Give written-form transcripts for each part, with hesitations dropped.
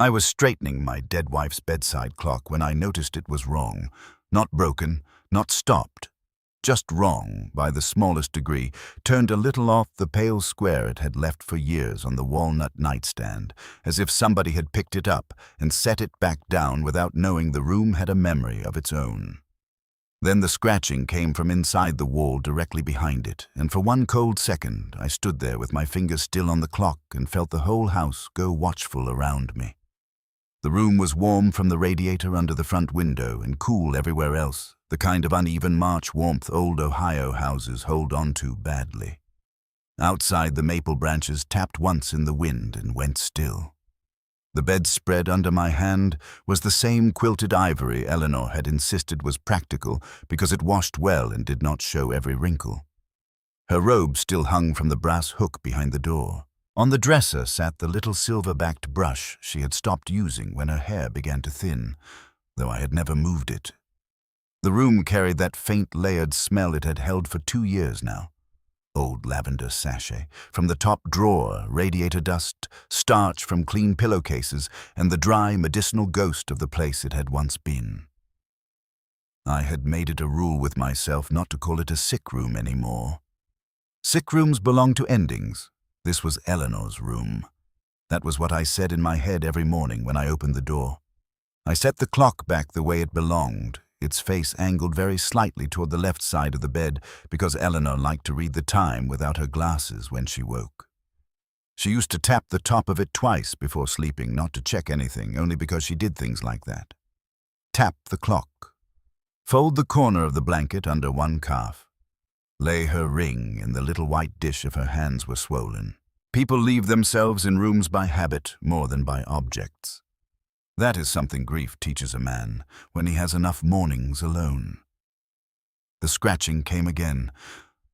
I was straightening my dead wife's bedside clock when I noticed it was wrong. Not broken, not stopped. Just wrong, by the smallest degree, turned a little off the pale square it had left for years on the walnut nightstand, as if somebody had picked it up and set it back down without knowing the room had a memory of its own. Then the scratching came from inside the wall directly behind it, and for one cold second I stood there with my fingers still on the clock and felt the whole house go watchful around me. The room was warm from the radiator under the front window and cool everywhere else, the kind of uneven March warmth old Ohio houses hold on to badly. Outside, the maple branches tapped once in the wind and went still. The bedspread under my hand was the same quilted ivory Eleanor had insisted was practical because it washed well and did not show every wrinkle. Her robe still hung from the brass hook behind the door. On the dresser sat the little silver-backed brush she had stopped using when her hair began to thin, though I had never moved it. The room carried that faint layered smell it had held for 2 years now. Old lavender sachet, from the top drawer, radiator dust, starch from clean pillowcases, and the dry medicinal ghost of the place it had once been. I had made it a rule with myself not to call it a sick room anymore. Sick rooms belong to endings. This was Eleanor's room. That was what I said in my head every morning when I opened the door. I set the clock back the way it belonged, its face angled very slightly toward the left side of the bed because Eleanor liked to read the time without her glasses when she woke. She used to tap the top of it twice before sleeping, not to check anything, only because she did things like that. Tap the clock. Fold the corner of the blanket under one calf. Lay her ring in the little white dish if her hands were swollen. People leave themselves in rooms by habit more than by objects. That is something grief teaches a man when he has enough mornings alone. The scratching came again,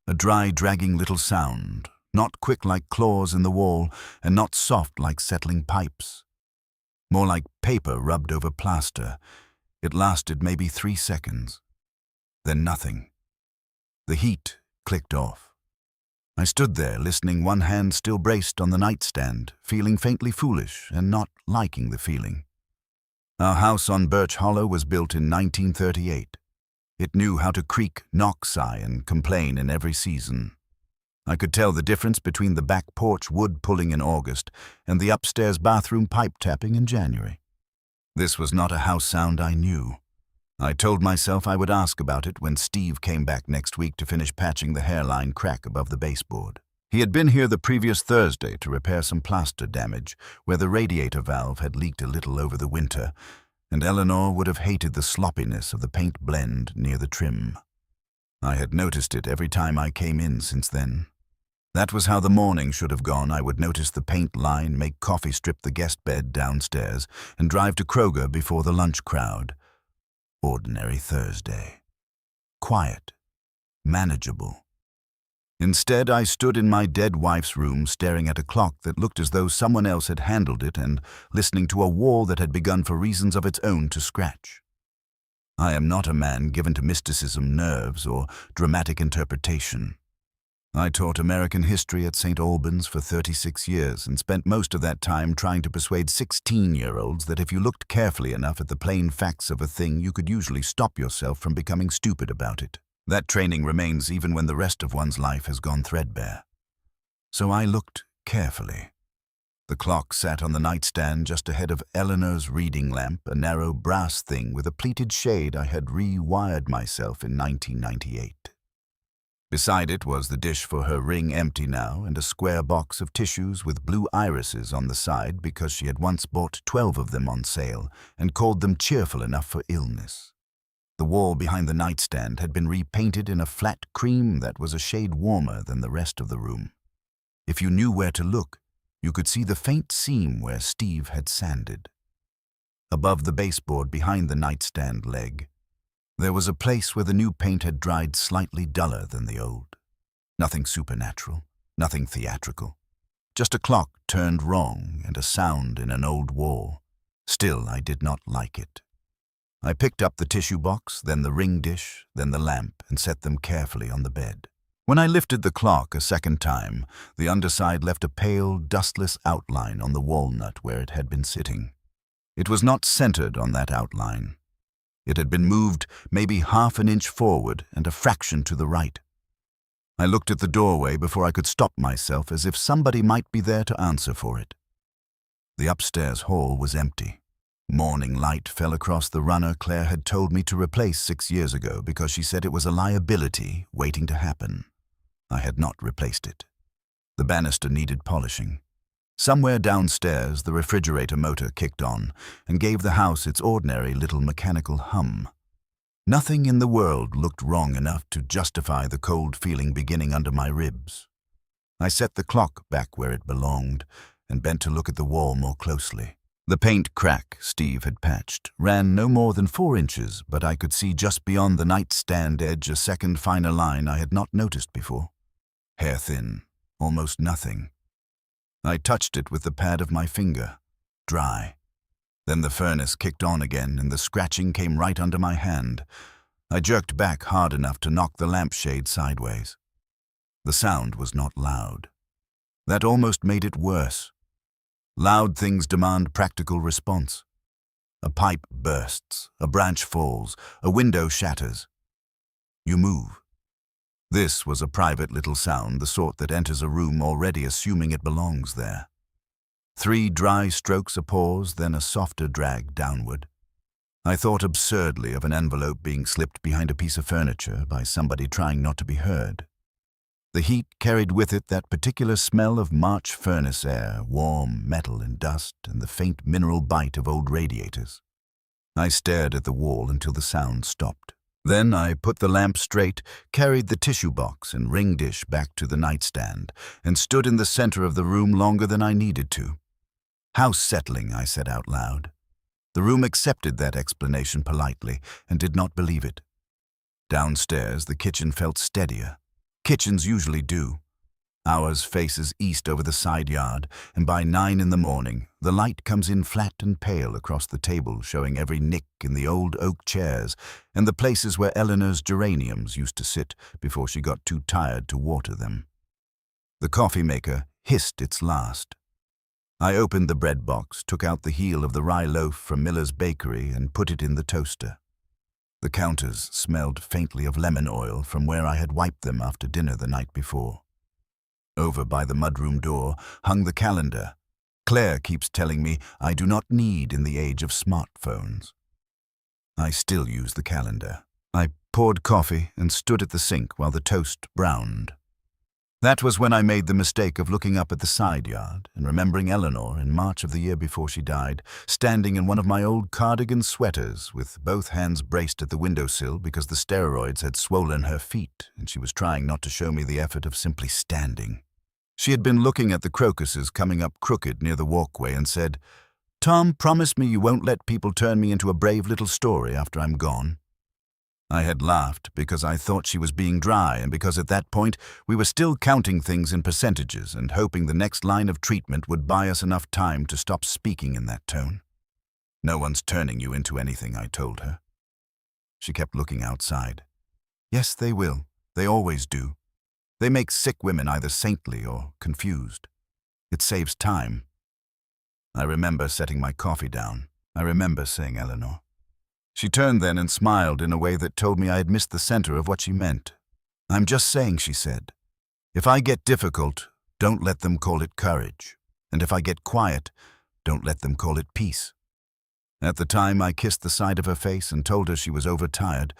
a dry, dragging little sound, not quick like claws in the wall and not soft like settling pipes. More like paper rubbed over plaster. It lasted maybe 3 seconds. Then nothing. The heat clicked off. I stood there, listening, one hand still braced on the nightstand, feeling faintly foolish and not liking the feeling. Our house on Birch Hollow was built in 1938. It knew how to creak, knock, sigh, and complain in every season. I could tell the difference between the back porch wood pulling in August and the upstairs bathroom pipe tapping in January. This was not a house sound I knew. I told myself I would ask about it when Steve came back next week to finish patching the hairline crack above the baseboard. He had been here the previous Thursday to repair some plaster damage where the radiator valve had leaked a little over the winter, and Eleanor would have hated the sloppiness of the paint blend near the trim. I had noticed it every time I came in since then. That was how the morning should have gone. I would notice the paint line, make coffee strip the guest bed downstairs, and drive to Kroger before the lunch crowd. Ordinary Thursday. Quiet. Manageable. Instead, I stood in my dead wife's room staring at a clock that looked as though someone else had handled it and listening to a wall that had begun for reasons of its own to scratch. I am not a man given to mysticism, nerves, or dramatic interpretation. I taught American history at St. Albans for 36 years and spent most of that time trying to persuade 16-year-olds that if you looked carefully enough at the plain facts of a thing, you could usually stop yourself from becoming stupid about it. That training remains even when the rest of one's life has gone threadbare. So I looked carefully. The clock sat on the nightstand just ahead of Eleanor's reading lamp, a narrow brass thing with a pleated shade I had rewired myself in 1998. Beside it was the dish for her ring, empty now, and a square box of tissues with blue irises on the side because she had once bought 12 of them on sale and called them cheerful enough for illness. The wall behind the nightstand had been repainted in a flat cream that was a shade warmer than the rest of the room. If you knew where to look, you could see the faint seam where Steve had sanded. Above the baseboard behind the nightstand leg, there was a place where the new paint had dried slightly duller than the old. Nothing supernatural, nothing theatrical. Just a clock turned wrong and a sound in an old wall. Still, I did not like it. I picked up the tissue box, then the ring dish, then the lamp, and set them carefully on the bed. When I lifted the clock a second time, the underside left a pale, dustless outline on the walnut where it had been sitting. It was not centered on that outline. It had been moved maybe half an inch forward and a fraction to the right. I looked at the doorway before I could stop myself, as if somebody might be there to answer for it. The upstairs hall was empty. Morning light fell across the runner Claire had told me to replace 6 years ago because she said it was a liability waiting to happen. I had not replaced it. The banister needed polishing. Somewhere downstairs, the refrigerator motor kicked on and gave the house its ordinary little mechanical hum. Nothing in the world looked wrong enough to justify the cold feeling beginning under my ribs. I set the clock back where it belonged and bent to look at the wall more closely. The paint crack Steve had patched ran no more than 4 inches, but I could see just beyond the nightstand edge a second finer line I had not noticed before. Hair-thin, almost nothing. I touched it with the pad of my finger. Dry. Then the furnace kicked on again, and the scratching came right under my hand. I jerked back hard enough to knock the lampshade sideways. The sound was not loud. That almost made it worse. Loud things demand practical response. A pipe bursts, a branch falls, a window shatters. You move. This was a private little sound, the sort that enters a room already assuming it belongs there. 3 dry strokes, a pause, then a softer drag downward. I thought absurdly of an envelope being slipped behind a piece of furniture by somebody trying not to be heard. The heat carried with it that particular smell of March furnace air, warm metal and dust, and the faint mineral bite of old radiators. I stared at the wall until the sound stopped. Then I put the lamp straight, carried the tissue box and ring dish back to the nightstand, and stood in the center of the room longer than I needed to. House settling, I said out loud. The room accepted that explanation politely and did not believe it. Downstairs, the kitchen felt steadier. Kitchens usually do. Ours faces east over the side yard, and by 9 in the morning, the light comes in flat and pale across the table, showing every nick in the old oak chairs and the places where Eleanor's geraniums used to sit before she got too tired to water them. The coffee maker hissed its last. I opened the bread box, took out the heel of the rye loaf from Miller's bakery, and put it in the toaster. The counters smelled faintly of lemon oil from where I had wiped them after dinner the night before. Over by the mudroom door hung the calendar. Claire keeps telling me I do not need in the age of smartphones. I still use the calendar. I poured coffee and stood at the sink while the toast browned. That was when I made the mistake of looking up at the side yard and remembering Eleanor in March of the year before she died, standing in one of my old cardigan sweaters with both hands braced at the windowsill because the steroids had swollen her feet and she was trying not to show me the effort of simply standing. She had been looking at the crocuses coming up crooked near the walkway and said, "Tom, promise me you won't let people turn me into a brave little story after I'm gone." I had laughed because I thought she was being dry and because at that point we were still counting things in percentages and hoping the next line of treatment would buy us enough time to stop speaking in that tone. "No one's turning you into anything," I told her. She kept looking outside. "Yes, they will. They always do. They make sick women either saintly or confused. It saves time." I remember setting my coffee down. I remember saying Eleanor. She turned then and smiled in a way that told me I had missed the center of what she meant. "I'm just saying," she said. "If I get difficult, don't let them call it courage. And if I get quiet, don't let them call it peace." At the time, I kissed the side of her face and told her she was overtired.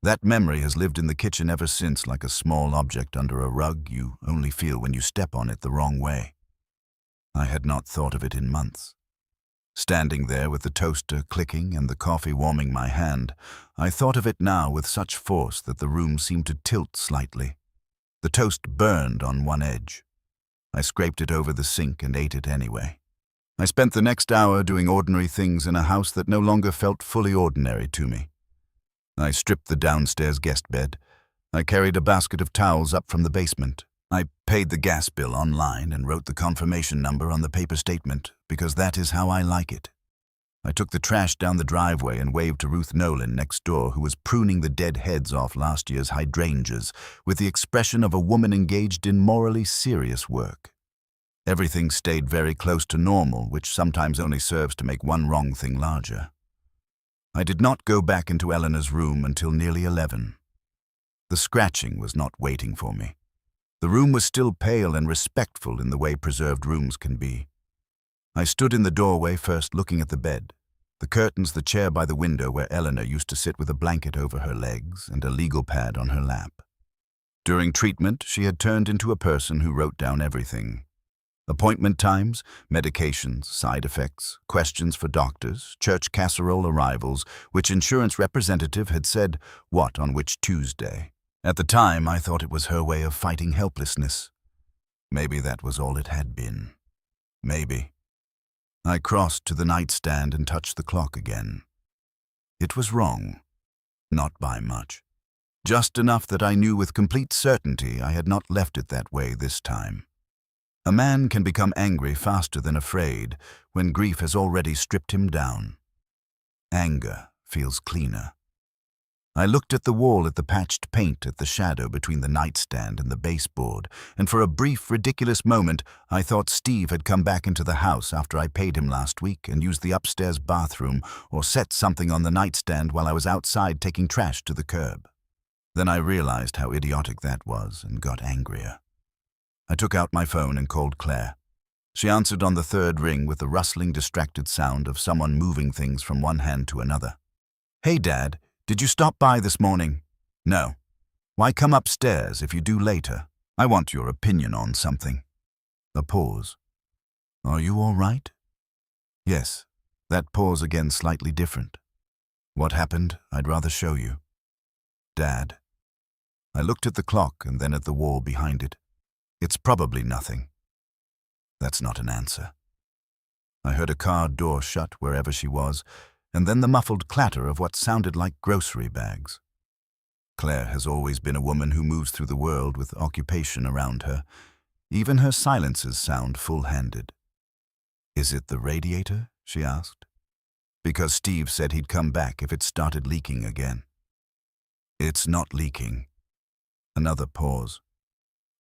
That memory has lived in the kitchen ever since, like a small object under a rug you only feel when you step on it the wrong way. I had not thought of it in months. Standing there with the toaster clicking and the coffee warming my hand, I thought of it now with such force that the room seemed to tilt slightly. The toast burned on one edge. I scraped it over the sink and ate it anyway. I spent the next hour doing ordinary things in a house that no longer felt fully ordinary to me. I stripped the downstairs guest bed. I carried a basket of towels up from the basement. I paid the gas bill online and wrote the confirmation number on the paper statement, because that is how I like it. I took the trash down the driveway and waved to Ruth Nolan next door, who was pruning the dead heads off last year's hydrangeas with the expression of a woman engaged in morally serious work. Everything stayed very close to normal, which sometimes only serves to make one wrong thing larger. I did not go back into Eleanor's room until nearly 11. The scratching was not waiting for me. The room was still pale and respectful in the way preserved rooms can be. I stood in the doorway first, looking at the bed, the curtains, the chair by the window where Eleanor used to sit with a blanket over her legs and a legal pad on her lap. During treatment, she had turned into a person who wrote down everything. Appointment times, medications, side effects, questions for doctors, church casserole arrivals, which insurance representative had said what on which Tuesday. At the time, I thought it was her way of fighting helplessness. Maybe that was all it had been. Maybe. I crossed to the nightstand and touched the clock again. It was wrong. Not by much. Just enough that I knew with complete certainty I had not left it that way this time. A man can become angry faster than afraid when grief has already stripped him down. Anger feels cleaner. I looked at the wall, at the patched paint, at the shadow between the nightstand and the baseboard, and for a brief, ridiculous moment, I thought Steve had come back into the house after I paid him last week and used the upstairs bathroom or set something on the nightstand while I was outside taking trash to the curb. Then I realized how idiotic that was and got angrier. I took out my phone and called Claire. She answered on the third ring with the rustling, distracted sound of someone moving things from one hand to another. "Hey, Dad, did you stop by this morning?" "No." "Why come upstairs if you do later? I want your opinion on something." A pause. "Are you all right?" "Yes." That pause again slightly different. "What happened? I'd rather show you." "Dad." I looked at the clock and then at the wall behind it. "It's probably nothing." That's not an answer. I heard a car door shut wherever she was, and then the muffled clatter of what sounded like grocery bags. Claire has always been a woman who moves through the world with occupation around her. Even her silences sound full-handed. "Is it the radiator?" she asked. "Because Steve said he'd come back if it started leaking again." "It's not leaking." Another pause.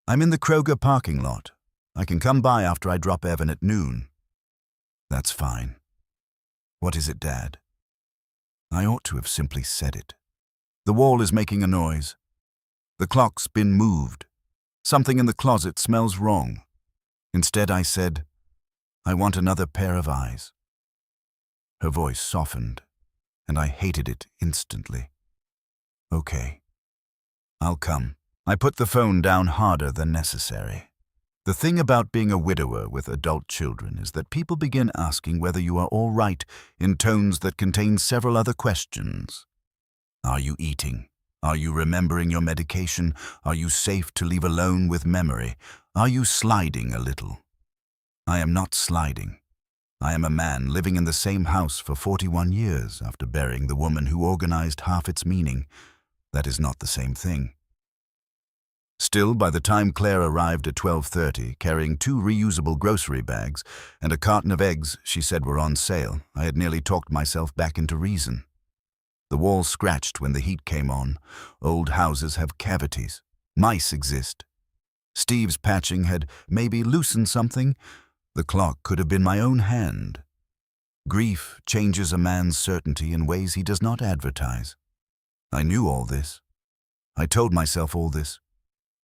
"I'm in the Kroger parking lot. I can come by after I drop Evan at noon." "That's fine." "What is it, Dad?" I ought to have simply said it. The wall is making a noise. The clock's been moved. Something in the closet smells wrong. Instead, I said, "I want another pair of eyes." Her voice softened, and I hated it instantly. "Okay. I'll come." I put the phone down harder than necessary. The thing about being a widower with adult children is that people begin asking whether you are all right in tones that contain several other questions. Are you eating? Are you remembering your medication? Are you safe to leave alone with memory? Are you sliding a little? I am not sliding. I am a man living in the same house for 41 years after burying the woman who organized half its meaning. That is not the same thing. Still, by the time Claire arrived at 12:30, carrying 2 reusable grocery bags and a carton of eggs she said were on sale, I had nearly talked myself back into reason. The wall scratched when the heat came on. Old houses have cavities. Mice exist. Steve's patching had maybe loosened something. The clock could have been my own hand. Grief changes a man's certainty in ways he does not advertise. I knew all this. I told myself all this.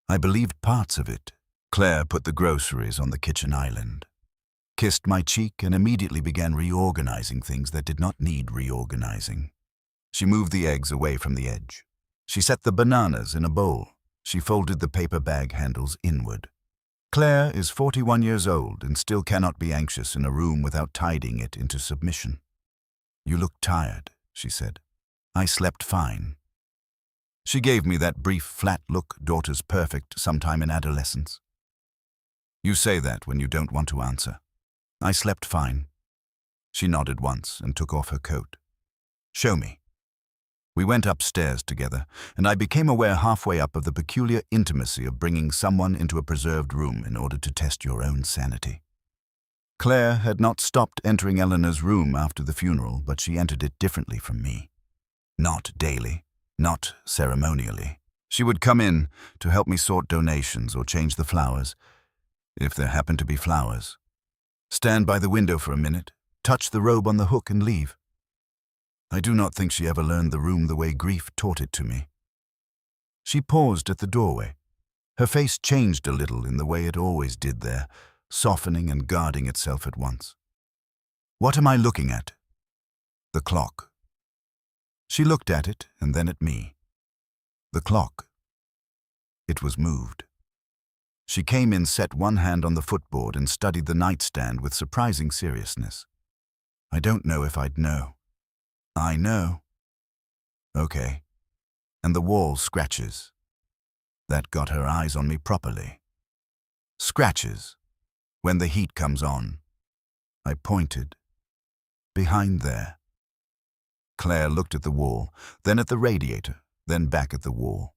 I believed parts of it. Claire put the groceries on the kitchen island, kissed my cheek, and immediately began reorganizing things that did not need reorganizing. She moved the eggs away from the edge. She set the bananas in a bowl. She folded the paper bag handles inward. Claire is 41 years old and still cannot be anxious in a room without tidying it into submission. "You look tired," she said. "I slept fine." She gave me that brief, flat look daughters perfect sometime in adolescence. "You say that when you don't want to answer." "I slept fine." She nodded once and took off her coat. "Show me." We went upstairs together, and I became aware halfway up of the peculiar intimacy of bringing someone into a preserved room in order to test your own sanity. Claire had not stopped entering Eleanor's room after the funeral, but she entered it differently from me. Not daily. Not ceremonially. She would come in to help me sort donations or change the flowers. if there happen to be flowers. Stand by the window for a minute, touch the robe on the hook and leave. I do not think she ever learned the room the way grief taught it to me. She paused at the doorway. Her face changed a little in the way it always did there, softening and guarding itself at once. What am I looking at? The clock. She looked at it and then at me. The clock. It was moved. She came in, set one hand on the footboard, and studied the nightstand with surprising seriousness. I don't know if I'd know. I know. Okay. And the wall scratches. That got her eyes on me properly. Scratches. When the heat comes on. I pointed. Behind there. Claire looked at the wall, then at the radiator, then back at the wall.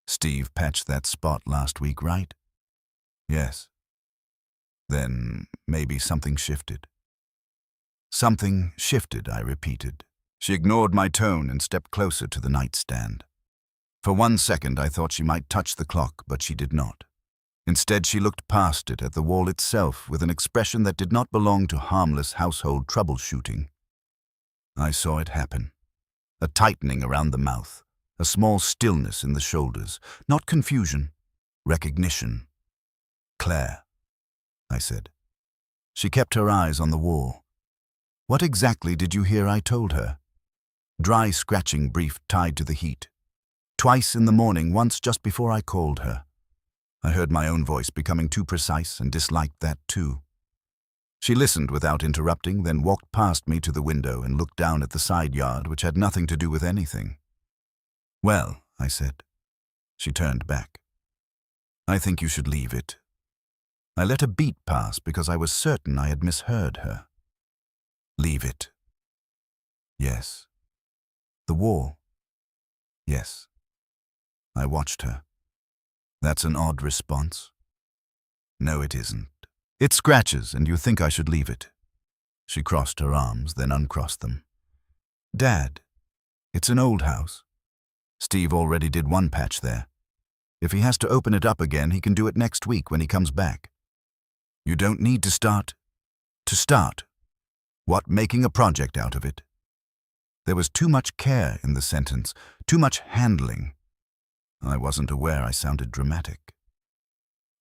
Steve patched that spot last week, right? Yes. Then maybe something shifted. Something shifted, I repeated. She ignored my tone and stepped closer to the nightstand. For 1 second I thought she might touch the clock, but she did not. Instead she looked past it at the wall itself with an expression that did not belong to harmless household troubleshooting. I saw it happen. A tightening around the mouth, a small stillness in the shoulders, not confusion, recognition. Claire, I said. She kept her eyes on the wall. What exactly did you hear I told her? Dry scratching brief tied to the heat. Twice in the morning, once just before I called her. I heard my own voice becoming too precise and disliked that too. She listened without interrupting, then walked past me to the window and looked down at the side yard, which had nothing to do with anything. Well, I said. She turned back. I think you should leave it. I let a beat pass because I was certain I had misheard her. Leave it. Yes. The wall. Yes. I watched her. That's an odd response. No, it isn't. It scratches, and you think I should leave it. She crossed her arms, then uncrossed them. Dad, it's an old house. Steve already did one patch there. If he has to open it up again, he can do it next week when he comes back. You don't need to start. To start. What, making a project out of it? There was too much care in the sentence, too much handling. I wasn't aware I sounded dramatic.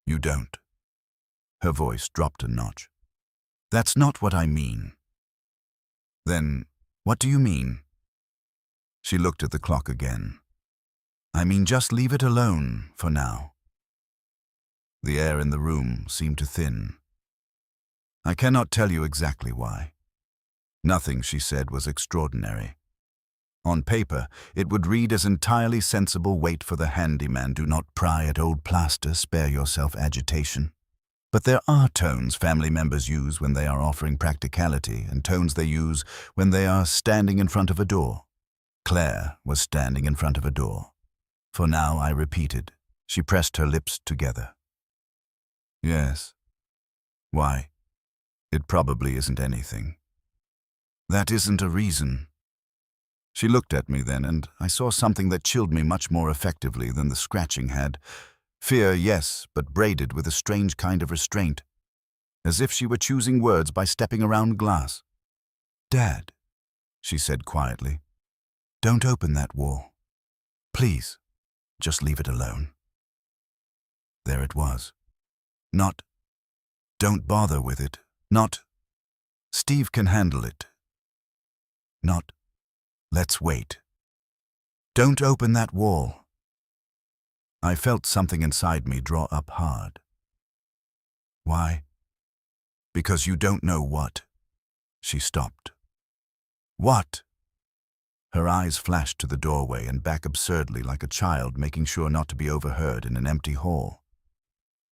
You don't. Her voice dropped a notch. That's not what I mean. Then, what do you mean? She looked at the clock again. I mean, just leave it alone for now. The air in the room seemed to thin. I cannot tell you exactly why. Nothing she said was extraordinary. On paper, it would read as entirely sensible. Wait for the handyman. Do not pry at old plaster. Spare yourself agitation. But there are tones family members use when they are offering practicality, and tones they use when they are standing in front of a door. Claire was standing in front of a door. For now, I repeated. She pressed her lips together. Yes. Why? It probably isn't anything. That isn't a reason. She looked at me then, and I saw something that chilled me much more effectively than the scratching had. Fear, yes, but braided with a strange kind of restraint, as if she were choosing words by stepping around glass. Dad, she said quietly, don't open that wall. Please, just leave it alone. There it was. Not, don't bother with it. Not, Steve can handle it. Not, let's wait. Don't open that wall. I felt something inside me draw up hard. Why? Because you don't know what. She stopped. What? Her eyes flashed to the doorway and back absurdly like a child making sure not to be overheard in an empty hall.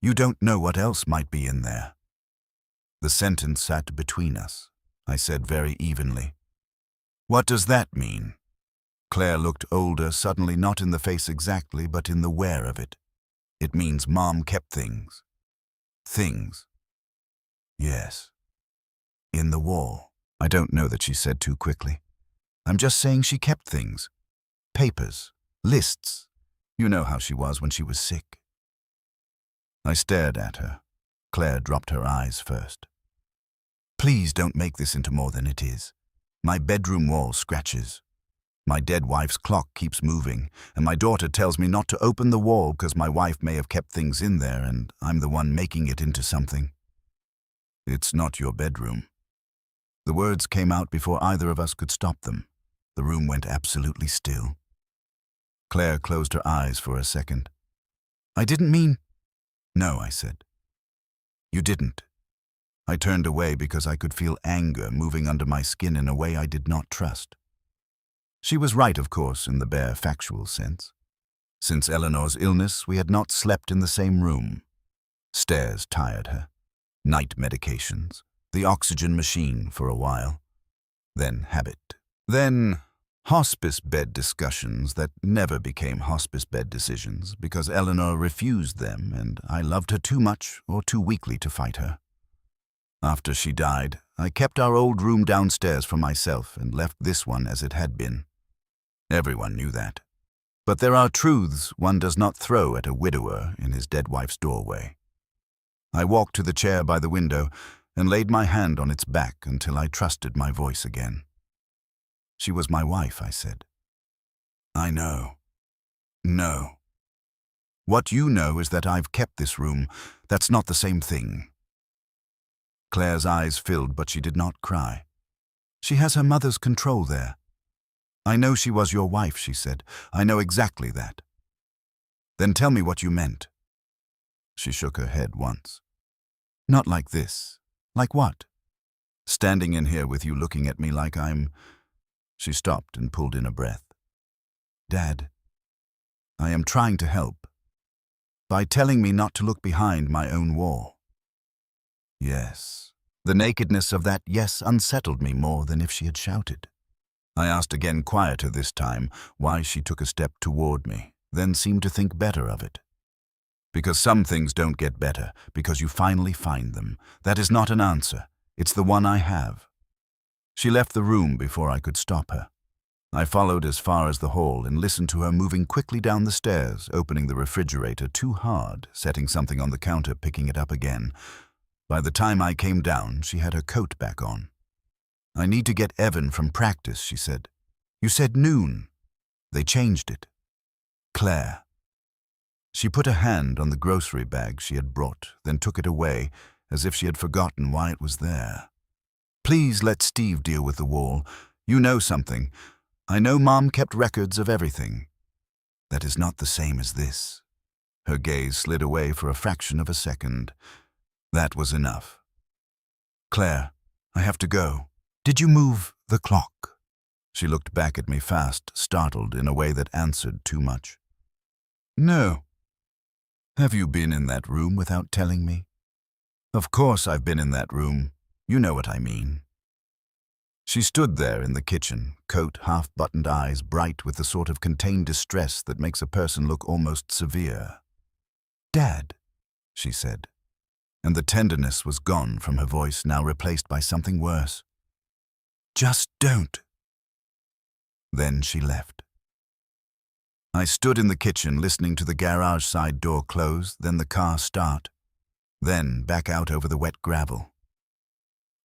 You don't know what else might be in there. The sentence sat between us, I said very evenly. What does that mean? Claire looked older, suddenly not in the face exactly, but in the where of it. It means Mom kept things. Things. Yes. In the wall. I don't know that she said too quickly. I'm just saying she kept things. Papers. Lists. You know how she was when she was sick. I stared at her. Claire dropped her eyes first. Please don't make this into more than it is. My bedroom wall scratches. My dead wife's clock keeps moving, and my daughter tells me not to open the wall because my wife may have kept things in there and I'm the one making it into something. It's not your bedroom. The words came out before either of us could stop them. The room went absolutely still. Claire closed her eyes for a second. I didn't mean... No, I said. You didn't. I turned away because I could feel anger moving under my skin in a way I did not trust. She was right, of course, in the bare factual sense. Since Eleanor's illness, we had not slept in the same room. Stairs tired her. Night medications. The oxygen machine for a while. Then habit. Then hospice bed discussions that never became hospice bed decisions because Eleanor refused them and I loved her too much or too weakly to fight her. After she died, I kept our old room downstairs for myself and left this one as it had been. Everyone knew that. But there are truths one does not throw at a widower in his dead wife's doorway. I walked to the chair by the window and laid my hand on its back until I trusted my voice again. She was my wife, I said. I know. No. What you know is that I've kept this room. That's not the same thing. Claire's eyes filled, but she did not cry. She has her mother's control there. I know she was your wife, she said. I know exactly that. Then tell me what you meant. She shook her head once. Not like this. Like what? Standing in here with you looking at me like I'm... She stopped and pulled in a breath. Dad, I am trying to help. By telling me not to look behind my own wall. Yes. The nakedness of that yes unsettled me more than if she had shouted. I asked again, quieter this time, why she took a step toward me, then seemed to think better of it. Because some things don't get better, because you finally find them. That is not an answer. It's the one I have. She left the room before I could stop her. I followed as far as the hall and listened to her moving quickly down the stairs, opening the refrigerator too hard, setting something on the counter, picking it up again. By the time I came down, she had her coat back on. I need to get Evan from practice, she said. You said noon. They changed it. Claire. She put a hand on the grocery bag she had brought, then took it away, as if she had forgotten why it was there. Please let Steve deal with the wall. You know something. I know Mom kept records of everything. That is not the same as this. Her gaze slid away for a fraction of a second. That was enough. Claire, I have to go. Did you move the clock? She looked back at me fast, startled in a way that answered too much. No. Have you been in that room without telling me? Of course I've been in that room. You know what I mean. She stood there in the kitchen, coat half-buttoned, eyes bright with the sort of contained distress that makes a person look almost severe. Dad, she said, and the tenderness was gone from her voice, now replaced by something worse. Just don't. Then she left. I stood in the kitchen listening to the garage side door close, then the car start, then back out over the wet gravel.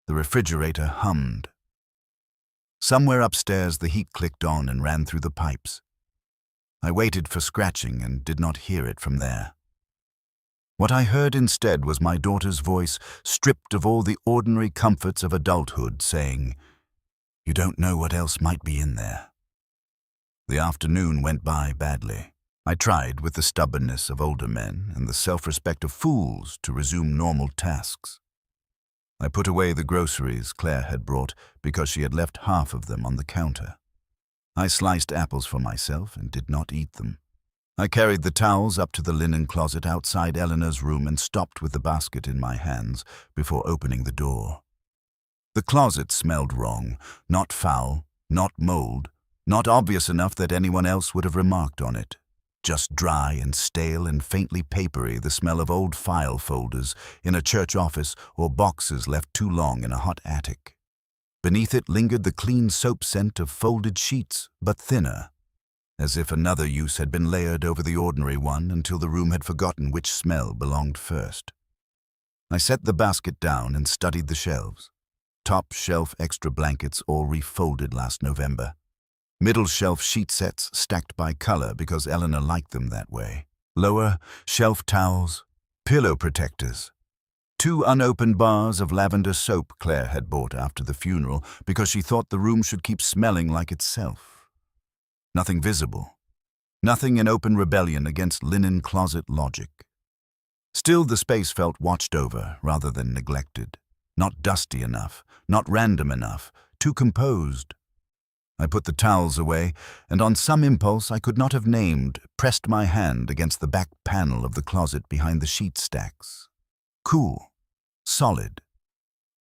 The refrigerator hummed. Somewhere upstairs the heat clicked on and ran through the pipes. I waited for scratching and did not hear it from there. What I heard instead was my daughter's voice, stripped of all the ordinary comforts of adulthood, saying, "You don't know what else might be in there." The afternoon went by badly. I tried, with the stubbornness of older men and the self-respect of fools, to resume normal tasks. I put away the groceries Claire had brought because she had left half of them on the counter. I sliced apples for myself and did not eat them. I carried the towels up to the linen closet outside Eleanor's room and stopped with the basket in my hands before opening the door. The closet smelled wrong, not foul, not mold, not obvious enough that anyone else would have remarked on it. Just dry and stale and faintly papery, the smell of old file folders in a church office or boxes left too long in a hot attic. Beneath it lingered the clean soap scent of folded sheets, but thinner, as if another use had been layered over the ordinary one until the room had forgotten which smell belonged first. I set the basket down and studied the shelves. Top shelf extra blankets all refolded last November. Middle shelf sheet sets stacked by color because Eleanor liked them that way. Lower shelf towels, pillow protectors. 2 unopened bars of lavender soap Claire had bought after the funeral because she thought the room should keep smelling like itself. Nothing visible. Nothing in open rebellion against linen closet logic. Still, the space felt watched over rather than neglected. Not dusty enough, not random enough, too composed. I put the towels away, and on some impulse I could not have named, pressed my hand against the back panel of the closet behind the sheet stacks. Cool. Solid.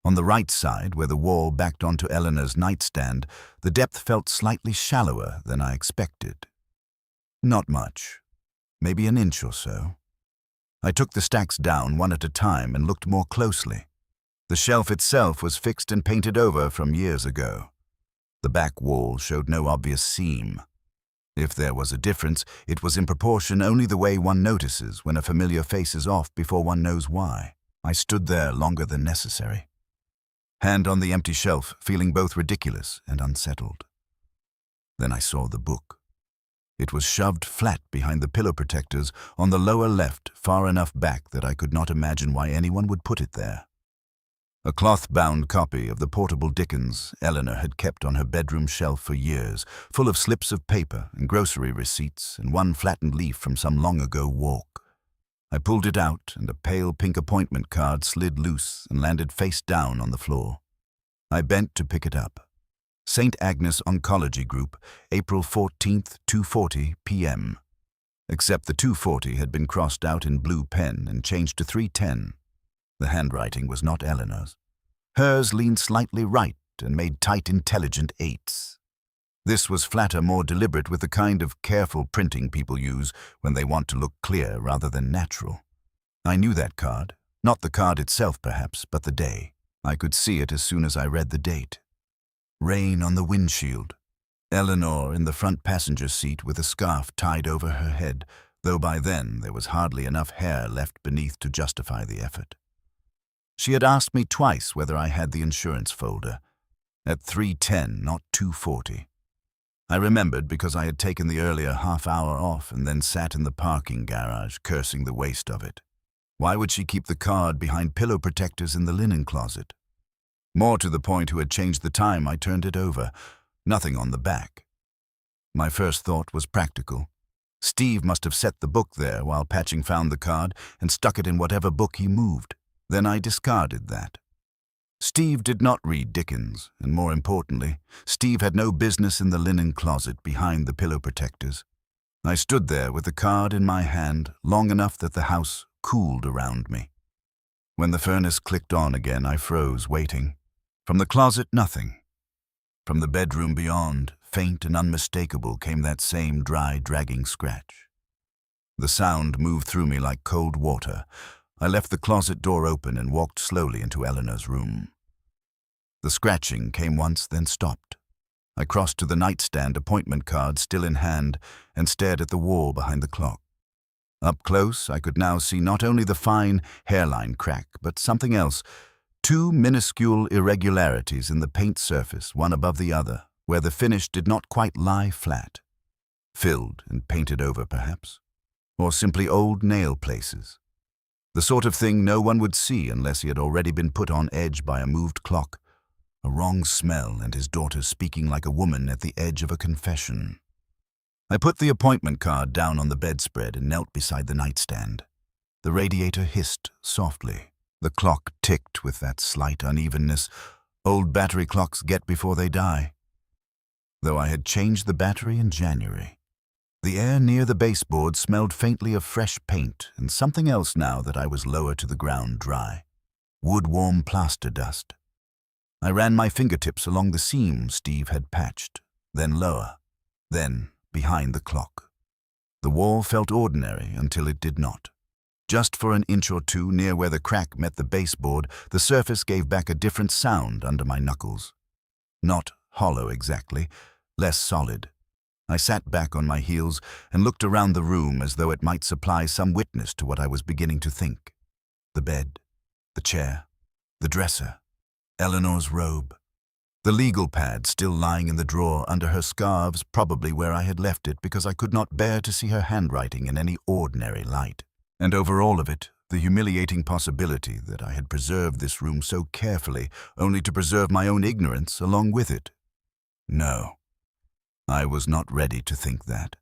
On the right side, where the wall backed onto Eleanor's nightstand, the depth felt slightly shallower than I expected. Not much. Maybe an inch or so. I took the stacks down one at a time and looked more closely. The shelf itself was fixed and painted over from years ago. The back wall showed no obvious seam. If there was a difference, it was in proportion only the way one notices when a familiar face is off before one knows why. I stood there longer than necessary. Hand on the empty shelf, feeling both ridiculous and unsettled. Then I saw the book. It was shoved flat behind the pillow protectors on the lower left, far enough back that I could not imagine why anyone would put it there. A cloth-bound copy of the portable Dickens Eleanor had kept on her bedroom shelf for years, full of slips of paper and grocery receipts and one flattened leaf from some long-ago walk. I pulled it out, and a pale pink appointment card slid loose and landed face down on the floor. I bent to pick it up. St. Agnes Oncology Group, April 14th, 2:40 p.m. Except the 2:40 had been crossed out in blue pen and changed to 3:10. The handwriting was not Eleanor's. Hers leaned slightly right and made tight, intelligent 8s. This was flatter, more deliberate, with the kind of careful printing people use when they want to look clear rather than natural. I knew that card. Not the card itself, perhaps, but the day. I could see it as soon as I read the date. Rain on the windshield. Eleanor in the front passenger seat with a scarf tied over her head, though by then there was hardly enough hair left beneath to justify the effort. She had asked me twice whether I had the insurance folder. At 3:10, not 2:40. I remembered because I had taken the earlier half-hour off and then sat in the parking garage, cursing the waste of it. Why would she keep the card behind pillow protectors in the linen closet? More to the point, who had changed the time, I turned it over. Nothing on the back. My first thought was practical. Steve must have set the book there while Patching found the card and stuck it in whatever book he moved. Then I discarded that. Steve did not read Dickens, and more importantly, Steve had no business in the linen closet behind the pillow protectors. I stood there with the card in my hand long enough that the house cooled around me. When the furnace clicked on again, I froze, waiting. From the closet, nothing. From the bedroom beyond, faint and unmistakable, came that same dry, dragging scratch. The sound moved through me like cold water. I left the closet door open and walked slowly into Eleanor's room. The scratching came once, then stopped. I crossed to the nightstand, appointment card still in hand, and stared at the wall behind the clock. Up close, I could now see not only the fine hairline crack, but something else. 2 minuscule irregularities in the paint surface, one above the other, where the finish did not quite lie flat. Filled and painted over, perhaps. Or simply old nail places. The sort of thing no one would see unless he had already been put on edge by a moved clock, a wrong smell, and his daughter speaking like a woman at the edge of a confession. I put the appointment card down on the bedspread and knelt beside the nightstand. The radiator hissed softly. The clock ticked with that slight unevenness old battery clocks get before they die. Though I had changed the battery in January. The air near the baseboard smelled faintly of fresh paint and something else now that I was lower to the ground dry. Wood-warm plaster dust. I ran my fingertips along the seam Steve had patched, then lower, then behind the clock. The wall felt ordinary until it did not. Just for an inch or two near where the crack met the baseboard, the surface gave back a different sound under my knuckles. Not hollow exactly, less solid. I sat back on my heels and looked around the room as though it might supply some witness to what I was beginning to think. The bed. The chair, the dresser, Eleanor's robe, the legal pad still lying in the drawer under her scarves, probably where I had left it because I could not bear to see her handwriting in any ordinary light. And over all of it, the humiliating possibility that I had preserved this room so carefully, only to preserve my own ignorance along with it. No, I was not ready to think that.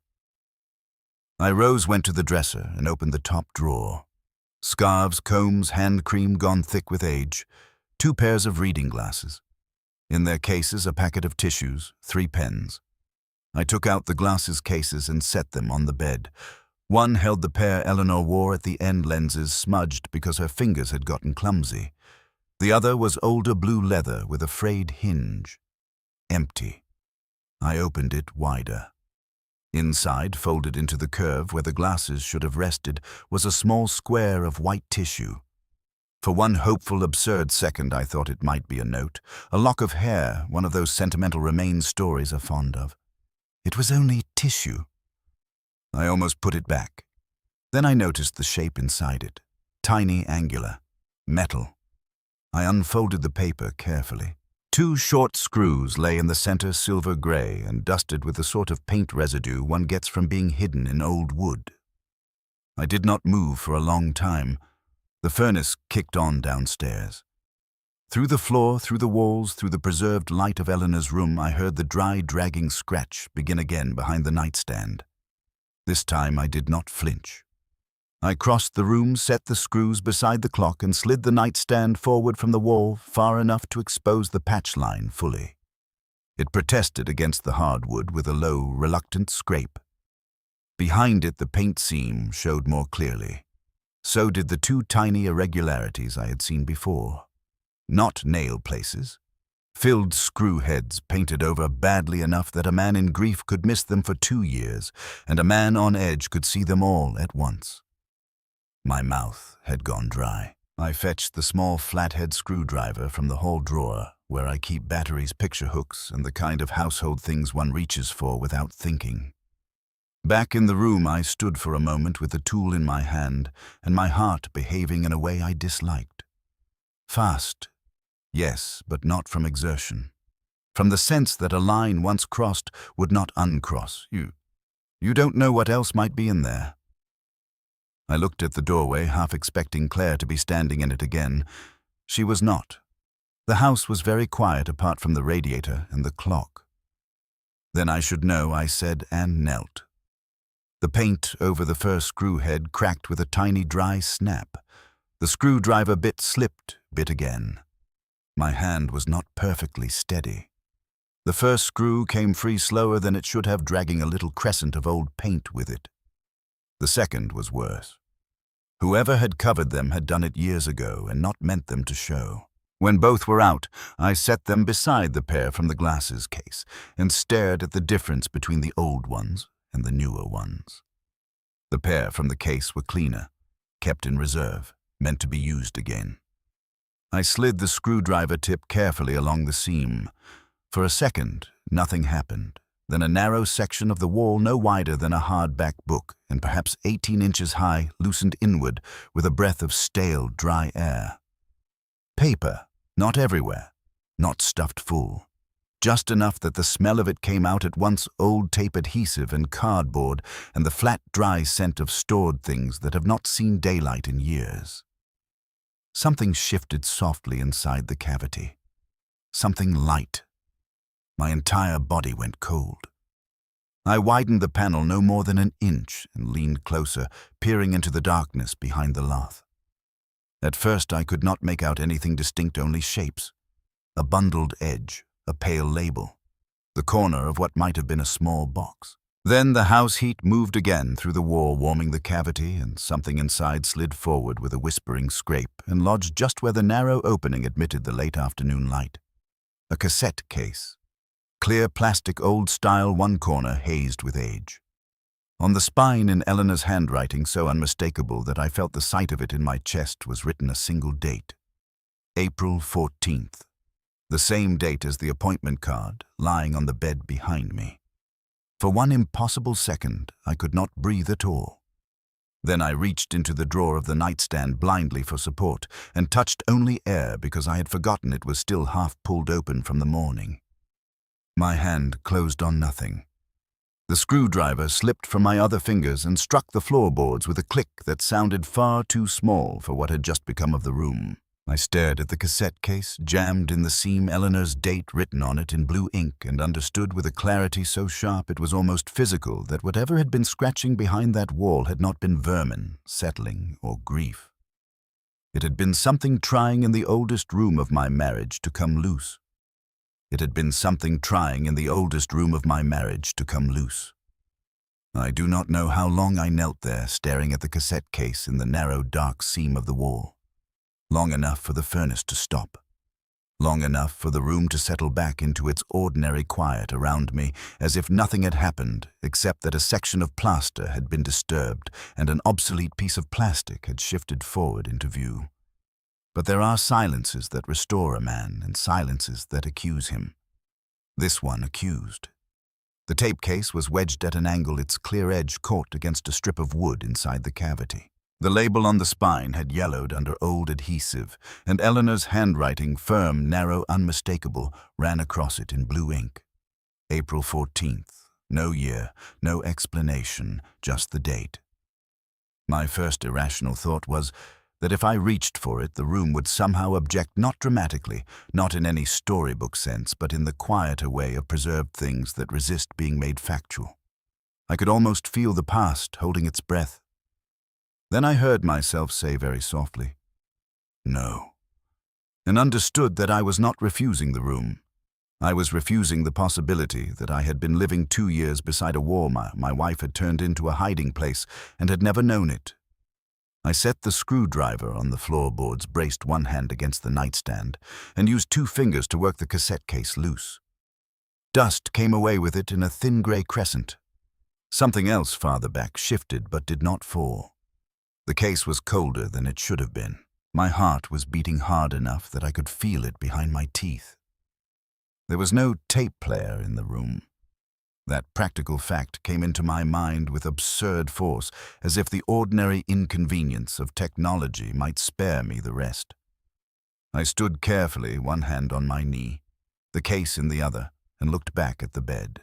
I rose, went to the dresser, and opened the top drawer. Scarves, combs, hand cream gone thick with age, 2 pairs of reading glasses. In their cases, a packet of tissues, 3 pens. I took out the glasses cases and set them on the bed. One held the pair Eleanor wore at the end lenses smudged because her fingers had gotten clumsy. The other was older blue leather with a frayed hinge. Empty. I opened it wider. Inside, folded into the curve where the glasses should have rested, was a small square of white tissue. For one hopeful, absurd second, I thought it might be a note, a lock of hair, one of those sentimental remains stories are fond of. It was only tissue. I almost put it back. Then I noticed the shape inside it, tiny, angular, metal. I unfolded the paper carefully. 2 short screws lay in the center, silver gray and dusted with the sort of paint residue one gets from being hidden in old wood. I did not move for a long time. The furnace kicked on downstairs. Through the floor, through the walls, through the preserved light of Eleanor's room, I heard the dry, dragging scratch begin again behind the nightstand. This time I did not flinch. I crossed the room, set the screws beside the clock, and slid the nightstand forward from the wall far enough to expose the patch line fully. It protested against the hardwood with a low, reluctant scrape. Behind it, the paint seam showed more clearly. So did the 2 tiny irregularities I had seen before. Not nail places. Filled screw heads painted over badly enough that a man in grief could miss them for 2 years, and a man on edge could see them all at once. My mouth had gone dry. I fetched the small flathead screwdriver from the hall drawer, where I keep batteries, picture hooks, and the kind of household things one reaches for without thinking. Back in the room, I stood for a moment with the tool in my hand, and my heart behaving in a way I disliked. Fast, yes, but not from exertion. From the sense that a line once crossed would not uncross. You don't know what else might be in there. I looked at the doorway, half expecting Claire to be standing in it again. She was not. The house was very quiet apart from the radiator and the clock. Then I should know, I said, and knelt. The paint over the first screw head cracked with a tiny dry snap. The screwdriver bit slipped, bit again. My hand was not perfectly steady. The first screw came free slower than it should have, dragging a little crescent of old paint with it. The second was worse. Whoever had covered them had done it years ago and not meant them to show. When both were out, I set them beside the pair from the glasses case and stared at the difference between the old ones and the newer ones. The pair from the case were cleaner, kept in reserve, meant to be used again. I slid the screwdriver tip carefully along the seam. For a second, nothing happened. Then a narrow section of the wall no wider than a hardback book and perhaps 18 inches high loosened inward with a breath of stale, dry air. Paper, not everywhere, not stuffed full. Just enough that the smell of it came out at once, old tape adhesive and cardboard, and the flat, dry scent of stored things that have not seen daylight in years. Something shifted softly inside the cavity. Something light. My entire body went cold. I widened the panel no more than an inch and leaned closer, peering into the darkness behind the lath. At first I could not make out anything distinct, only shapes. A bundled edge, a pale label, the corner of what might have been a small box. Then the house heat moved again through the wall, warming the cavity, and something inside slid forward with a whispering scrape and lodged just where the narrow opening admitted the late afternoon light. A cassette case. Clear plastic, old-style, one corner hazed with age. On the spine, in Eleanor's handwriting so unmistakable that I felt the sight of it in my chest, was written a single date. April 14th. The same date as the appointment card lying on the bed behind me. For one impossible second, I could not breathe at all. Then I reached into the drawer of the nightstand blindly for support, and touched only air because I had forgotten it was still half pulled open from the morning. My hand closed on nothing. The screwdriver slipped from my other fingers and struck the floorboards with a click that sounded far too small for what had just become of the room. I stared at the cassette case, jammed in the seam Eleanor's date written on it in blue ink, and understood with a clarity so sharp it was almost physical that whatever had been scratching behind that wall had not been vermin, settling, or grief. It had been something trying in the oldest room of my marriage to come loose. It had been something trying in the oldest room of my marriage to come loose. I do not know how long I knelt there, staring at the cassette case in the narrow, dark seam of the wall. Long enough for the furnace to stop. Long enough for the room to settle back into its ordinary quiet around me, as if nothing had happened except that a section of plaster had been disturbed and an obsolete piece of plastic had shifted forward into view. But there are silences that restore a man and silences that accuse him. This one accused. The tape case was wedged at an angle, its clear edge caught against a strip of wood inside the cavity. The label on the spine had yellowed under old adhesive, and Eleanor's handwriting, firm, narrow, unmistakable, ran across it in blue ink. April 14th. No year, no explanation, just the date. My first irrational thought was that if I reached for it, the room would somehow object, not dramatically, not in any storybook sense, but in the quieter way of preserved things that resist being made factual. I could almost feel the past holding its breath. Then I heard myself say very softly, "No," and understood that I was not refusing the room. I was refusing the possibility that I had been living 2 years beside a wall my wife had turned into a hiding place and had never known it. I set the screwdriver on the floorboards, braced one hand against the nightstand, and used 2 fingers to work the cassette case loose. Dust came away with it in a thin gray crescent. Something else farther back shifted but did not fall. The case was colder than it should have been. My heart was beating hard enough that I could feel it behind my teeth. There was no tape player in the room. That practical fact came into my mind with absurd force, as if the ordinary inconvenience of technology might spare me the rest. I stood carefully, one hand on my knee, the case in the other, and looked back at the bed.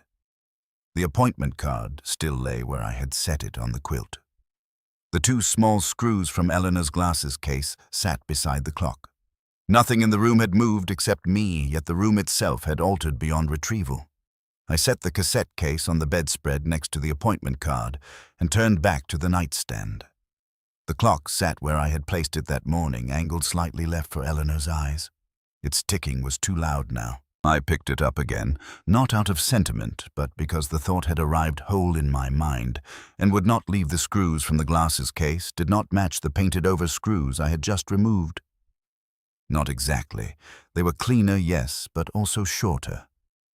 The appointment card still lay where I had set it on the quilt. The 2 small screws from Eleanor's glasses case sat beside the clock. Nothing in the room had moved except me, yet the room itself had altered beyond retrieval. I set the cassette case on the bedspread next to the appointment card and turned back to the nightstand. The clock sat where I had placed it that morning, angled slightly left for Eleanor's eyes. Its ticking was too loud now. I picked it up again, not out of sentiment, but because the thought had arrived whole in my mind, and would not leave the screws from the glasses case, did not match the painted-over screws I had just removed. Not exactly. They were cleaner, yes, but also shorter.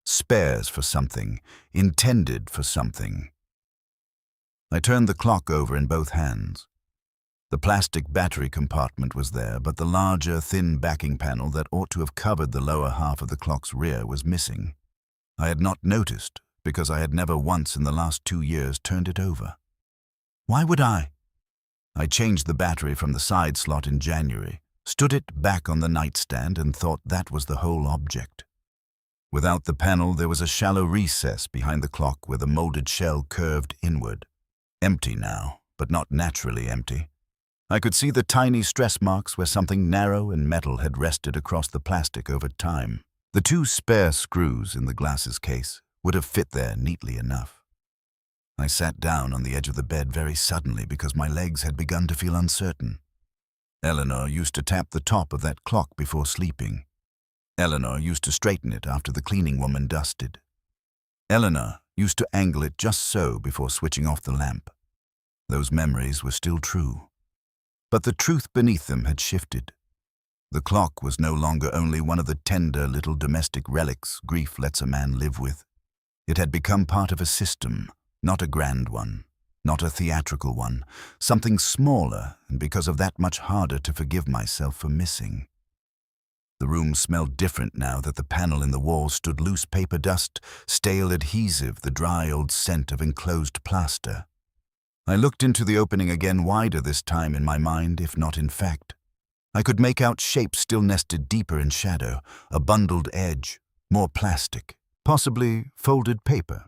Spares for something, intended for something. I turned the clock over in both hands. The plastic battery compartment was there, but the larger, thin backing panel that ought to have covered the lower half of the clock's rear was missing. I had not noticed, because I had never once in the last 2 years turned it over. Why would I? I changed the battery from the side slot in January, stood it back on the nightstand, and thought that was the whole object. Without the panel, there was a shallow recess behind the clock where the molded shell curved inward. Empty now, but not naturally empty. I could see the tiny stress marks where something narrow and metal had rested across the plastic over time. The 2 spare screws in the glasses case would have fit there neatly enough. I sat down on the edge of the bed very suddenly because my legs had begun to feel uncertain. Eleanor used to tap the top of that clock before sleeping. Eleanor used to straighten it after the cleaning woman dusted. Eleanor used to angle it just so before switching off the lamp. Those memories were still true. But the truth beneath them had shifted. The clock was no longer only one of the tender little domestic relics grief lets a man live with. It had become part of a system, not a grand one, not a theatrical one, something smaller, and because of that much harder to forgive myself for missing. The room smelled different now that the panel in the wall stood loose paper dust, stale adhesive, the dry old scent of enclosed plaster. I looked into the opening again, wider this time in my mind, if not in fact. I could make out shapes still nested deeper in shadow, a bundled edge, more plastic, possibly folded paper.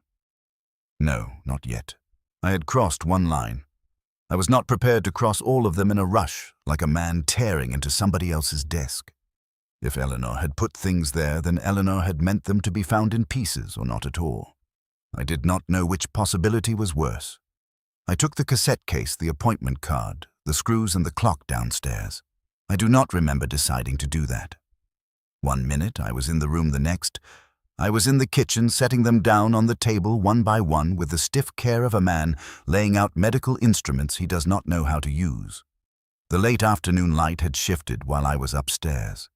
No, not yet. I had crossed one line. I was not prepared to cross all of them in a rush, like a man tearing into somebody else's desk. If Eleanor had put things there, then Eleanor had meant them to be found in pieces or not at all. I did not know which possibility was worse. I took the cassette case, the appointment card, the screws and the clock downstairs. I do not remember deciding to do that. 1 minute I was in the room, the next I was in the kitchen, setting them down on the table one by one with the stiff care of a man laying out medical instruments he does not know how to use. The late afternoon light had shifted while I was upstairs.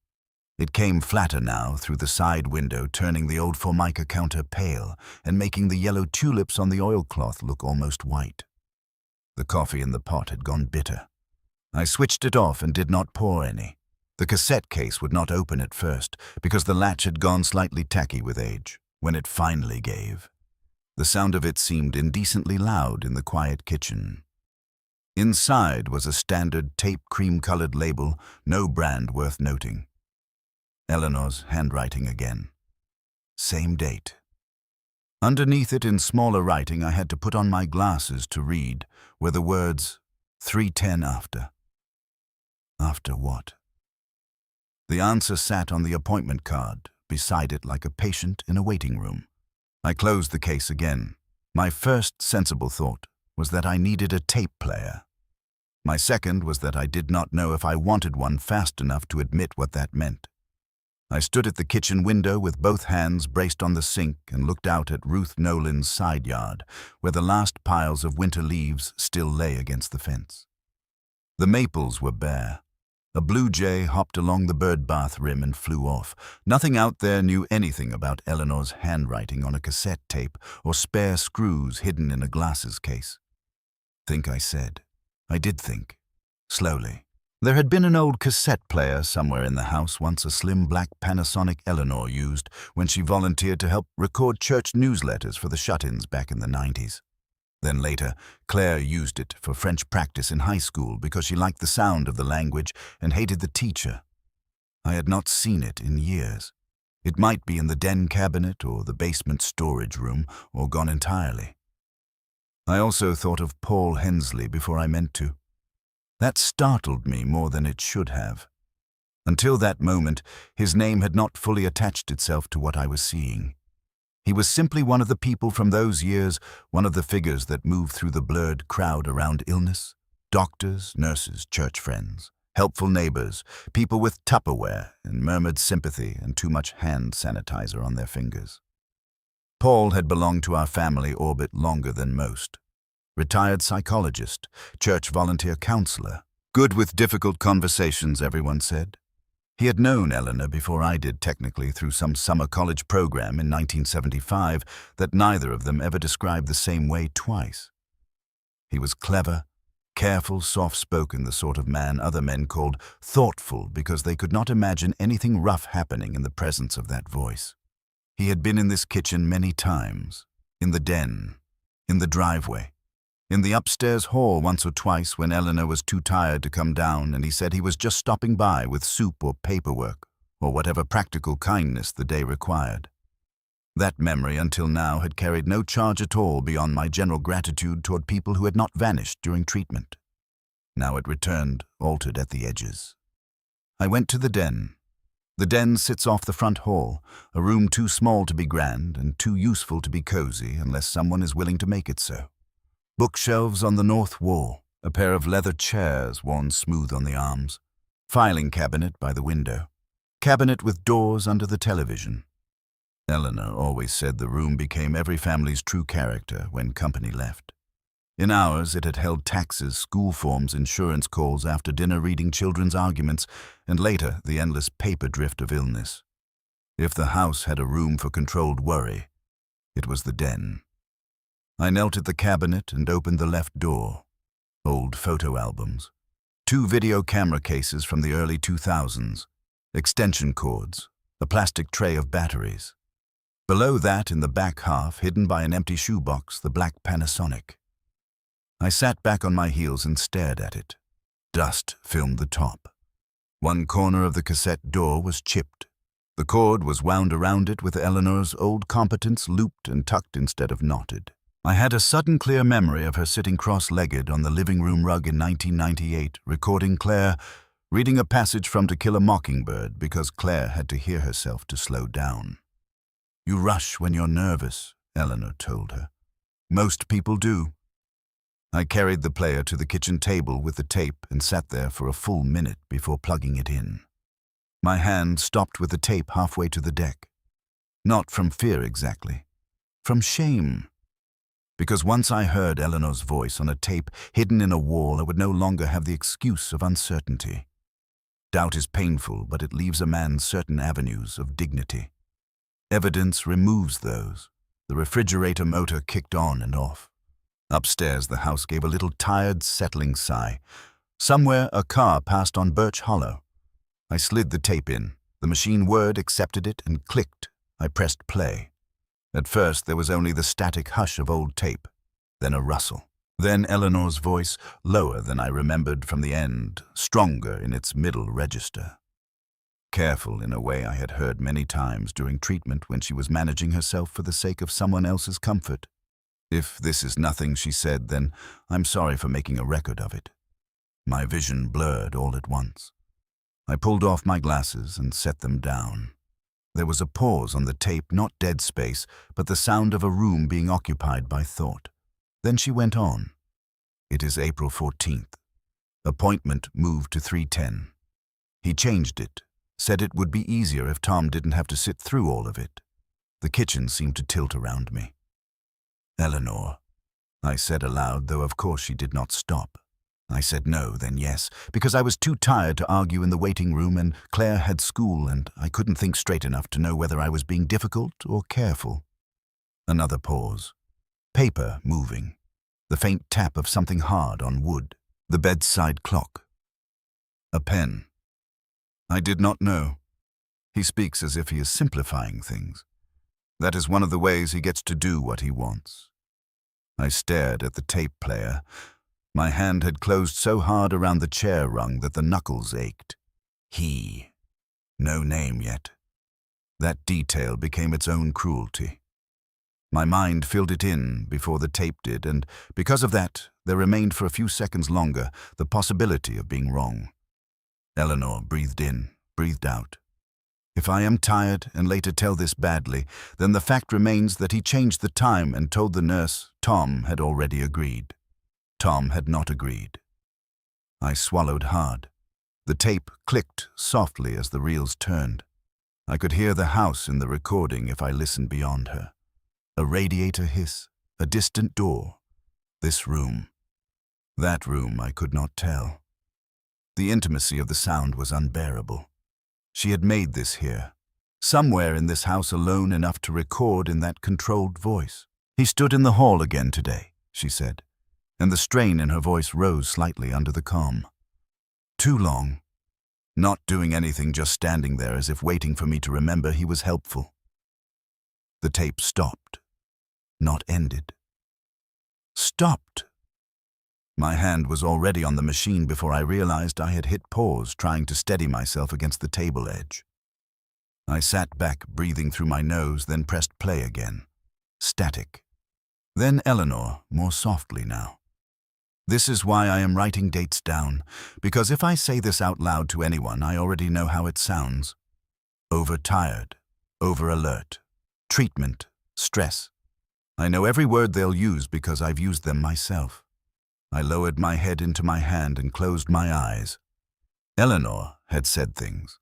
It came flatter now through the side window, turning the old formica counter pale and making the yellow tulips on the oilcloth look almost white. The coffee in the pot had gone bitter. I switched it off and did not pour any. The cassette case would not open at first because the latch had gone slightly tacky with age. When it finally gave, the sound of it seemed indecently loud in the quiet kitchen. Inside was a standard tape cream-colored label, no brand worth noting. Eleanor's handwriting again. Same date. Underneath it in smaller writing I had to put on my glasses to read were the words 3:10 after. After what? The answer sat on the appointment card, beside it like a patient in a waiting room. I closed the case again. My first sensible thought was that I needed a tape player. My second was that I did not know if I wanted one fast enough to admit what that meant. I stood at the kitchen window with both hands braced on the sink and looked out at Ruth Nolan's side yard, where the last piles of winter leaves still lay against the fence. The maples were bare. A blue jay hopped along the bird bath rim and flew off. Nothing out there knew anything about Eleanor's handwriting on a cassette tape or spare screws hidden in a glasses case. Think, I said. I did think. Slowly. There had been an old cassette player somewhere in the house once, a slim black Panasonic Eleanor used when she volunteered to help record church newsletters for the shut-ins back in the 90s. Then later, Claire used it for French practice in high school because she liked the sound of the language and hated the teacher. I had not seen it in years. It might be in the den cabinet or the basement storage room, or gone entirely. I also thought of Paul Hensley before I meant to. That startled me more than it should have. Until that moment, his name had not fully attached itself to what I was seeing. He was simply one of the people from those years, one of the figures that moved through the blurred crowd around illness. Doctors, nurses, church friends, helpful neighbors, people with Tupperware and murmured sympathy and too much hand sanitizer on their fingers. Paul had belonged to our family orbit longer than most. Retired psychologist, church volunteer counselor, good with difficult conversations, everyone said. He had known Eleanor before I did, technically, through some summer college program in 1975 that neither of them ever described the same way twice. He was clever, careful, soft-spoken, the sort of man other men called thoughtful because they could not imagine anything rough happening in the presence of that voice. He had been in this kitchen many times, in the den, in the driveway, in the upstairs hall once or twice when Eleanor was too tired to come down and he said he was just stopping by with soup or paperwork or whatever practical kindness the day required. That memory until now had carried no charge at all beyond my general gratitude toward people who had not vanished during treatment. Now it returned, altered at the edges. I went to the den. The den sits off the front hall, a room too small to be grand and too useful to be cozy unless someone is willing to make it so. Bookshelves on the north wall, a pair of leather chairs worn smooth on the arms, filing cabinet by the window, cabinet with doors under the television. Eleanor always said the room became every family's true character when company left. In ours, it had held taxes, school forms, insurance calls, after dinner reading children's arguments, and later the endless paper drift of illness. If the house had a room for controlled worry, it was the den. I knelt at the cabinet and opened the left door. Old photo albums. 2 video camera cases from the early 2000s. Extension cords. A plastic tray of batteries. Below that, in the back half, hidden by an empty shoebox, the black Panasonic. I sat back on my heels and stared at it. Dust filmed the top. One corner of the cassette door was chipped. The cord was wound around it with Eleanor's old competence looped and tucked instead of knotted. I had a sudden clear memory of her sitting cross-legged on the living room rug in 1998, recording Claire reading a passage from To Kill a Mockingbird because Claire had to hear herself to slow down. "You rush when you're nervous," Eleanor told her. "Most people do." I carried the player to the kitchen table with the tape and sat there for a full minute before plugging it in. My hand stopped with the tape halfway to the deck. Not from fear exactly, from shame. Because once I heard Eleanor's voice on a tape hidden in a wall, I would no longer have the excuse of uncertainty. Doubt is painful, but it leaves a man certain avenues of dignity. Evidence removes those. The refrigerator motor kicked on and off. Upstairs, the house gave a little tired, settling sigh. Somewhere, a car passed on Birch Hollow. I slid the tape in. The machine word accepted it and clicked. I pressed play. At first, there was only the static hush of old tape, then a rustle. Then Eleanor's voice, lower than I remembered from the end, stronger in its middle register. Careful in a way I had heard many times during treatment when she was managing herself for the sake of someone else's comfort. "If this is nothing," she said, "then I'm sorry for making a record of it." My vision blurred all at once. I pulled off my glasses and set them down. There was a pause on the tape, not dead space, but the sound of a room being occupied by thought. Then she went on. "It is April 14th. Appointment moved to 3:10. He changed it, said it would be easier if Tom didn't have to sit through all of it." The kitchen seemed to tilt around me. "Eleanor," I said aloud, though of course she did not stop. I said no, then yes, because I was too tired to argue in the waiting room and Claire had school and I couldn't think straight enough to know whether I was being difficult or careful. Another pause. Paper moving. The faint tap of something hard on wood. The bedside clock. A pen. I did not know. He speaks as if he is simplifying things. That is one of the ways he gets to do what he wants. I stared at the tape player. My hand had closed so hard around the chair rung that the knuckles ached. He. No name yet. That detail became its own cruelty. My mind filled it in before the tape did, and because of that, there remained for a few seconds longer the possibility of being wrong. Eleanor breathed in, breathed out. If I am tired and later tell this badly, then the fact remains that he changed the time and told the nurse Tom had already agreed. Tom had not agreed. I swallowed hard. The tape clicked softly as the reels turned. I could hear the house in the recording if I listened beyond her. A radiator hiss, a distant door. This room. That room I could not tell. The intimacy of the sound was unbearable. She had made this here, somewhere in this house alone enough to record in that controlled voice. "He stood in the hall again today," she said, and the strain in her voice rose slightly under the calm. "Too long. Not doing anything, just standing there as if waiting for me to remember he was helpful." The tape stopped. Not ended. Stopped. My hand was already on the machine before I realized I had hit pause, trying to steady myself against the table edge. I sat back, breathing through my nose, then pressed play again. Static. Then Eleanor, more softly now. "This is why I am writing dates down, because if I say this out loud to anyone, I already know how it sounds. Overtired, over-alert, treatment, stress. I know every word they'll use because I've used them myself." I lowered my head into my hand and closed my eyes. Eleanor had said things.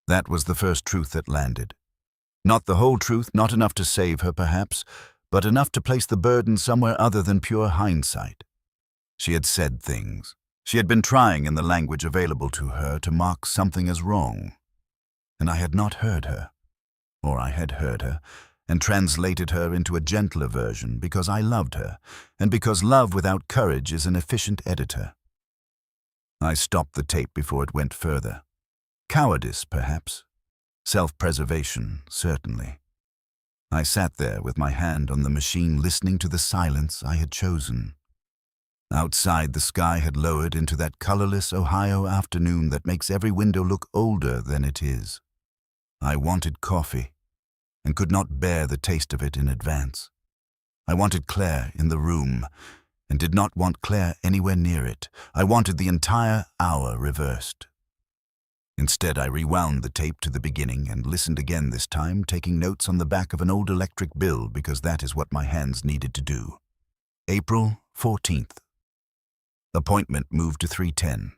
That was the first truth that landed. Not the whole truth, not enough to save her perhaps, but enough to place the burden somewhere other than pure hindsight. She had said things. She had been trying in the language available to her to mark something as wrong. And I had not heard her. Or I had heard her, and translated her into a gentler version because I loved her, and because love without courage is an efficient editor. I stopped the tape before it went further. Cowardice, perhaps. Self-preservation, certainly. I sat there with my hand on the machine, listening to the silence I had chosen. Outside, the sky had lowered into that colorless Ohio afternoon that makes every window look older than it is. I wanted coffee, and could not bear the taste of it in advance. I wanted Claire in the room, and did not want Claire anywhere near it. I wanted the entire hour reversed. Instead, I rewound the tape to the beginning and listened again this time, taking notes on the back of an old electric bill because that is what my hands needed to do. April 14th. Appointment moved to 3:10.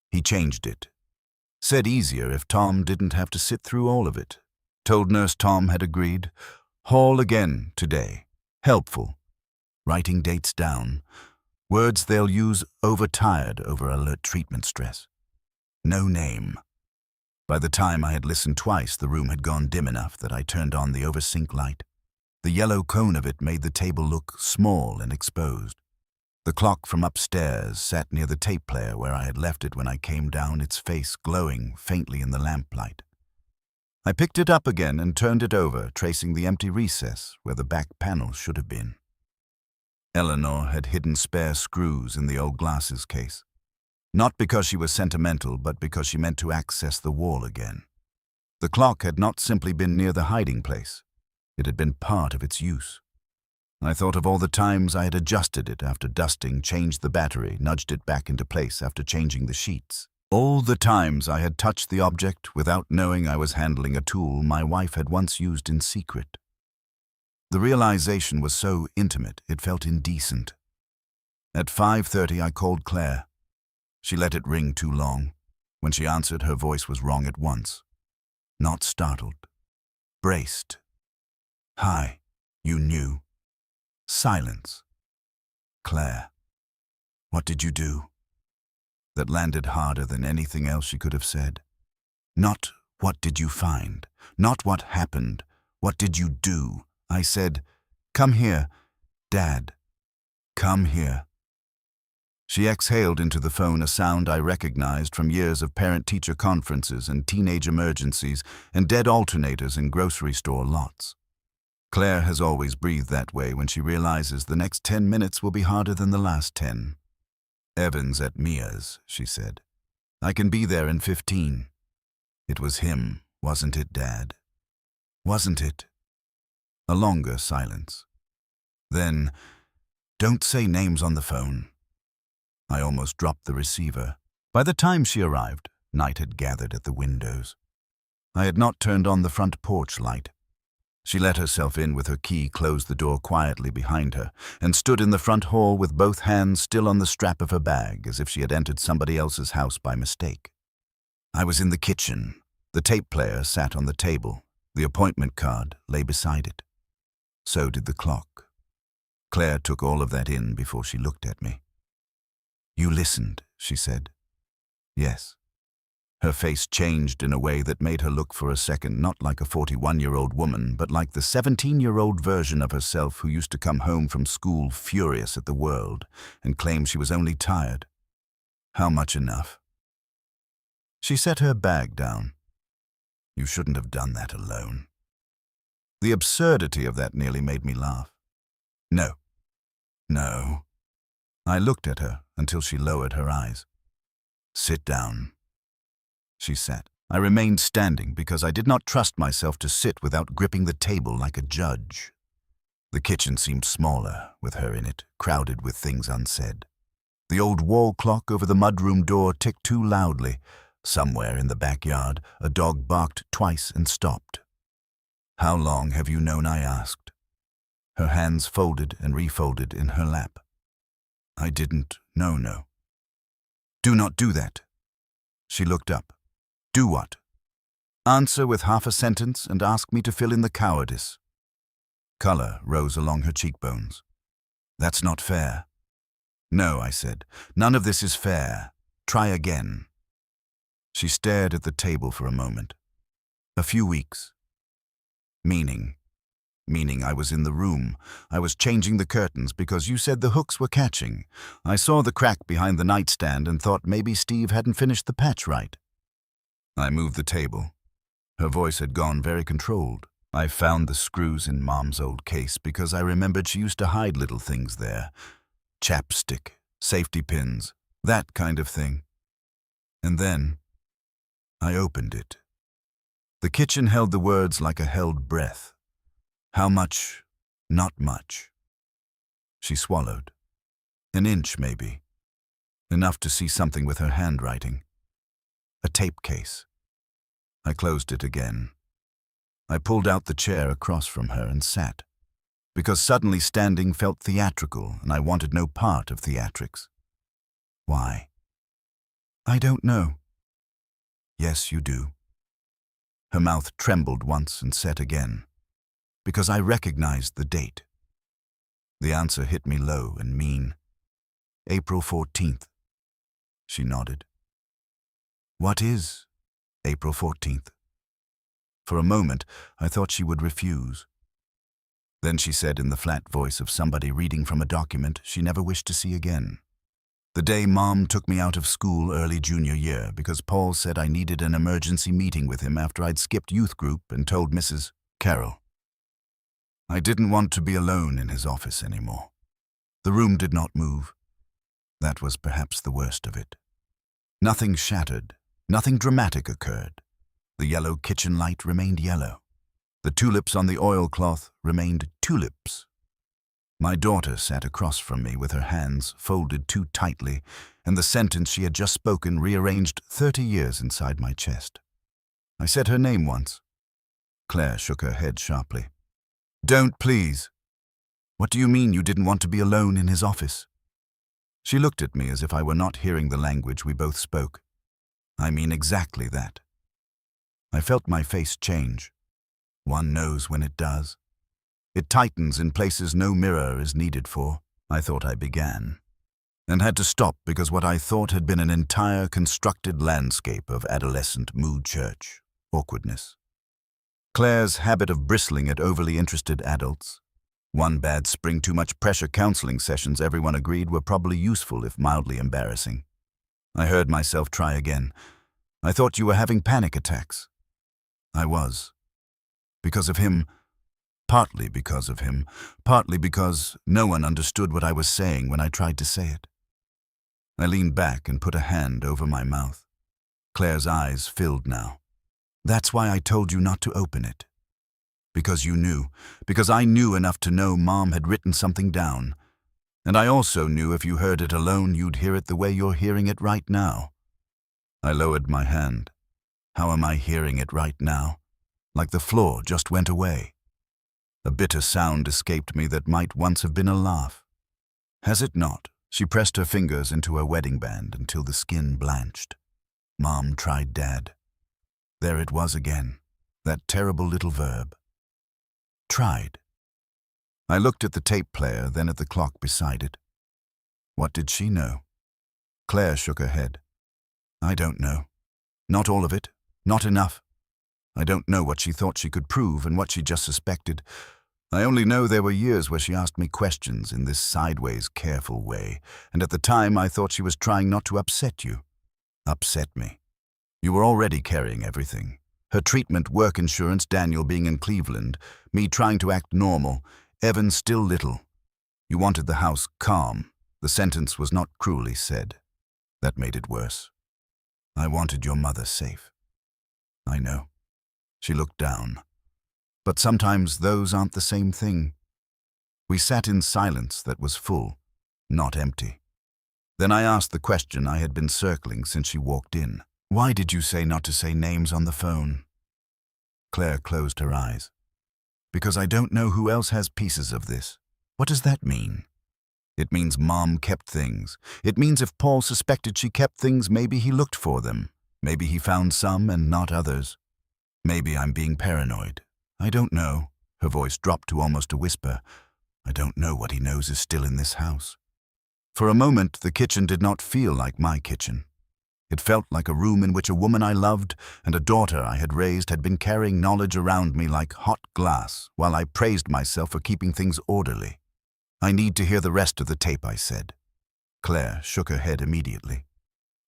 He changed it. Said easier if Tom didn't have to sit through all of it. Told nurse Tom had agreed. Hall again today. Helpful. Writing dates down. Words they'll use overtired over alert treatment stress. No name. By the time I had listened twice, the room had gone dim enough that I turned on the oversync light. The yellow cone of it made the table look small and exposed. The clock from upstairs sat near the tape player where I had left it when I came down, its face glowing faintly in the lamplight. I picked it up again and turned it over, tracing the empty recess where the back panel should have been. Eleanor had hidden spare screws in the old glasses case. Not because she was sentimental, but because she meant to access the wall again. The clock had not simply been near the hiding place. It had been part of its use. I thought of all the times I had adjusted it after dusting, changed the battery, nudged it back into place after changing the sheets. All the times I had touched the object without knowing I was handling a tool my wife had once used in secret. The realization was so intimate it felt indecent. At 5:30 I called Claire. She let it ring too long. When she answered, her voice was wrong at once. Not startled. Braced. Hi, you knew. Silence. Claire. What did you do? That landed harder than anything else she could have said. Not what did you find, not what happened, what did you do? I said, come here, Dad. Come here. She exhaled into the phone a sound I recognized from years of parent-teacher conferences and teenage emergencies and dead alternators in grocery store lots. Claire has always breathed that way when she realizes the next 10 minutes will be harder than the last 10. Evan's at Mia's, she said. I can be there in 15. It was him, wasn't it, Dad? Wasn't it? A longer silence. Then, don't say names on the phone. I almost dropped the receiver. By the time she arrived, night had gathered at the windows. I had not turned on the front porch light. She let herself in with her key, closed the door quietly behind her, and stood in the front hall with both hands still on the strap of her bag, as if she had entered somebody else's house by mistake. I was in the kitchen. The tape player sat on the table. The appointment card lay beside it. So did the clock. Claire took all of that in before she looked at me. You listened, she said. Yes. Her face changed in a way that made her look for a second not like a 41-year-old woman, but like the 17-year-old version of herself who used to come home from school furious at the world and claim she was only tired. How much enough? She set her bag down. You shouldn't have done that alone. The absurdity of that nearly made me laugh. No. No. I looked at her until she lowered her eyes. Sit down. She sat. I remained standing because I did not trust myself to sit without gripping the table like a judge. The kitchen seemed smaller with her in it, crowded with things unsaid. The old wall clock over the mudroom door ticked too loudly. Somewhere in the backyard, a dog barked twice and stopped. How long have you known? I asked. Her hands folded and refolded in her lap. I didn't know. No. Do not do that. She looked up. Do what? Answer with half a sentence and ask me to fill in the cowardice. Color rose along her cheekbones. That's not fair. No, I said. None of this is fair. Try again. She stared at the table for a moment. A few weeks. Meaning I was in the room. I was changing the curtains because you said the hooks were catching. I saw the crack behind the nightstand and thought maybe Steve hadn't finished the patch right. I moved the table. Her voice had gone very controlled. I found the screws in Mom's old case because I remembered she used to hide little things there. Chapstick, safety pins, that kind of thing. And then I opened it. The kitchen held the words like a held breath. How much? Not much. She swallowed. An inch, maybe. Enough to see something with her handwriting. A tape case. I closed it again. I pulled out the chair across from her and sat, because suddenly standing felt theatrical and I wanted no part of theatrics. Why? I don't know. Yes, you do. Her mouth trembled once and set again, because I recognized the date. The answer hit me low and mean. April 14th. She nodded. What is April 14th? For a moment, I thought she would refuse. Then she said in the flat voice of somebody reading from a document she never wished to see again. The day Mom took me out of school early junior year because Paul said I needed an emergency meeting with him after I'd skipped youth group and told Mrs. Carroll. I didn't want to be alone in his office anymore. The room did not move. That was perhaps the worst of it. Nothing shattered, nothing dramatic occurred. The yellow kitchen light remained yellow. The tulips on the oilcloth remained tulips. My daughter sat across from me with her hands folded too tightly, and the sentence she had just spoken rearranged 30 years inside my chest. I said her name once. Claire shook her head sharply. Don't, please. What do you mean you didn't want to be alone in his office? She looked at me as if I were not hearing the language we both spoke. I mean exactly that. I felt my face change. One knows when it does. It tightens in places no mirror is needed for. I thought I began, and had to stop because what I thought had been an entire constructed landscape of adolescent mood church awkwardness. Claire's habit of bristling at overly interested adults. One bad spring too much pressure counseling sessions everyone agreed were probably useful if mildly embarrassing. I heard myself try again. I thought you were having panic attacks. I was. Because of him. Partly because of him, partly because no one understood what I was saying when I tried to say it. I leaned back and put a hand over my mouth. Claire's eyes filled now. That's why I told you not to open it. Because you knew, because I knew enough to know Mom had written something down. And I also knew if you heard it alone, you'd hear it the way you're hearing it right now. I lowered my hand. How am I hearing it right now? Like the floor just went away. A bitter sound escaped me that might once have been a laugh. Has it not? She pressed her fingers into her wedding band until the skin blanched. Mom tried Dad. There it was again, that terrible little verb. Tried. I looked at the tape player, then at the clock beside it. What did she know? Claire shook her head. I don't know. Not all of it. Not enough. I don't know what she thought she could prove and what she just suspected. I only know there were years where she asked me questions in this sideways, careful way, and at the time I thought she was trying not to upset you. Upset me. You were already carrying everything. Her treatment, work insurance, Daniel being in Cleveland, me trying to act normal, Evan still little. You wanted the house calm. The sentence was not cruelly said. That made it worse. I wanted your mother safe. I know. She looked down. But sometimes those aren't the same thing. We sat in silence that was full, not empty. Then I asked the question I had been circling since she walked in. Why did you say not to say names on the phone? Claire closed her eyes. Because I don't know who else has pieces of this. What does that mean? It means Mom kept things. It means if Paul suspected she kept things, maybe he looked for them. Maybe he found some and not others. Maybe I'm being paranoid. I don't know. Her voice dropped to almost a whisper. I don't know what he knows is still in this house. For a moment, the kitchen did not feel like my kitchen. It felt like a room in which a woman I loved and a daughter I had raised had been carrying knowledge around me like hot glass while I praised myself for keeping things orderly. I need to hear the rest of the tape, I said. Claire shook her head immediately.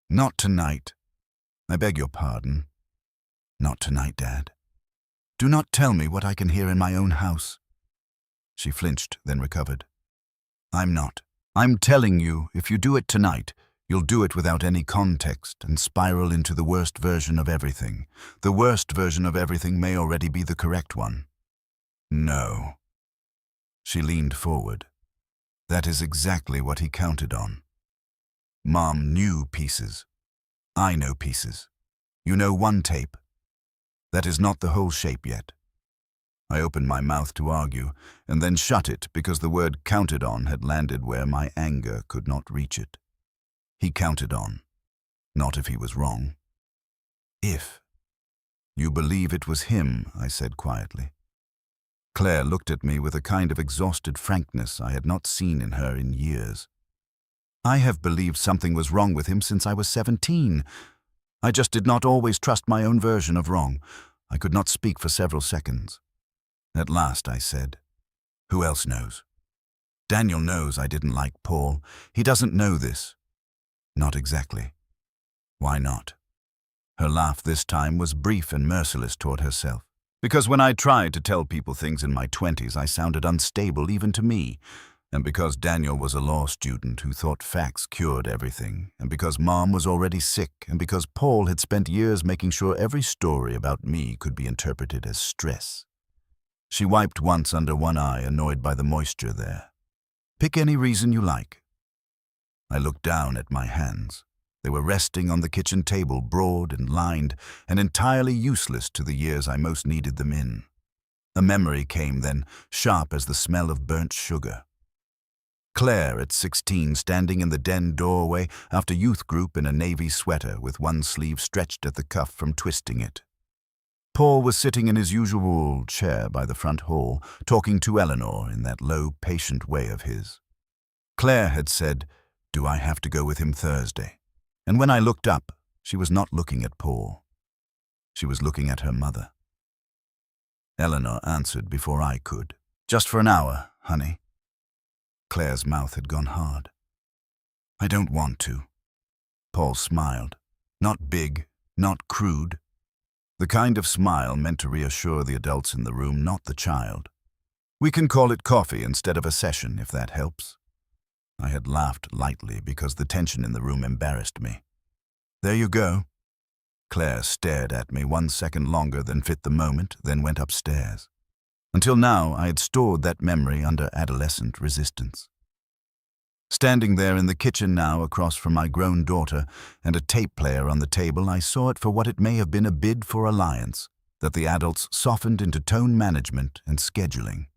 Not tonight. I beg your pardon. Not tonight, Dad. Do not tell me what I can hear in my own house. She flinched, then recovered. I'm not. I'm telling you, if you do it tonight, you'll do it without any context and spiral into the worst version of everything. The worst version of everything may already be the correct one. No. She leaned forward. That is exactly what he counted on. Mom knew pieces. I know pieces. You know one tape. That is not the whole shape yet. I opened my mouth to argue, and then shut it because the word counted on had landed where my anger could not reach it. He counted on. Not if he was wrong. If. You believe it was him, I said quietly. Claire looked at me with a kind of exhausted frankness I had not seen in her in years. I have believed something was wrong with him since I was 17. I just did not always trust my own version of wrong. I could not speak for several seconds. At last I said, "Who else knows? Daniel knows I didn't like Paul. He doesn't know this." "Not exactly." "Why not?" Her laugh this time was brief and merciless toward herself. "Because when I tried to tell people things in my 20s, I sounded unstable even to me. And because Daniel was a law student who thought facts cured everything, and because Mom was already sick, and because Paul had spent years making sure every story about me could be interpreted as stress." She wiped once under one eye, annoyed by the moisture there. "Pick any reason you like." I looked down at my hands. They were resting on the kitchen table, broad and lined, and entirely useless to the years I most needed them in. A memory came then, sharp as the smell of burnt sugar. Claire, at 16, standing in the den doorway after youth group in a navy sweater with one sleeve stretched at the cuff from twisting it. Paul was sitting in his usual chair by the front hall, talking to Eleanor in that low, patient way of his. Claire had said, "Do I have to go with him Thursday?" And when I looked up, she was not looking at Paul. She was looking at her mother. Eleanor answered before I could. "Just for an hour, honey." Claire's mouth had gone hard. "I don't want to." Paul smiled. Not big, not crude. The kind of smile meant to reassure the adults in the room, not the child. "We can call it coffee instead of a session, if that helps." I had laughed lightly because the tension in the room embarrassed me. "There you go." Claire stared at me 1 second longer than fit the moment, then went upstairs. Until now, I had stored that memory under adolescent resistance. Standing there in the kitchen now across from my grown daughter and a tape player on the table, I saw it for what it may have been, a bid for alliance that the adults softened into tone management and scheduling.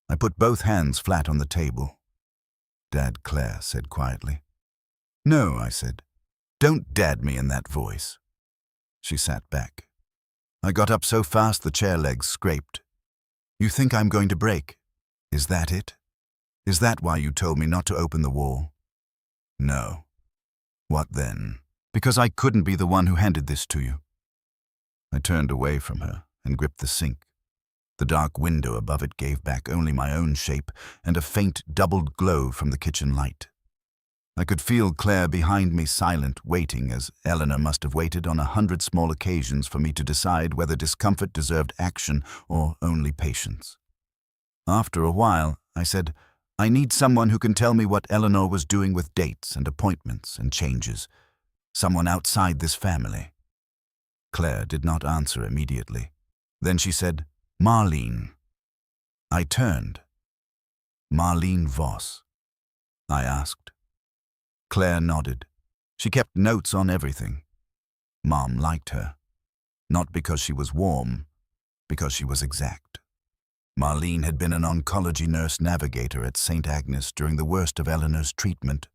I put both hands flat on the table. "Dad," Claire said quietly. "No," I said. "Don't dad me in that voice." She sat back. I got up so fast the chair legs scraped. "You think I'm going to break? Is that it? Is that why you told me not to open the wall?" "No." "What then?" "Because I couldn't be the one who handed this to you." I turned away from her and gripped the sink. The dark window above it gave back only my own shape and a faint doubled glow from the kitchen light. I could feel Claire behind me, silent, waiting, as Eleanor must have waited on 100 small occasions for me to decide whether discomfort deserved action or only patience. After a while, I said, "I need someone who can tell me what Eleanor was doing with dates and appointments and changes. Someone outside this family." Claire did not answer immediately. Then she said, "Marlene." I turned. "Marlene Voss?" I asked. Claire nodded. She kept notes on everything. Mom liked her. Not because she was warm, because she was exact. Marlene had been an oncology nurse navigator at St. Agnes during the worst of Eleanor's treatment.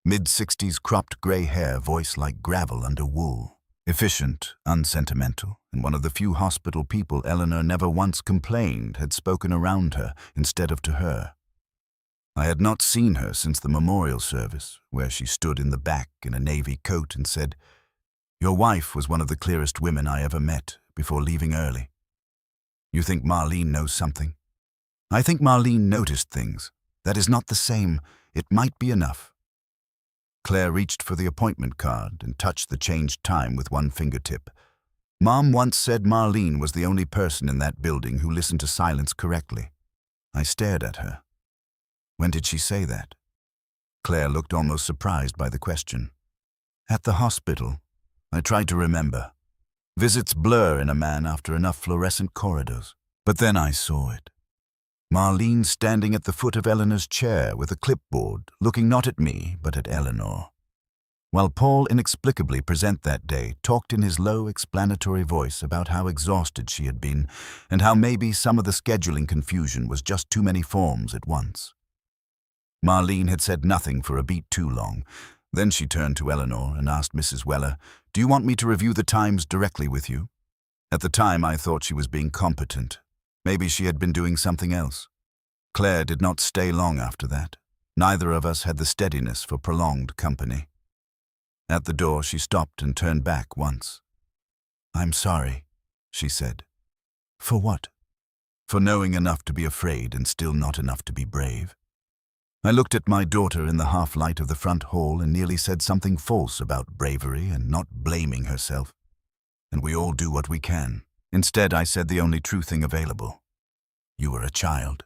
Mid-60s cropped gray hair, voice like gravel under wool. Efficient, unsentimental, and one of the few hospital people Eleanor never once complained had spoken around her instead of to her. I had not seen her since the memorial service, where she stood in the back in a navy coat and said, "Your wife was one of the clearest women I ever met," before leaving early. "You think Marlene knows something?" "I think Marlene noticed things. That is not the same. It might be enough." Claire reached for the appointment card and touched the changed time with one fingertip. Mom once said Marlene was the only person in that building who listened to silence correctly. I stared at her. When did she say that? Claire looked almost surprised by the question. At the hospital. I tried to remember. Visits blur in a man after enough fluorescent corridors. But then I saw it. Marlene standing at the foot of Eleanor's chair with a clipboard, looking not at me, but at Eleanor. While Paul, inexplicably present that day, talked in his low, explanatory voice about how exhausted she had been and how maybe some of the scheduling confusion was just too many forms at once. Marlene had said nothing for a beat too long. Then she turned to Eleanor and asked Mrs. Weller, "Do you want me to review the times directly with you?" At the time, I thought she was being competent. Maybe she had been doing something else. Claire did not stay long after that. Neither of us had the steadiness for prolonged company. At the door, she stopped and turned back once. "I'm sorry," she said. "For what?" "For knowing enough to be afraid and still not enough to be brave." I looked at my daughter in the half-light of the front hall and nearly said something false about bravery and not blaming herself. And we all do what we can. Instead, I said the only true thing available. "You were a child."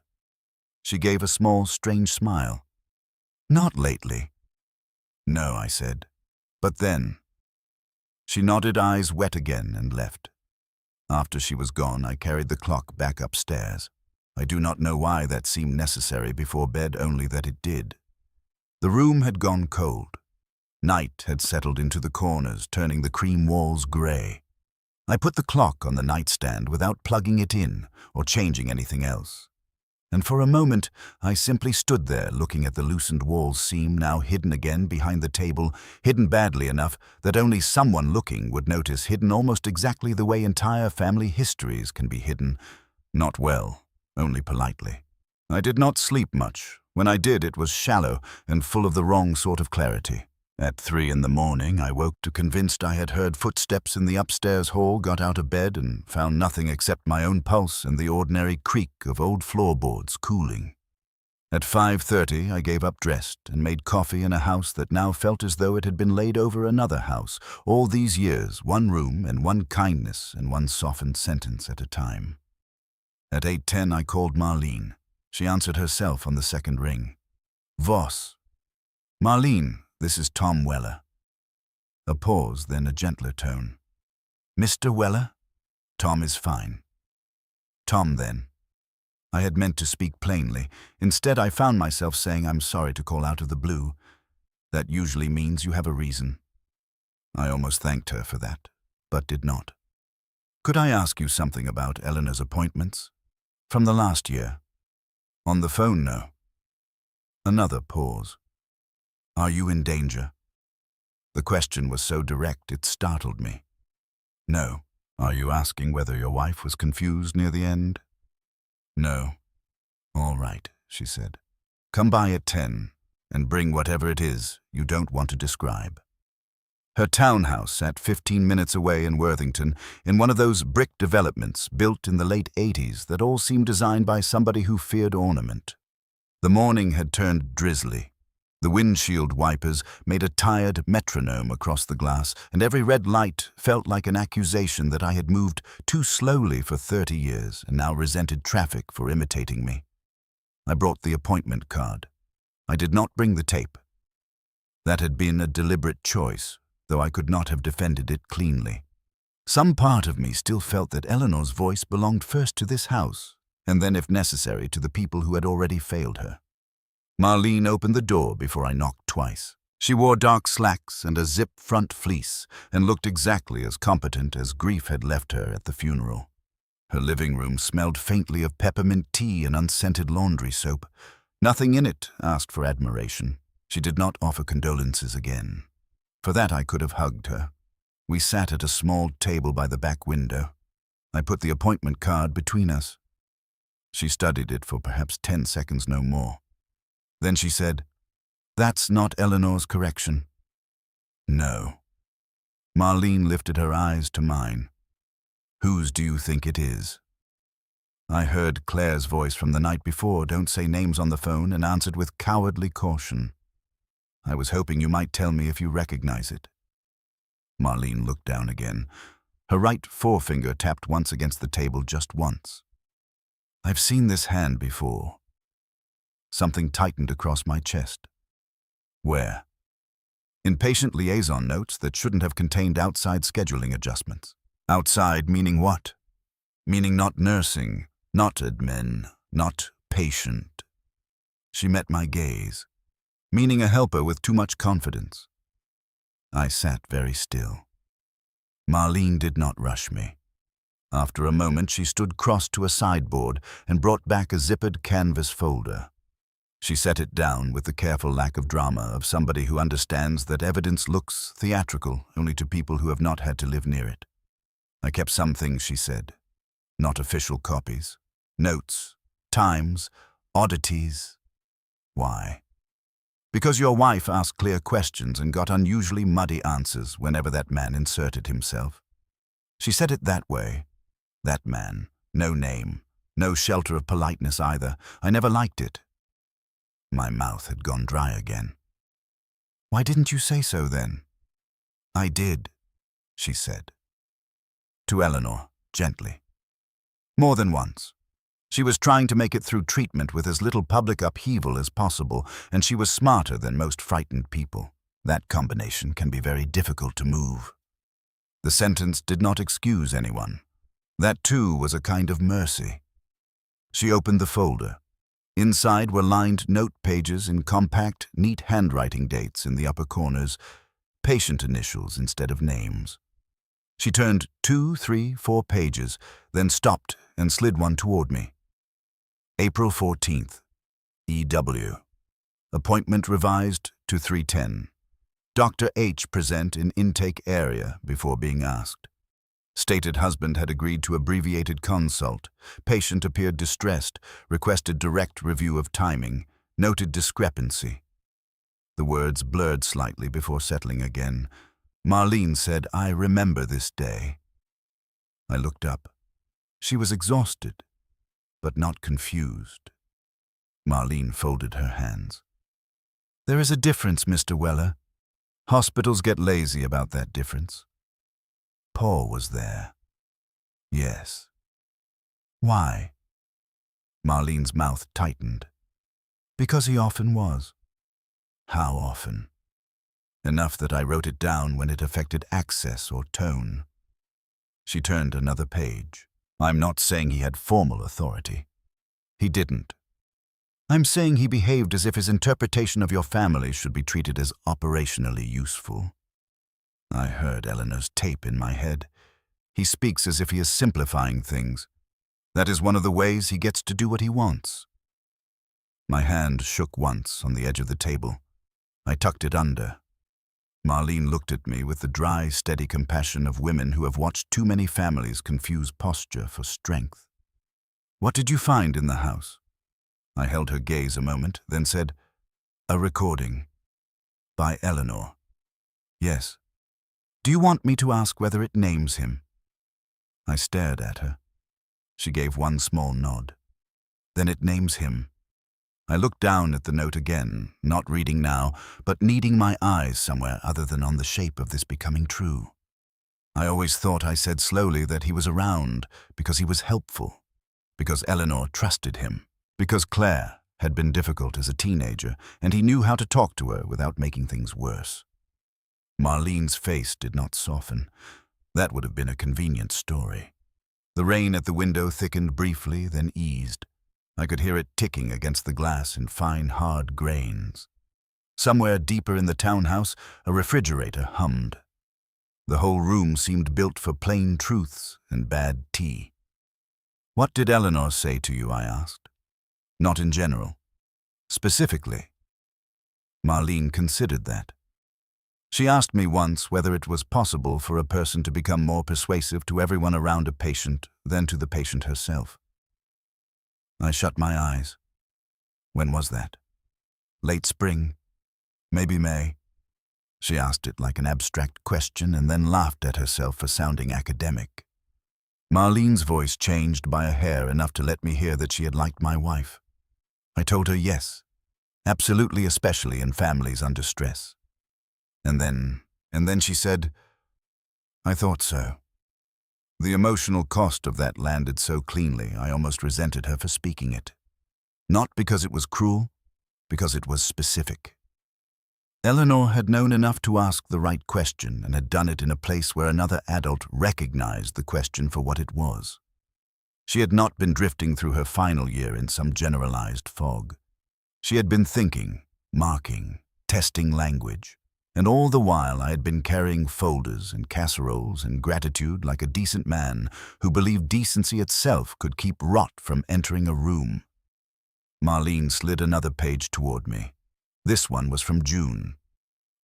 She gave a small, strange smile. "Not lately." "No," I said. "But then." She nodded, eyes wet again, and left. After she was gone, I carried the clock back upstairs. I do not know why that seemed necessary before bed, only that it did. The room had gone cold. Night had settled into the corners, turning the cream walls gray. I put the clock on the nightstand without plugging it in or changing anything else. And for a moment, I simply stood there looking at the loosened wall's seam, now hidden again behind the table, hidden badly enough that only someone looking would notice, hidden almost exactly the way entire family histories can be hidden. Not well, only politely. I did not sleep much. When I did, it was shallow and full of the wrong sort of clarity. At 3 in the morning, I woke to convinced I had heard footsteps in the upstairs hall, got out of bed, and found nothing except my own pulse and the ordinary creak of old floorboards cooling. At 5:30, I gave up dressed and made coffee in a house that now felt as though it had been laid over another house, all these years, one room and one kindness and one softened sentence at a time. At 8:10, I called Marlene. She answered herself on the second ring. "Voss." "Marlene, this is Tom Weller." A pause, then a gentler tone. "Mr. Weller? Tom is fine." "Tom, then." I had meant to speak plainly. Instead, I found myself saying, "I'm sorry to call out of the blue. That usually means you have a reason." I almost thanked her for that, but did not. "Could I ask you something about Eleanor's appointments? From the last year?" "On the phone, no." Another pause. "Are you in danger?" The question was so direct it startled me. "No." "Are you asking whether your wife was confused near the end?" "No." "All right," she said. "Come by at 10 and bring whatever it is you don't want to describe." Her townhouse sat 15 minutes away in Worthington, in one of those brick developments built in the late 80s that all seemed designed by somebody who feared ornament. The morning had turned drizzly. The windshield wipers made a tired metronome across the glass, and every red light felt like an accusation that I had moved too slowly for 30 years and now resented traffic for imitating me. I brought the appointment card. I did not bring the tape. That had been a deliberate choice, though I could not have defended it cleanly. Some part of me still felt that Eleanor's voice belonged first to this house, and then, if necessary, to the people who had already failed her. Marlene opened the door before I knocked twice. She wore dark slacks and a zip front fleece and looked exactly as competent as grief had left her at the funeral. Her living room smelled faintly of peppermint tea and unscented laundry soap. Nothing in it asked for admiration. She did not offer condolences again. For that I could have hugged her. We sat at a small table by the back window. I put the appointment card between us. She studied it for perhaps 10 seconds, no more. Then she said, "That's not Eleanor's correction." "No." Marlene lifted her eyes to mine. "Whose do you think it is?" I heard Claire's voice from the night before, "Don't say names on the phone," and answered with cowardly caution. "I was hoping you might tell me if you recognize it." Marlene looked down again. Her right forefinger tapped once against the table, just once. "I've seen this hand before." Something tightened across my chest. Where? In patient liaison notes that shouldn't have contained outside scheduling adjustments. Outside meaning what? Meaning not nursing, not admin, not patient. She met my gaze, meaning a helper with too much confidence. I sat very still. Marlene did not rush me. After a moment, she stood crossed to a sideboard and brought back a zippered canvas folder. She set it down with the careful lack of drama of somebody who understands that evidence looks theatrical only to people who have not had to live near it. I kept some things she said, not official copies, notes, times, oddities. Why? Because your wife asked clear questions and got unusually muddy answers whenever that man inserted himself. She said it that way. That man, no name, no shelter of politeness either. I never liked it. My mouth had gone dry again. Why didn't you say so then? I did, she said. To Eleanor, gently. More than once. She was trying to make it through treatment with as little public upheaval as possible, and she was smarter than most frightened people. That combination can be very difficult to move. The sentence did not excuse anyone. That too was a kind of mercy. She opened the folder. Inside were lined note pages in compact, neat handwriting, dates in the upper corners, patient initials instead of names. She turned 2, 3, 4 pages, then stopped and slid one toward me. April 14th, E.W. Appointment revised to 3:10. Dr. H. present in intake area before being asked. Stated husband had agreed to abbreviated consult. Patient appeared distressed, requested direct review of timing, noted discrepancy. The words blurred slightly before settling again. Marlene said, "I remember this day." I looked up. She was exhausted, but not confused. Marlene folded her hands. "There is a difference, Mr. Weller. Hospitals get lazy about that difference." Paul was there. Yes. Why? Marlene's mouth tightened. Because he often was. How often? Enough that I wrote it down when it affected access or tone. She turned another page. I'm not saying he had formal authority. He didn't. I'm saying he behaved as if his interpretation of your family should be treated as operationally useful. I heard Eleanor's tape in my head. He speaks as if he is simplifying things. That is one of the ways he gets to do what he wants. My hand shook once on the edge of the table. I tucked it under. Marlene looked at me with the dry, steady compassion of women who have watched too many families confuse posture for strength. "What did you find in the house?" I held her gaze a moment, then said, "A recording. By Eleanor." "Yes. Do you want me to ask whether it names him?" I stared at her. She gave one small nod. "Then it names him." I looked down at the note again, not reading now, but needing my eyes somewhere other than on the shape of this becoming true. I always thought I said slowly that he was around because he was helpful, because Eleanor trusted him, because Claire had been difficult as a teenager, and he knew how to talk to her without making things worse. Marlene's face did not soften. That would have been a convenient story. The rain at the window thickened briefly, then eased. I could hear it ticking against the glass in fine, hard grains. Somewhere deeper in the townhouse, a refrigerator hummed. The whole room seemed built for plain truths and bad tea. "What did Eleanor say to you?" I asked. "Not in general. Specifically." Marlene considered that. She asked me once whether it was possible for a person to become more persuasive to everyone around a patient than to the patient herself. I shut my eyes. When was that? Late spring? Maybe May? She asked it like an abstract question and then laughed at herself for sounding academic. Marlene's voice changed by a hair, enough to let me hear that she had liked my wife. I told her yes, absolutely, especially in families under stress. And then she said, "I thought so." The emotional cost of that landed so cleanly, I almost resented her for speaking it. Not because it was cruel, because it was specific. Eleanor had known enough to ask the right question and had done it in a place where another adult recognized the question for what it was. She had not been drifting through her final year in some generalized fog. She had been thinking, marking, testing language, and all the while I had been carrying folders and casseroles and gratitude like a decent man who believed decency itself could keep rot from entering a room. Marlene slid another page toward me. This one was from June.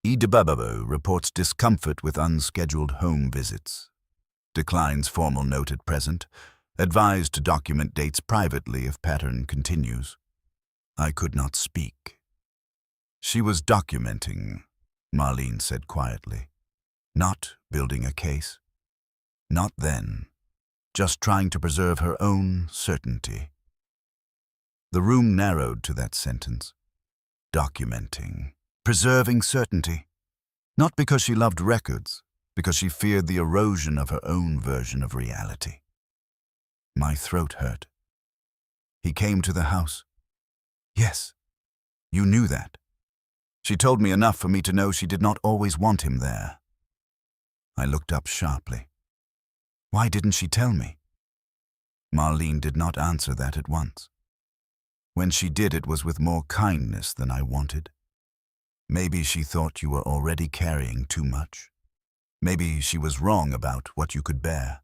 Idebababo reports discomfort with unscheduled home visits. Declines formal note at present. Advised to document dates privately if pattern continues. I could not speak. She was documenting, Marlene said quietly. Not building a case. Not then. Just trying to preserve her own certainty. The room narrowed to that sentence. Documenting. Preserving certainty. Not because she loved records, because she feared the erosion of her own version of reality. My throat hurt. He came to the house. Yes. You knew that. She told me enough for me to know she did not always want him there. I looked up sharply. Why didn't she tell me? Marlene did not answer that at once. When she did, it was with more kindness than I wanted. Maybe she thought you were already carrying too much. Maybe she was wrong about what you could bear.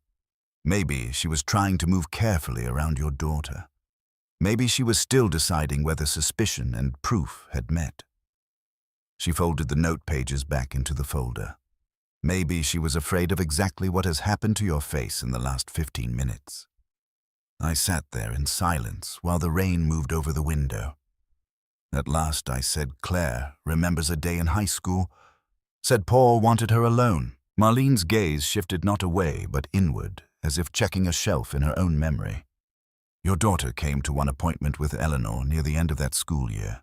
Maybe she was trying to move carefully around your daughter. Maybe she was still deciding whether suspicion and proof had met. She folded the note pages back into the folder. Maybe she was afraid of exactly what has happened to your face in the last 15 minutes. I sat there in silence while the rain moved over the window. At last I said Claire remembers a day in high school. Said Paul wanted her alone. Marlene's gaze shifted not away but inward, as if checking a shelf in her own memory. Your daughter came to one appointment with Eleanor near the end of that school year.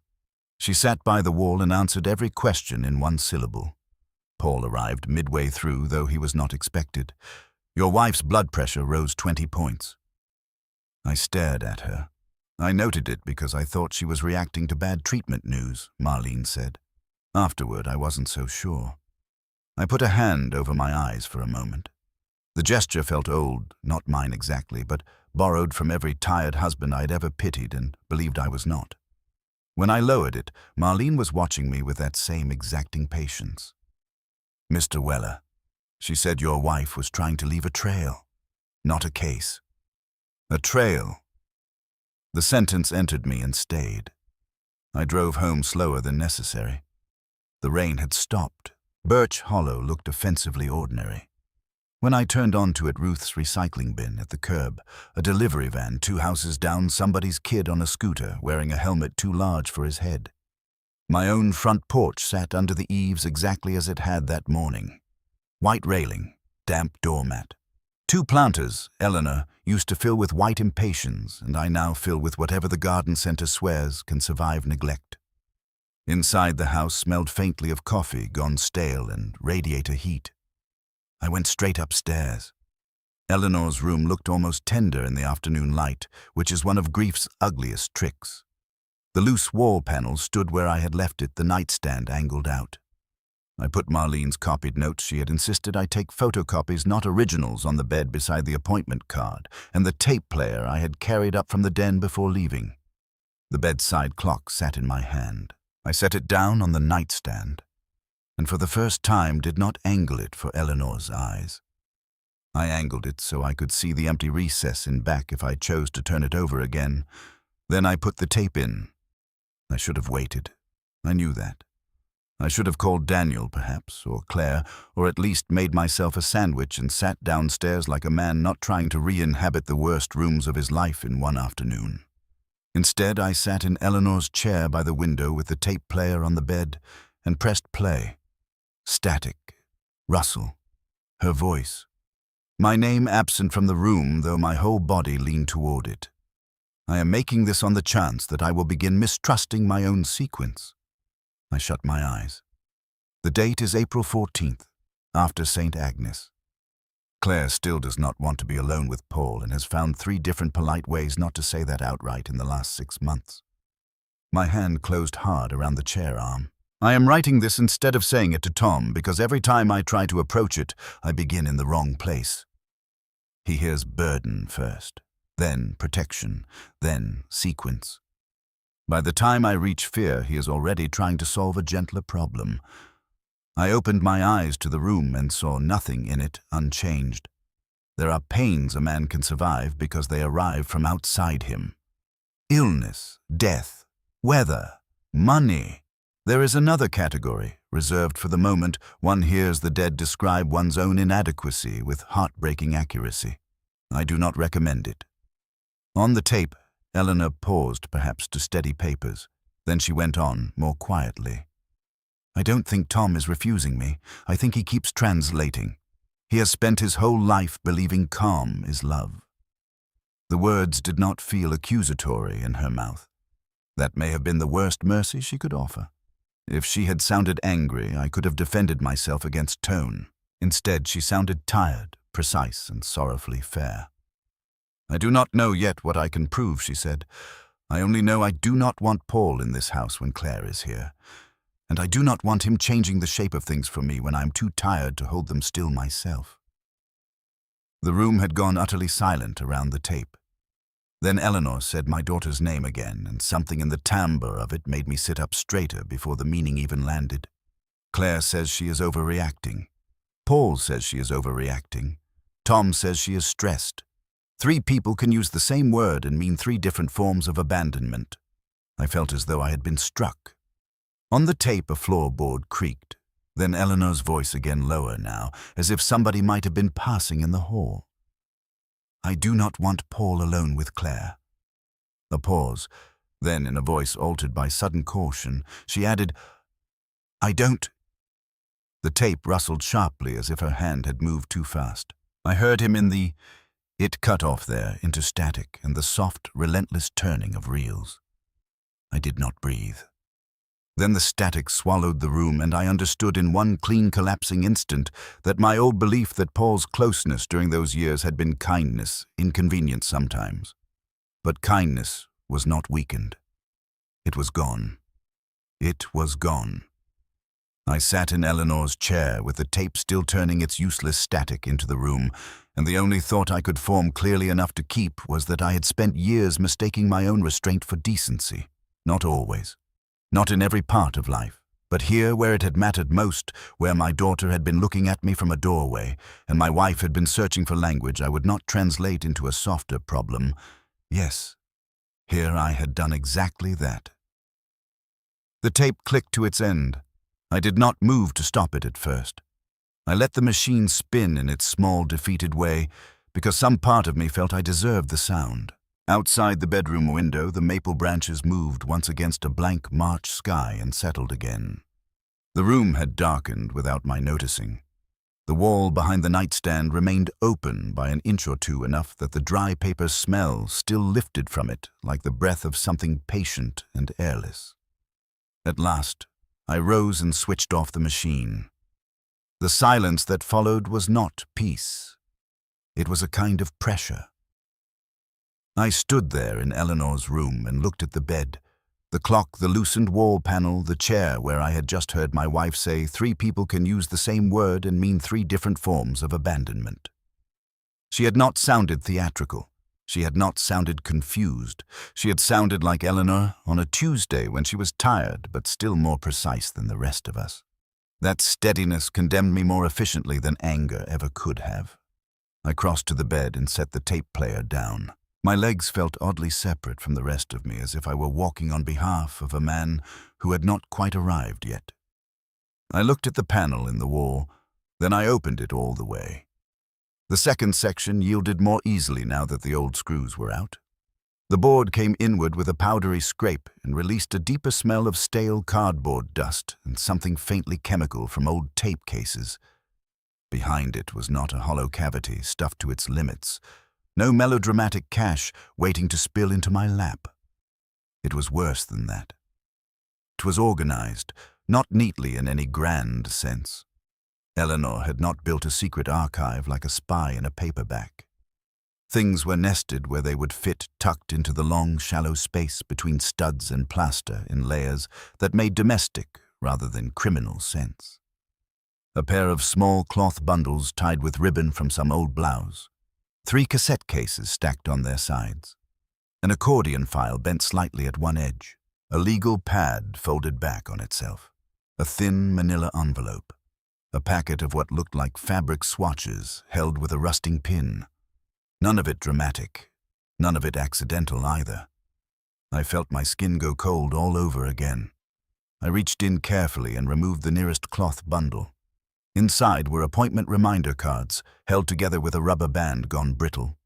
She sat by the wall and answered every question in one syllable. Paul arrived midway through, though he was not expected. Your wife's blood pressure rose 20 points. I stared at her. I noted it because I thought she was reacting to bad treatment news, Marlene said. Afterward, I wasn't so sure. I put a hand over my eyes for a moment. The gesture felt old, not mine exactly, but borrowed from every tired husband I'd ever pitied and believed I was not. When I lowered it, Marlene was watching me with that same exacting patience. Mr. Weller, she said your wife was trying to leave a trail, not a case. A trail. The sentence entered me and stayed. I drove home slower than necessary. The rain had stopped. Birch Hollow looked offensively ordinary. When I turned onto it, Ruth's recycling bin at the curb, a delivery van 2 houses down, somebody's kid on a scooter wearing a helmet too large for his head. My own front porch sat under the eaves exactly as it had that morning. White railing, damp doormat. 2 planters, Eleanor, used to fill with white impatiens, and I now fill with whatever the garden center swears can survive neglect. Inside the house smelled faintly of coffee gone stale and radiator heat. I went straight upstairs. Eleanor's room looked almost tender in the afternoon light, which is one of grief's ugliest tricks. The loose wall panel stood where I had left it, the nightstand angled out. I put Marlene's copied notes. She had insisted I take photocopies, not originals, on the bed beside the appointment card, and the tape player I had carried up from the den before leaving. The bedside clock sat in my hand. I set it down on the nightstand, and for the first time did not angle it for Eleanor's eyes. I angled it so I could see the empty recess in back if I chose to turn it over again. Then I put the tape in. I should have waited. I knew that. I should have called Daniel, perhaps, or Claire, or at least made myself a sandwich and sat downstairs like a man not trying to re-inhabit the worst rooms of his life in one afternoon. Instead, I sat in Eleanor's chair by the window with the tape player on the bed and pressed play. Static. Rustle. Her voice. My name absent from the room, though my whole body leaned toward it. I am making this on the chance that I will begin mistrusting my own sequence. I shut my eyes. The date is April 14th, after St. Agnes. Claire still does not want to be alone with Paul and has found 3 different polite ways not to say that outright in the last 6 months. My hand closed hard around the chair arm. I am writing this instead of saying it to Tom because every time I try to approach it, I begin in the wrong place. He hears burden first, then protection, then sequence. By the time I reach fear, he is already trying to solve a gentler problem. I opened my eyes to the room and saw nothing in it unchanged. There are pains a man can survive because they arrive from outside him. Illness, death, weather, money. There is another category, reserved for the moment one hears the dead describe one's own inadequacy with heartbreaking accuracy. I do not recommend it. On the tape, Eleanor paused perhaps to steady papers. Then she went on, more quietly. I don't think Tom is refusing me. I think he keeps translating. He has spent his whole life believing calm is love. The words did not feel accusatory in her mouth. That may have been the worst mercy she could offer. If she had sounded angry, I could have defended myself against tone. Instead, she sounded tired, precise, and sorrowfully fair. I do not know yet what I can prove, she said. I only know I do not want Paul in this house when Claire is here. And I do not want him changing the shape of things for me when I am too tired to hold them still myself. The room had gone utterly silent around the tape. Then Eleanor said my daughter's name again, and something in the timbre of it made me sit up straighter before the meaning even landed. Claire says she is overreacting. Paul says she is overreacting. Tom says she is stressed. 3 people can use the same word and mean 3 different forms of abandonment. I felt as though I had been struck. On the tape, a floorboard creaked. Then Eleanor's voice again lower now, as if somebody might have been passing in the hall. I do not want Paul alone with Claire. A pause. Then, in a voice altered by sudden caution, she added, I don't. The tape rustled sharply as if her hand had moved too fast. I heard him in the... It cut off there into static and the soft, relentless turning of reels. I did not breathe. Then the static swallowed the room, and I understood in one clean collapsing instant that my old belief that Paul's closeness during those years had been kindness, inconvenient sometimes. But kindness was not weakened. It was gone. It was gone. I sat in Eleanor's chair with the tape still turning its useless static into the room, and the only thought I could form clearly enough to keep was that I had spent years mistaking my own restraint for decency. Not always. Not in every part of life, but here where it had mattered most, where my daughter had been looking at me from a doorway, and my wife had been searching for language I would not translate into a softer problem. Yes, here I had done exactly that. The tape clicked to its end. I did not move to stop it at first. I let the machine spin in its small, defeated way, because some part of me felt I deserved the sound. Outside the bedroom window, the maple branches moved once against a blank March sky and settled again. The room had darkened without my noticing. The wall behind the nightstand remained open by an inch or two, enough that the dry paper smell still lifted from it like the breath of something patient and airless. At last, I rose and switched off the machine. The silence that followed was not peace. It was a kind of pressure. I stood there in Eleanor's room and looked at the bed, the clock, the loosened wall panel, the chair where I had just heard my wife say 3 people can use the same word and mean 3 different forms of abandonment. She had not sounded theatrical. She had not sounded confused. She had sounded like Eleanor on a Tuesday when she was tired but still more precise than the rest of us. That steadiness condemned me more efficiently than anger ever could have. I crossed to the bed and set the tape player down. My legs felt oddly separate from the rest of me, as if I were walking on behalf of a man who had not quite arrived yet. I looked at the panel in the wall, then I opened it all the way. The second section yielded more easily now that the old screws were out. The board came inward with a powdery scrape and released a deeper smell of stale cardboard dust and something faintly chemical from old tape cases. Behind it was not a hollow cavity stuffed to its limits, no melodramatic cache waiting to spill into my lap. It was worse than that. It was organized, not neatly in any grand sense. Eleanor had not built a secret archive like a spy in a paperback. Things were nested where they would fit, tucked into the long, shallow space between studs and plaster in layers that made domestic, rather than criminal sense. A pair of small cloth bundles tied with ribbon from some old blouse. 3 cassette cases stacked on their sides. An accordion file bent slightly at one edge. A legal pad folded back on itself. A thin manila envelope. A packet of what looked like fabric swatches held with a rusting pin. None of it dramatic. None of it accidental either. I felt my skin go cold all over again. I reached in carefully and removed the nearest cloth bundle. Inside were appointment reminder cards, held together with a rubber band gone brittle.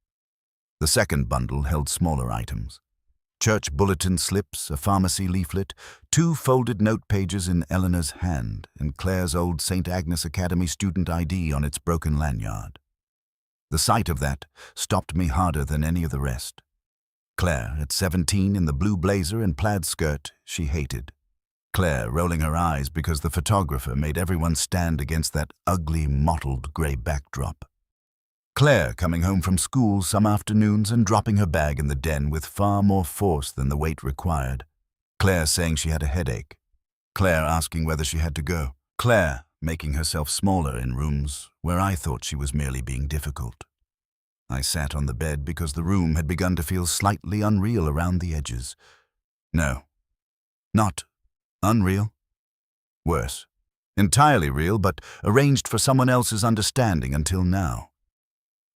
The second bundle held smaller items. Church bulletin slips, a pharmacy leaflet, 2 folded note pages in Eleanor's hand, and Claire's old St. Agnes Academy student ID on its broken lanyard. The sight of that stopped me harder than any of the rest. Claire, at 17, in the blue blazer and plaid skirt she hated. Claire rolling her eyes because the photographer made everyone stand against that ugly, mottled grey backdrop. Claire coming home from school some afternoons and dropping her bag in the den with far more force than the weight required. Claire saying she had a headache. Claire asking whether she had to go. Claire making herself smaller in rooms where I thought she was merely being difficult. I sat on the bed because the room had begun to feel slightly unreal around the edges. No, not unreal. Worse. Entirely real, but arranged for someone else's understanding until now.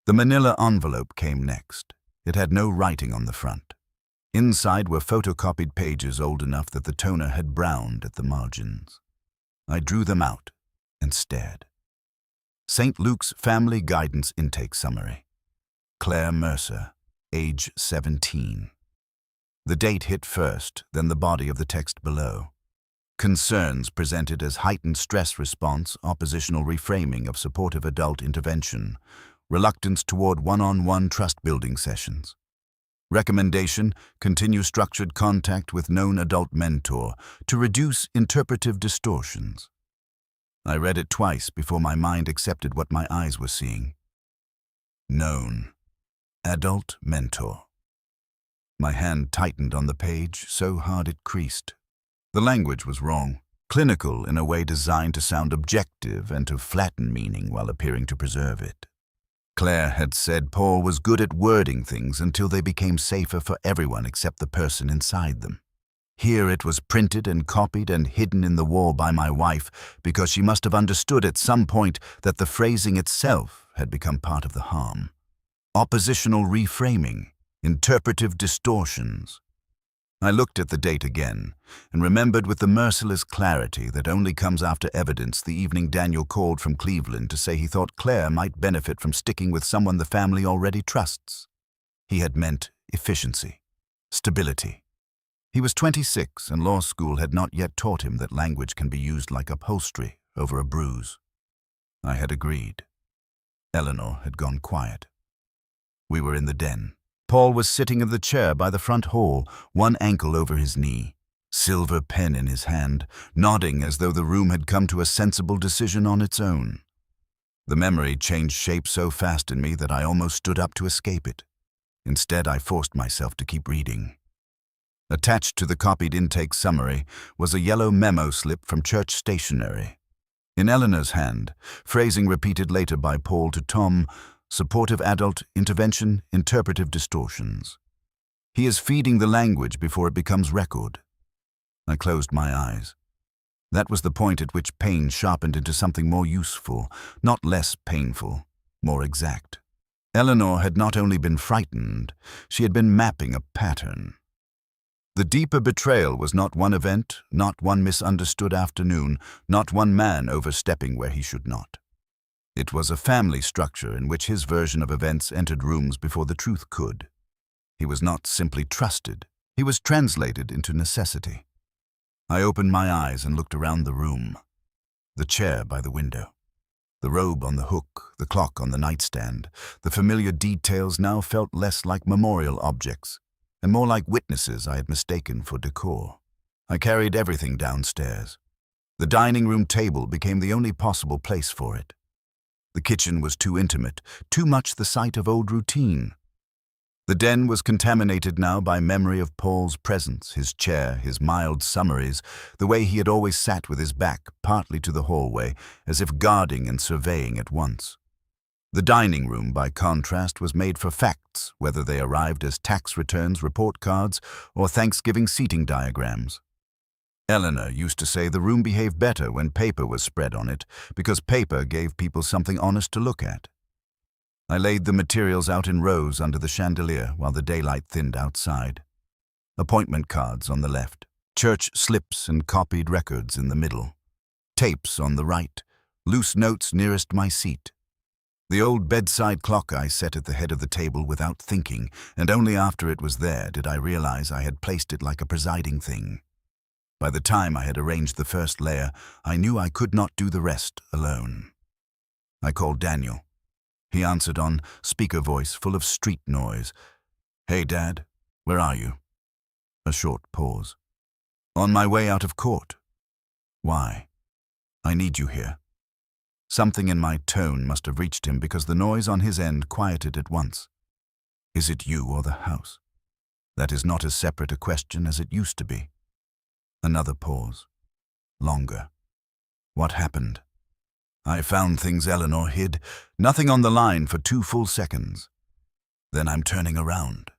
The manila envelope came next. It had no writing on the front. Inside were photocopied pages old enough that the toner had browned at the margins. I drew them out and stared. St. Luke's Family Guidance Intake Summary. Claire Mercer, age 17. The date hit first, then the body of the text below. Concerns presented as heightened stress response, oppositional reframing of supportive adult intervention, reluctance toward one-on-one trust-building sessions. Recommendation: continue structured contact with known adult mentor to reduce interpretive distortions. I read it twice before my mind accepted what my eyes were seeing. Known. Adult mentor. My hand tightened on the page so hard it creased. The language was wrong, clinical in a way designed to sound objective and to flatten meaning while appearing to preserve it. Claire had said Paul was good at wording things until they became safer for everyone except the person inside them. Here it was printed and copied and hidden in the wall by my wife because she must have understood at some point that the phrasing itself had become part of the harm. Oppositional reframing, interpretive distortions. I looked at the date again and remembered with the merciless clarity that only comes after evidence the evening Daniel called from Cleveland to say he thought Claire might benefit from sticking with someone the family already trusts. He had meant efficiency, stability. He was 26 and law school had not yet taught him that language can be used like upholstery over a bruise. I had agreed. Eleanor had gone quiet. We were in the den. Paul was sitting in the chair by the front hall, one ankle over his knee, silver pen in his hand, nodding as though the room had come to a sensible decision on its own. The memory changed shape so fast in me that I almost stood up to escape it. Instead, I forced myself to keep reading. Attached to the copied intake summary was a yellow memo slip from church stationery. In Eleanor's hand, phrasing repeated later by Paul to Tom, supportive adult intervention, interpretive distortions. He is feeding the language before it becomes record. I closed my eyes. That was the point at which pain sharpened into something more useful, not less painful, more exact. Eleanor had not only been frightened, she had been mapping a pattern. The deeper betrayal was not one event, not one misunderstood afternoon, not one man overstepping where he should not. It was a family structure in which his version of events entered rooms before the truth could. He was not simply trusted, he was translated into necessity. I opened my eyes and looked around the room. The chair by the window, the robe on the hook, the clock on the nightstand, the familiar details now felt less like memorial objects and more like witnesses I had mistaken for decor. I carried everything downstairs. The dining room table became the only possible place for it. The kitchen was too intimate, too much the site of old routine. The den was contaminated now by memory of Paul's presence, his chair, his mild summaries, the way he had always sat with his back partly to the hallway, as if guarding and surveying at once. The dining room, by contrast, was made for facts, whether they arrived as tax returns, report cards, or Thanksgiving seating diagrams. Eleanor used to say the room behaved better when paper was spread on it, because paper gave people something honest to look at. I laid the materials out in rows under the chandelier while the daylight thinned outside. Appointment cards on the left, church slips and copied records in the middle, tapes on the right, loose notes nearest my seat. The old bedside clock I set at the head of the table without thinking, and only after it was there did I realize I had placed it like a presiding thing. By the time I had arranged the first layer, I knew I could not do the rest alone. I called Daniel. He answered on speaker voice full of street noise. "Hey, Dad, where are you?" A short pause. "On my way out of court." "Why?" "I need you here." Something in my tone must have reached him because the noise on his end quieted at once. "Is it you or the house?" "That is not as separate a question as it used to be." Another pause. Longer. "What happened?" "I found things Eleanor hid, nothing on the line for 2 full seconds. Then I'm turning around."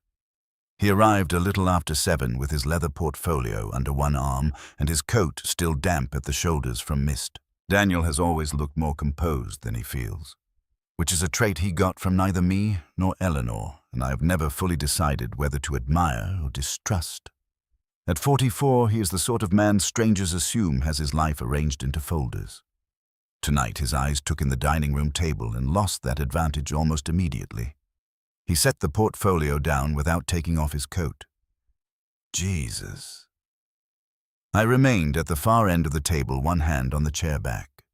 He arrived a little after 7 with his leather portfolio under one arm and his coat still damp at the shoulders from mist. Daniel has always looked more composed than he feels, which is a trait he got from neither me nor Eleanor, and I have never fully decided whether to admire or distrust. At 44, he is the sort of man strangers assume has his life arranged into folders. Tonight, his eyes took in the dining room table and lost that advantage almost immediately. He set the portfolio down without taking off his coat. Jesus. I remained at the far end of the table, one hand on the chair back.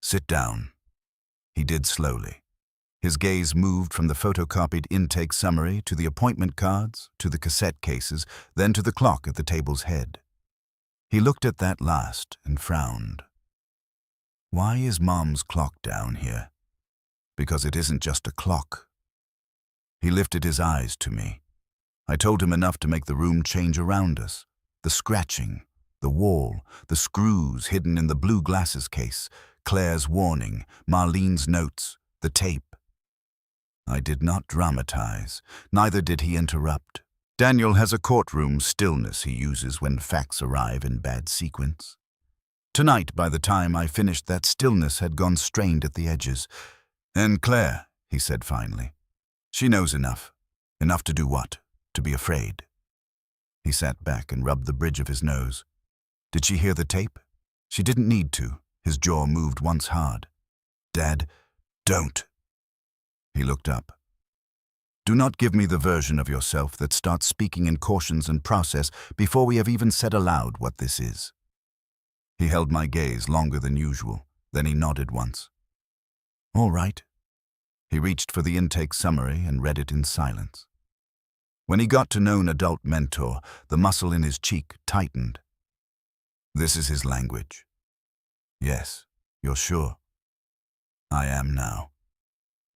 "Sit down." He did slowly. His gaze moved from the photocopied intake summary to the appointment cards, to the cassette cases, then to the clock at the table's head. He looked at that last and frowned. "Why is Mom's clock down here?" "Because it isn't just a clock." He lifted his eyes to me. I told him enough to make the room change around us. The scratching, the wall, the screws hidden in the blue glasses case, Claire's warning, Marlene's notes, the tape. I did not dramatize, neither did he interrupt. Daniel has a courtroom stillness he uses when facts arrive in bad sequence. Tonight, by the time I finished, that stillness had gone strained at the edges. "And Claire," he said finally. "She knows enough. Enough to do what? To be afraid." He sat back and rubbed the bridge of his nose. "Did she hear the tape?" "She didn't need to." His jaw moved once hard. "Dad, don't." He looked up. "Do not give me the version of yourself that starts speaking in cautions and process before we have even said aloud what this is." He held my gaze longer than usual, then he nodded once. "All right." He reached for the intake summary and read it in silence. When he got to known adult mentor, the muscle in his cheek tightened. "This is his language." "Yes, you're sure?" "I am now."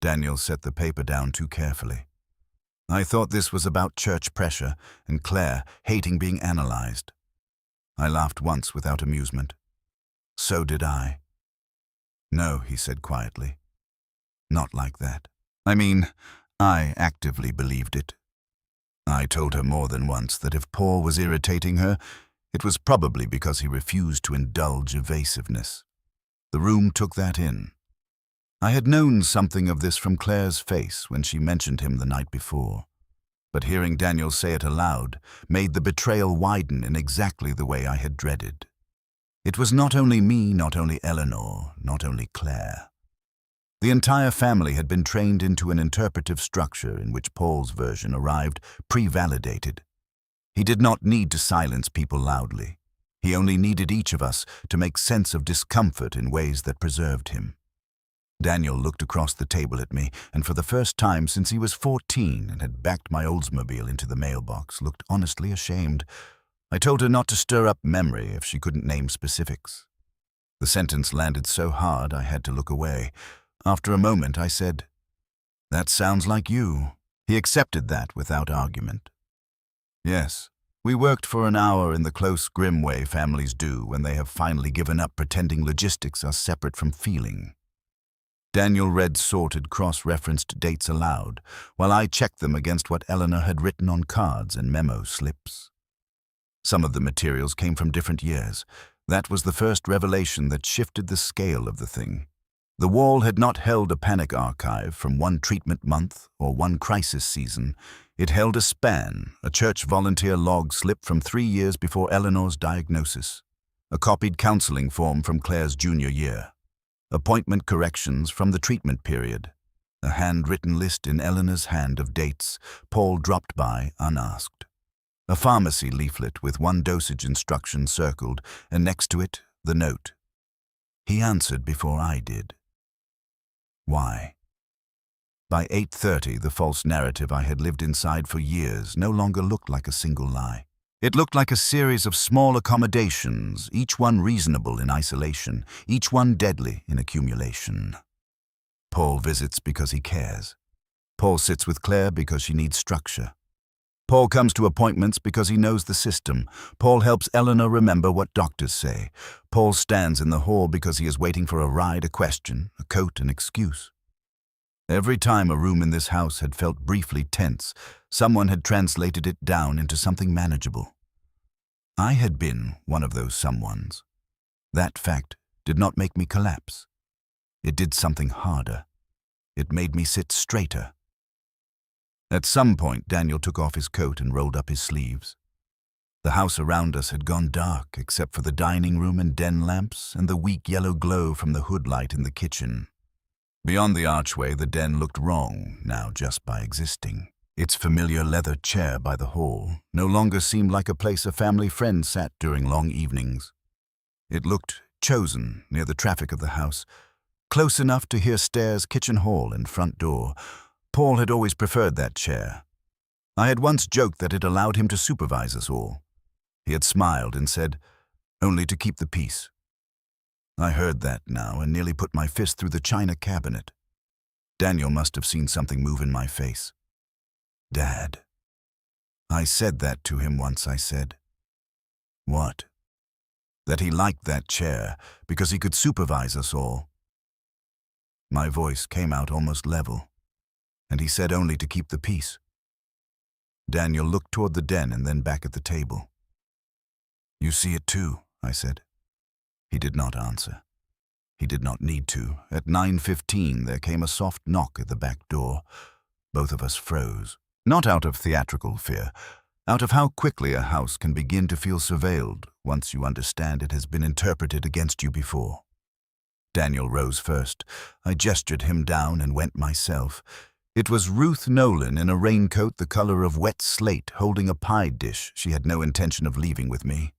Daniel set the paper down too carefully. "I thought this was about church pressure and Claire hating being analyzed." I laughed once without amusement. "So did I." "No," he said quietly. "Not like that. I mean, I actively believed it. I told her more than once that if Paul was irritating her, it was probably because he refused to indulge evasiveness. The room took that in. I had known something of this from Claire's face when she mentioned him the night before, but hearing Daniel say it aloud made the betrayal widen in exactly the way I had dreaded. It was not only me, not only Eleanor, not only Claire. The entire family had been trained into an interpretive structure in which Paul's version arrived pre-validated. He did not need to silence people loudly. He only needed each of us to make sense of discomfort in ways that preserved him. Daniel looked across the table at me, and for the first time since he was 14 and had backed my Oldsmobile into the mailbox, looked honestly ashamed. I told her not to stir up memory if she couldn't name specifics. The sentence landed so hard I had to look away. After a moment, I said, "That sounds like you." He accepted that without argument. Yes, we worked for an hour in the close, grim way families do when they have finally given up pretending logistics are separate from feeling. Daniel read sorted, cross-referenced dates aloud, while I checked them against what Eleanor had written on cards and memo slips. Some of the materials came from different years. That was the first revelation that shifted the scale of the thing. The wall had not held a panic archive from one treatment month or one crisis season. It held a span, a church volunteer log slip from 3 years before Eleanor's diagnosis, a copied counseling form from Claire's junior year, appointment corrections from the treatment period, a handwritten list in Eleanor's hand of dates Paul dropped by unasked, a pharmacy leaflet with one dosage instruction circled, and next to it, the note. He answered before I did. Why? By 8:30, the false narrative I had lived inside for years no longer looked like a single lie. It looked like a series of small accommodations, each one reasonable in isolation, each one deadly in accumulation. Paul visits because he cares. Paul sits with Claire because she needs structure. Paul comes to appointments because he knows the system. Paul helps Eleanor remember what doctors say. Paul stands in the hall because he is waiting for a ride, a question, a coat, an excuse. Every time a room in this house had felt briefly tense, someone had translated it down into something manageable. I had been one of those someones. That fact did not make me collapse. It did something harder. It made me sit straighter. At some point, Daniel took off his coat and rolled up his sleeves. The house around us had gone dark, except for the dining room and den lamps and the weak yellow glow from the hood light in the kitchen. Beyond the archway, the den looked wrong, now just by existing. Its familiar leather chair by the hall no longer seemed like a place a family friend sat during long evenings. It looked chosen near the traffic of the house, close enough to hear stairs, kitchen hall, and front door. Paul had always preferred that chair. I had once joked that it allowed him to supervise us all. He had smiled and said, "Only to keep the peace." I heard that now and nearly put my fist through the china cabinet. Daniel must have seen something move in my face. Dad. I said that to him once, I said. What? That he liked that chair because he could supervise us all. My voice came out almost level, and he said only to keep the peace. Daniel looked toward the den and then back at the table. You see it too, I said. He did not answer. He did not need to. At 9:15 there came a soft knock at the back door. Both of us froze. Not out of theatrical fear, out of how quickly a house can begin to feel surveilled once you understand it has been interpreted against you before. Daniel rose first. I gestured him down and went myself. It was Ruth Nolan in a raincoat the color of wet slate holding a pie dish she had no intention of leaving with me.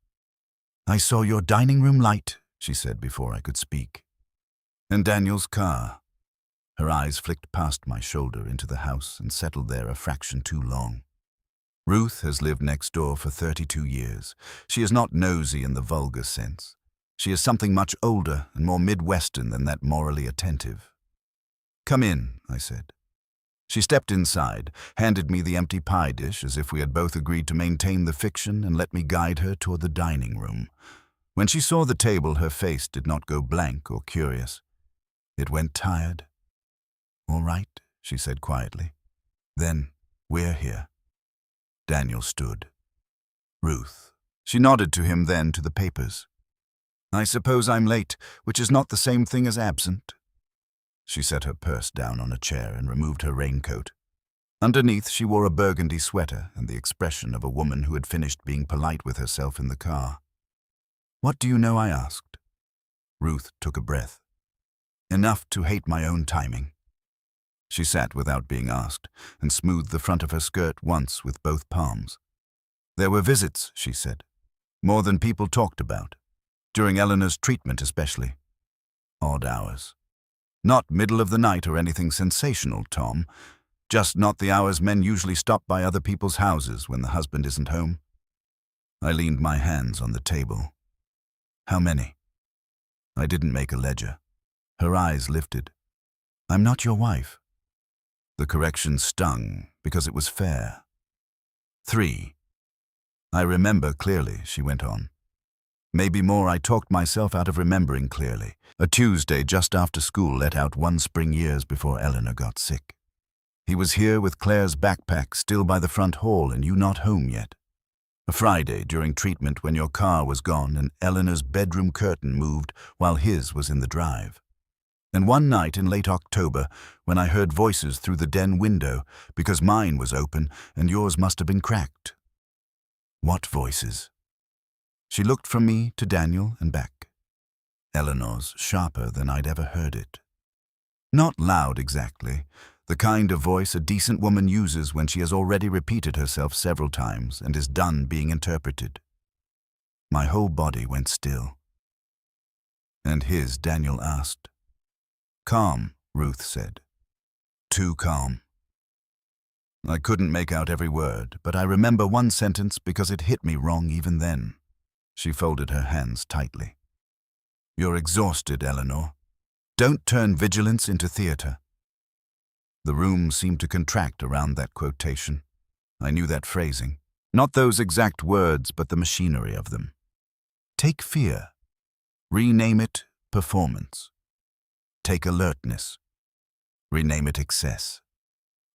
I saw your dining room light, she said before I could speak. And Daniel's car. Her eyes flicked past my shoulder into the house and settled there a fraction too long. Ruth has lived next door for 32 years. She is not nosy in the vulgar sense. She is something much older and more Midwestern than that morally attentive. Come in, I said. She stepped inside, handed me the empty pie dish as if we had both agreed to maintain the fiction, and let me guide her toward the dining room. When she saw the table, her face did not go blank or curious. It went tired. All right, she said quietly. Then, we're here. Daniel stood. Ruth. She nodded to him, then to the papers. I suppose I'm late, which is not the same thing as absent. She set her purse down on a chair and removed her raincoat. Underneath, she wore a burgundy sweater and the expression of a woman who had finished being polite with herself in the car. What do you know? I asked. Ruth took a breath. Enough to hate my own timing. She sat without being asked and smoothed the front of her skirt once with both palms. There were visits, she said. More than people talked about. During Eleanor's treatment especially. Odd hours. Not middle of the night or anything sensational, Tom. Just not the hours men usually stop by other people's houses when the husband isn't home. I leaned my hands on the table. How many? I didn't make a ledger. Her eyes lifted. I'm not your wife. The correction stung, because it was fair. 3. I remember clearly, she went on. Maybe more, I talked myself out of remembering clearly. A Tuesday just after school let out one spring years before Eleanor got sick. He was here with Claire's backpack still by the front hall and you not home yet. A Friday during treatment when your car was gone and Eleanor's bedroom curtain moved while his was in the drive. And one night in late October when I heard voices through the den window because mine was open and yours must have been cracked. What voices? She looked from me to Daniel and back. Eleanor's sharper than I'd ever heard it. Not loud exactly, the kind of voice a decent woman uses when she has already repeated herself several times and is done being interpreted. My whole body went still. And his, Daniel asked. Calm, Ruth said. Too calm. I couldn't make out every word, but I remember one sentence because it hit me wrong even then. She folded her hands tightly. You're exhausted, Eleanor. Don't turn vigilance into theater. The room seemed to contract around that quotation. I knew that phrasing. Not those exact words, but the machinery of them. Take fear. Rename it performance. Take alertness. Rename it excess.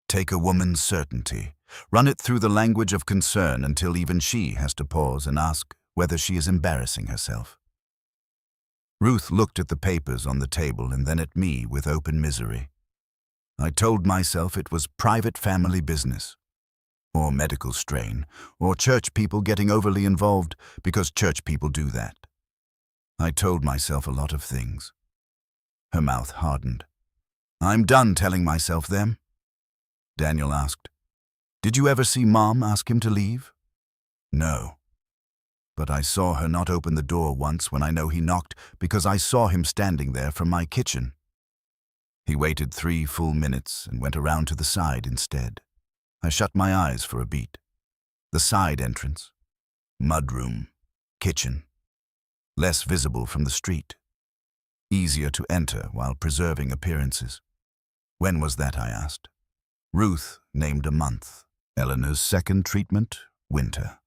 Take a woman's certainty. Run it through the language of concern until even she has to pause and ask whether she is embarrassing herself. Ruth looked at the papers on the table and then at me with open misery. I told myself it was private family business, or medical strain, or church people getting overly involved because church people do that. I told myself a lot of things. Her mouth hardened. I'm done telling myself them. Daniel asked, Did you ever see Mom ask him to leave? No. But I saw her not open the door once when I know he knocked because I saw him standing there from my kitchen. He waited 3 full minutes and went around to the side instead. I shut my eyes for a beat. The side entrance. Mudroom. Kitchen. Less visible from the street. Easier to enter while preserving appearances. When was that, I asked. Ruth named a month. Eleanor's second treatment, winter.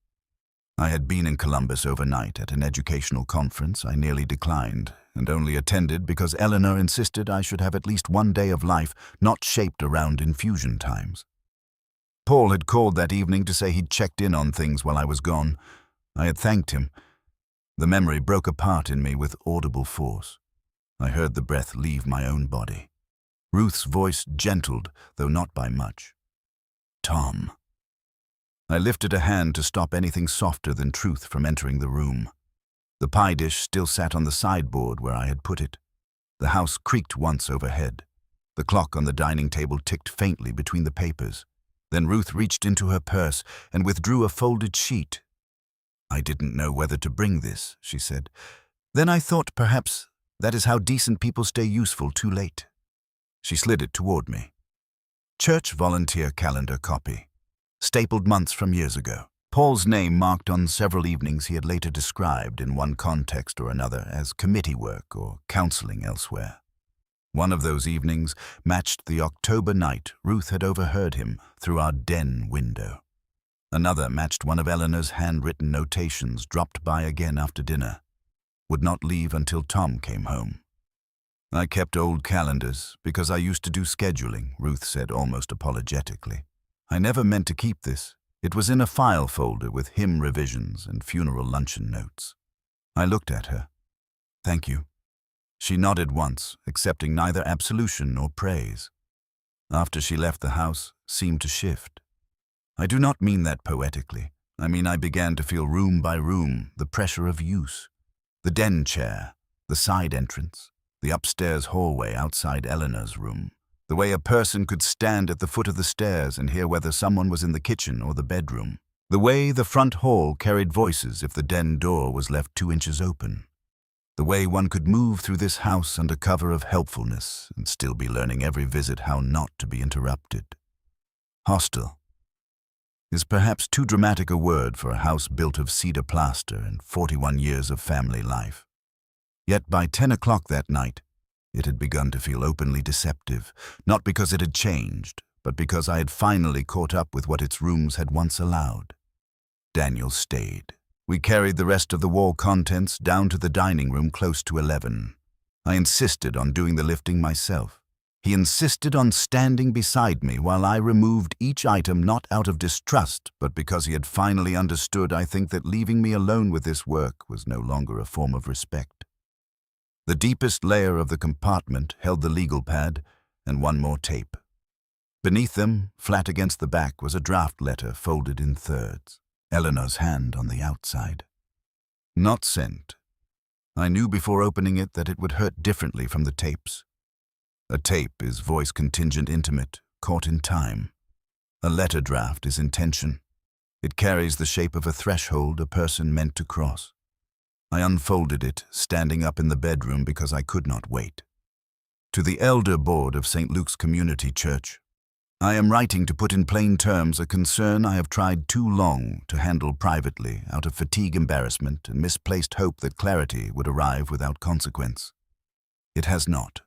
I had been in Columbus overnight at an educational conference I nearly declined, and only attended because Eleanor insisted I should have at least one day of life not shaped around infusion times. Paul had called that evening to say he'd checked in on things while I was gone. I had thanked him. The memory broke apart in me with audible force. I heard the breath leave my own body. Ruth's voice gentled, though not by much. Tom. I lifted a hand to stop anything softer than truth from entering the room. The pie dish still sat on the sideboard where I had put it. The house creaked once overhead. The clock on the dining table ticked faintly between the papers. Then Ruth reached into her purse and withdrew a folded sheet. I didn't know whether to bring this, she said. Then I thought perhaps that is how decent people stay useful too late. She slid it toward me. Church volunteer calendar copy. Stapled months from years ago. Paul's name marked on several evenings he had later described in one context or another as committee work or counseling elsewhere. One of those evenings matched the October night Ruth had overheard him through our den window. Another matched one of Eleanor's handwritten notations dropped by again after dinner. Would not leave until Tom came home. I kept old calendars because I used to do scheduling, Ruth said almost apologetically. I never meant to keep this. It was in a file folder with hymn revisions and funeral luncheon notes. I looked at her. Thank you. She nodded once, accepting neither absolution nor praise. After she left the house, seemed to shift. I do not mean that poetically. I mean I began to feel room by room the pressure of use. The den chair, the side entrance, the upstairs hallway outside Eleanor's room. The way a person could stand at the foot of the stairs and hear whether someone was in the kitchen or the bedroom. The way the front hall carried voices if the den door was left 2 inches open. The way one could move through this house under cover of helpfulness and still be learning every visit how not to be interrupted. Hostile is perhaps too dramatic a word for a house built of cedar plaster and 41 years of family life. Yet by 10 o'clock that night, it had begun to feel openly deceptive, not because it had changed, but because I had finally caught up with what its rooms had once allowed. Daniel stayed. We carried the rest of the wall contents down to the dining room close to 11. I insisted on doing the lifting myself. He insisted on standing beside me while I removed each item, not out of distrust, but because he had finally understood, I think, that leaving me alone with this work was no longer a form of respect. The deepest layer of the compartment held the legal pad and one more tape. Beneath them, flat against the back, was a draft letter folded in thirds, Eleanor's hand on the outside. Not sent. I knew before opening it that it would hurt differently from the tapes. A tape is voice contingent intimate, caught in time. A letter draft is intention. It carries the shape of a threshold a person meant to cross. I unfolded it, standing up in the bedroom because I could not wait. To the Elder Board of St. Luke's Community Church, I am writing to put in plain terms a concern I have tried too long to handle privately out of fatigue, embarrassment, and misplaced hope that clarity would arrive without consequence. It has not.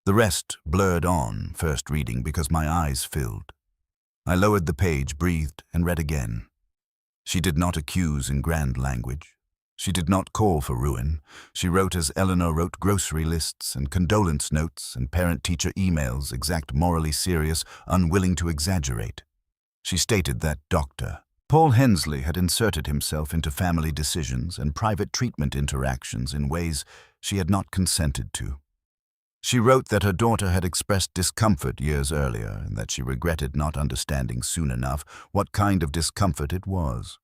The rest blurred on first reading because my eyes filled. I lowered the page, breathed, and read again. She did not accuse in grand language. She did not call for ruin. She wrote as Eleanor wrote grocery lists and condolence notes and parent-teacher emails, exact, morally serious, unwilling to exaggerate. She stated that Dr. Paul Hensley had inserted himself into family decisions and private treatment interactions in ways she had not consented to. She wrote that her daughter had expressed discomfort years earlier and that she regretted not understanding soon enough what kind of discomfort it was.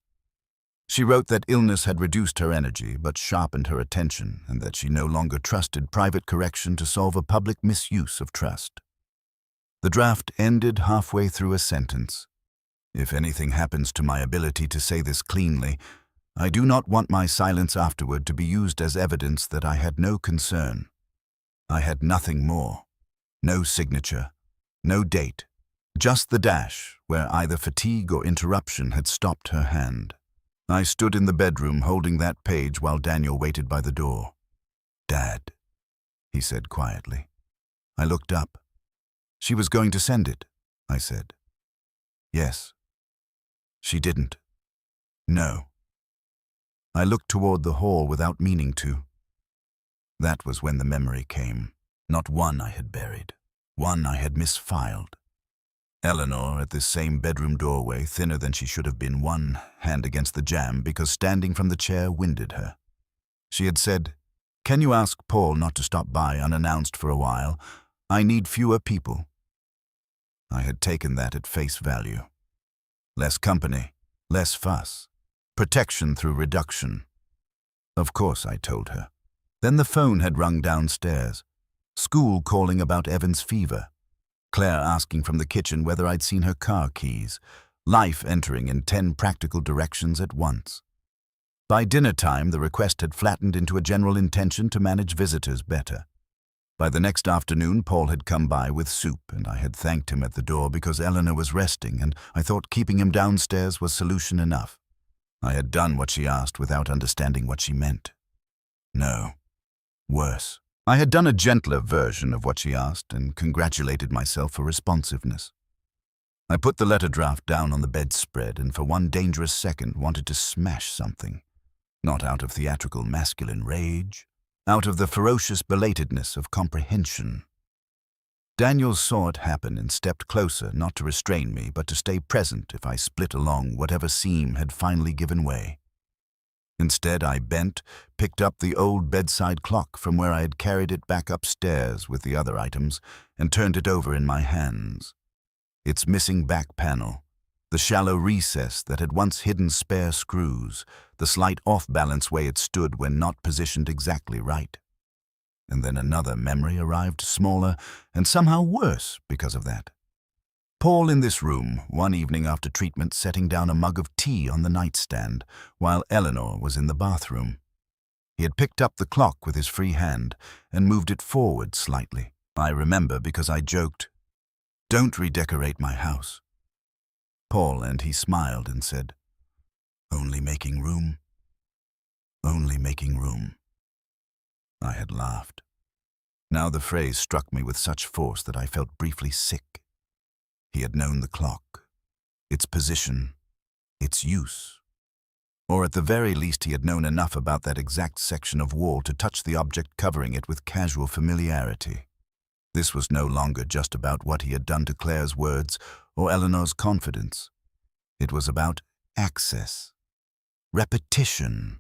She wrote that illness had reduced her energy but sharpened her attention and that she no longer trusted private correction to solve a public misuse of trust. The draft ended halfway through a sentence. If anything happens to my ability to say this cleanly, I do not want my silence afterward to be used as evidence that I had no concern. I had nothing more. No signature, no date, just the dash where either fatigue or interruption had stopped her hand. I stood in the bedroom holding that page while Daniel waited by the door. "Dad," he said quietly. I looked up. "She was going to send it," I said. "Yes." "She didn't." "No." I looked toward the hall without meaning to. That was when the memory came. Not one I had buried, one I had misfiled. Eleanor at this same bedroom doorway, thinner than she should have been, one hand against the jamb because standing from the chair winded her. She had said, "Can you ask Paul not to stop by unannounced for a while? I need fewer people." I had taken that at face value. Less company, less fuss, protection through reduction. Of course, I told her. Then the phone had rung downstairs. School calling about Evan's fever. Claire asking from the kitchen whether I'd seen her car keys. Life entering in 10 practical directions at once. By dinner time, the request had flattened into a general intention to manage visitors better. By the next afternoon, Paul had come by with soup, and I had thanked him at the door because Eleanor was resting, and I thought keeping him downstairs was solution enough. I had done what she asked without understanding what she meant. No. Worse. I had done a gentler version of what she asked and congratulated myself for responsiveness. I put the letter draft down on the bedspread and for one dangerous second wanted to smash something. Not out of theatrical masculine rage, out of the ferocious belatedness of comprehension. Daniel saw it happen and stepped closer, not to restrain me, but to stay present if I split along whatever seam had finally given way. Instead, I bent, picked up the old bedside clock from where I had carried it back upstairs with the other items and turned it over in my hands. Its missing back panel, the shallow recess that had once hidden spare screws, the slight off-balance way it stood when not positioned exactly right. And then another memory arrived, smaller and somehow worse because of that. Paul in this room, one evening after treatment, setting down a mug of tea on the nightstand, while Eleanor was in the bathroom. He had picked up the clock with his free hand and moved it forward slightly. I remember because I joked, "Don't redecorate my house." Paul and he smiled and said, "Only making room. Only making room." I had laughed. Now the phrase struck me with such force that I felt briefly sick. He had known the clock, its position, its use. Or at the very least he had known enough about that exact section of wall to touch the object covering it with casual familiarity. This was no longer just about what he had done to Claire's words or Eleanor's confidence. It was about access, repetition,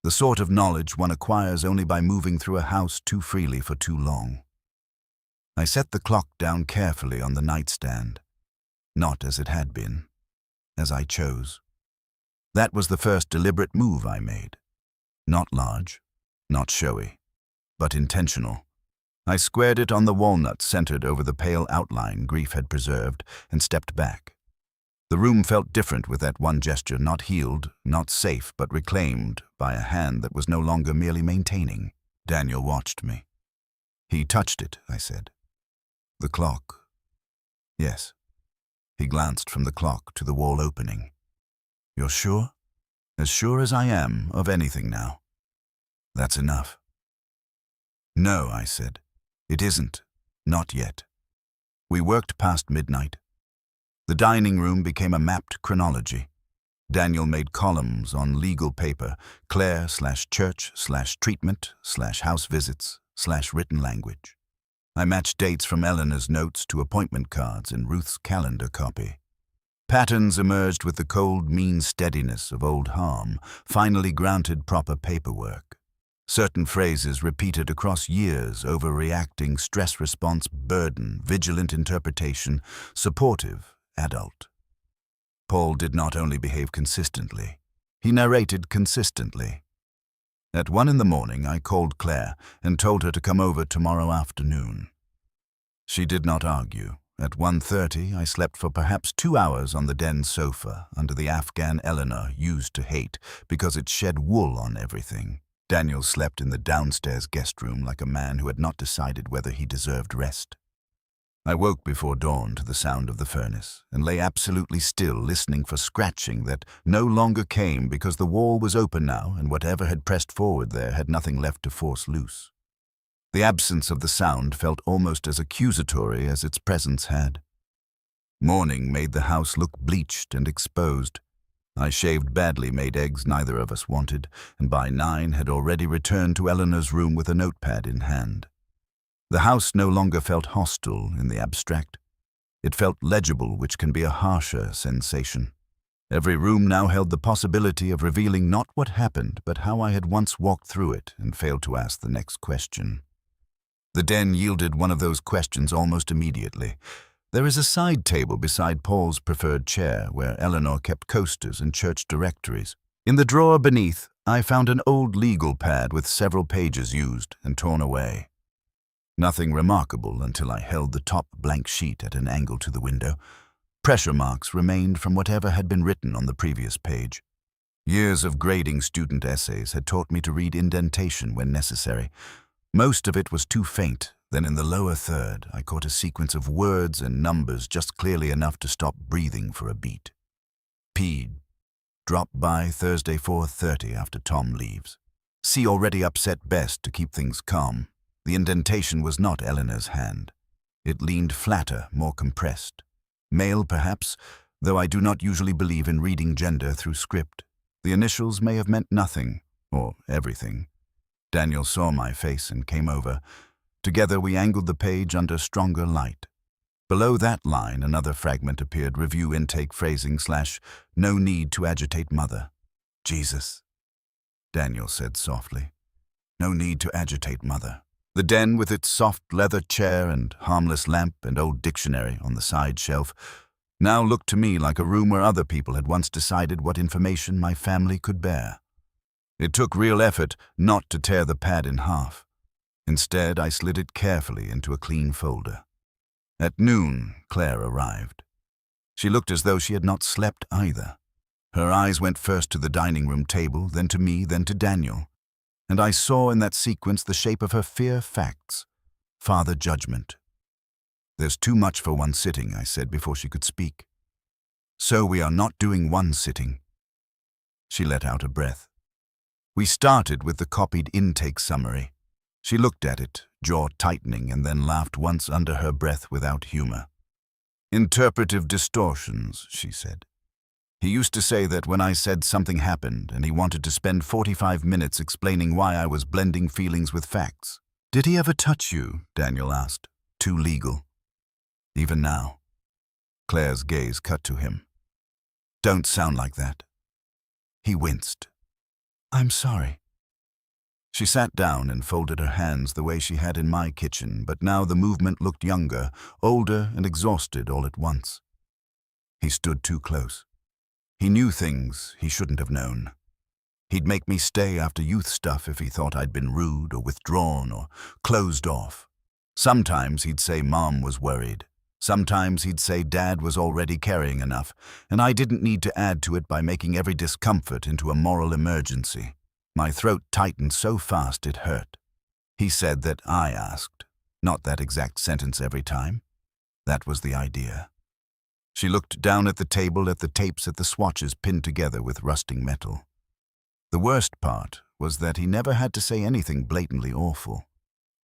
the sort of knowledge one acquires only by moving through a house too freely for too long. I set the clock down carefully on the nightstand, not as it had been, as I chose. That was the first deliberate move I made. Not large, not showy, but intentional. I squared it on the walnut centered over the pale outline grief had preserved and stepped back. The room felt different with that one gesture, not healed, not safe, but reclaimed by a hand that was no longer merely maintaining. Daniel watched me. "He touched it," I said. "The clock." "Yes." He glanced from the clock to the wall opening. "You're sure?" "As sure as I am of anything now." "That's enough." "No," I said. "It isn't. Not yet." We worked past midnight. The dining room became a mapped chronology. Daniel made columns on legal paper, Claire/church/treatment/house visits/written language. I matched dates from Eleanor's notes to appointment cards in Ruth's calendar copy. Patterns emerged with the cold, mean steadiness of old harm, finally granted proper paperwork. Certain phrases repeated across years, overreacting, stress response, burden, vigilant interpretation, supportive, adult. Paul did not only behave consistently, he narrated consistently. At 1 a.m, I called Claire and told her to come over tomorrow afternoon. She did not argue. At 1:30, I slept for perhaps 2 hours on the den sofa under the Afghan Eleanor used to hate because it shed wool on everything. Daniel slept in the downstairs guest room like a man who had not decided whether he deserved rest. I woke before dawn to the sound of the furnace and lay absolutely still, listening for scratching that no longer came because the wall was open now and whatever had pressed forward there had nothing left to force loose. The absence of the sound felt almost as accusatory as its presence had. Morning made the house look bleached and exposed. I shaved badly, made eggs neither of us wanted, and by 9 had already returned to Eleanor's room with a notepad in hand. The house no longer felt hostile in the abstract. It felt legible, which can be a harsher sensation. Every room now held the possibility of revealing not what happened, but how I had once walked through it and failed to ask the next question. The den yielded one of those questions almost immediately. There is a side table beside Paul's preferred chair where Eleanor kept coasters and church directories. In the drawer beneath, I found an old legal pad with several pages used and torn away. Nothing remarkable until I held the top blank sheet at an angle to the window. Pressure marks remained from whatever had been written on the previous page. Years of grading student essays had taught me to read indentation when necessary. Most of it was too faint. Then in the lower third, I caught a sequence of words and numbers just clearly enough to stop breathing for a beat. P'd. Drop by Thursday 4:30 after Tom leaves. C already upset best to keep things calm. The indentation was not Eleanor's hand. It leaned flatter, more compressed. Male, perhaps, though I do not usually believe in reading gender through script. The initials may have meant nothing, or everything. Daniel saw my face and came over. Together we angled the page under stronger light. Below that line, another fragment appeared, review intake phrasing / no need to agitate mother. Jesus, Daniel said softly. No need to agitate mother. The den, with its soft leather chair and harmless lamp and old dictionary on the side shelf, now looked to me like a room where other people had once decided what information my family could bear. It took real effort not to tear the pad in half. Instead, I slid it carefully into a clean folder. At noon, Claire arrived. She looked as though she had not slept either. Her eyes went first to the dining room table, then to me, then to Daniel. And I saw in that sequence the shape of her fear facts, father judgment. There's too much for one sitting, I said before she could speak. So we are not doing one sitting. She let out a breath. We started with the copied intake summary. She looked at it, jaw tightening, and then laughed once under her breath without humor. Interpretive distortions, she said. He used to say that when I said something happened and he wanted to spend 45 minutes explaining why I was blending feelings with facts. Did he ever touch you? Daniel asked. Too legal. Even now. Claire's gaze cut to him. Don't sound like that. He winced. I'm sorry. She sat down and folded her hands the way she had in my kitchen, but now the movement looked younger, older, and exhausted all at once. He stood too close. He knew things he shouldn't have known. He'd make me stay after youth stuff if he thought I'd been rude or withdrawn or closed off. Sometimes he'd say Mom was worried. Sometimes he'd say Dad was already carrying enough, and I didn't need to add to it by making every discomfort into a moral emergency. My throat tightened so fast it hurt. He said that I asked, not that exact sentence every time. That was the idea. She looked down at the table at the tapes at the swatches pinned together with rusting metal. The worst part was that he never had to say anything blatantly awful.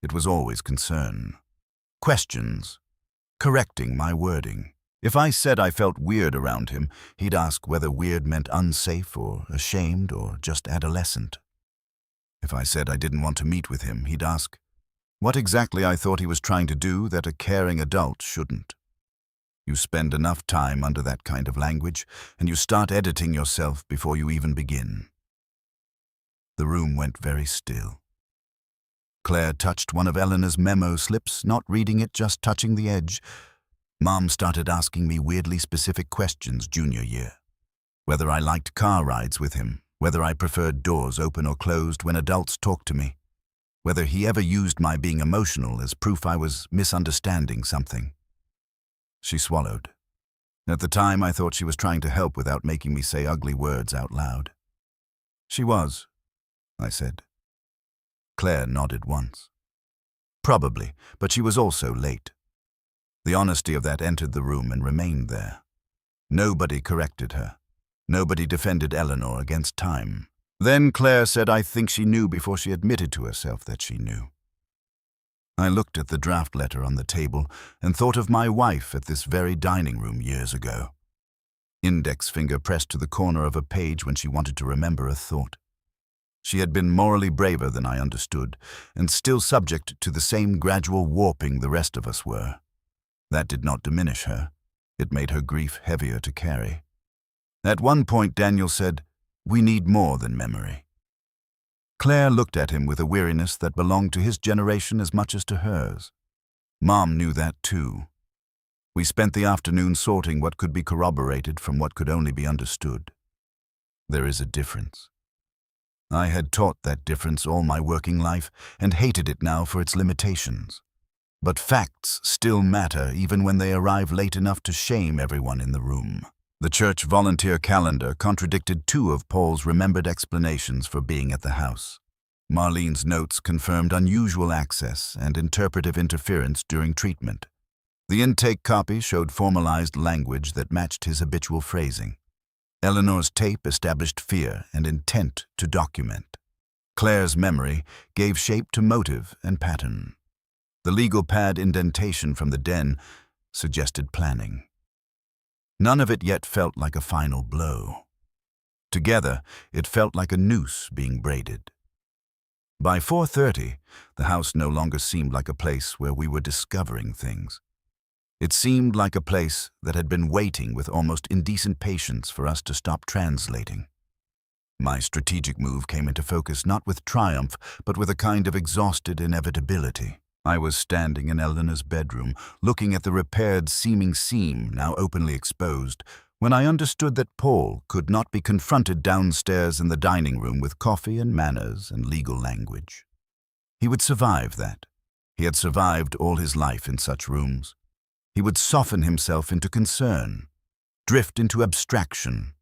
It was always concern. Questions. Correcting my wording. If I said I felt weird around him, he'd ask whether weird meant unsafe or ashamed or just adolescent. If I said I didn't want to meet with him, he'd ask what exactly I thought he was trying to do that a caring adult shouldn't. You spend enough time under that kind of language, and you start editing yourself before you even begin. The room went very still. Claire touched one of Eleanor's memo slips, not reading it, just touching the edge. Mom started asking me weirdly specific questions junior year. Whether I liked car rides with him, whether I preferred doors open or closed when adults talked to me, whether he ever used my being emotional as proof I was misunderstanding something. She swallowed. At the time, I thought she was trying to help without making me say ugly words out loud. She was, I said. Claire nodded once. Probably, but she was also late. The honesty of that entered the room and remained there. Nobody corrected her. Nobody defended Eleanor against time. Then Claire said I think she knew before she admitted to herself that she knew. I looked at the draft letter on the table and thought of my wife at this very dining room years ago. Index finger pressed to the corner of a page when she wanted to remember a thought. She had been morally braver than I understood, and still subject to the same gradual warping the rest of us were. That did not diminish her. It made her grief heavier to carry. At one point, Daniel said, "We need more than memory." Claire looked at him with a weariness that belonged to his generation as much as to hers. Mom knew that too. We spent the afternoon sorting what could be corroborated from what could only be understood. There is a difference. I had taught that difference all my working life and hated it now for its limitations. But facts still matter even when they arrive late enough to shame everyone in the room. The church volunteer calendar contradicted two of Paul's remembered explanations for being at the house. Marlene's notes confirmed unusual access and interpretive interference during treatment. The intake copy showed formalized language that matched his habitual phrasing. Eleanor's tape established fear and intent to document. Claire's memory gave shape to motive and pattern. The legal pad indentation from the den suggested planning. None of it yet felt like a final blow. Together, it felt like a noose being braided. By 4:30, the house no longer seemed like a place where we were discovering things. It seemed like a place that had been waiting with almost indecent patience for us to stop translating. My strategic move came into focus not with triumph, but with a kind of exhausted inevitability. I was standing in Eleanor's bedroom, looking at the repaired seeming seam now openly exposed, when I understood that Paul could not be confronted downstairs in the dining room with coffee and manners and legal language. He would survive that. He had survived all his life in such rooms. He would soften himself into concern, drift into abstraction,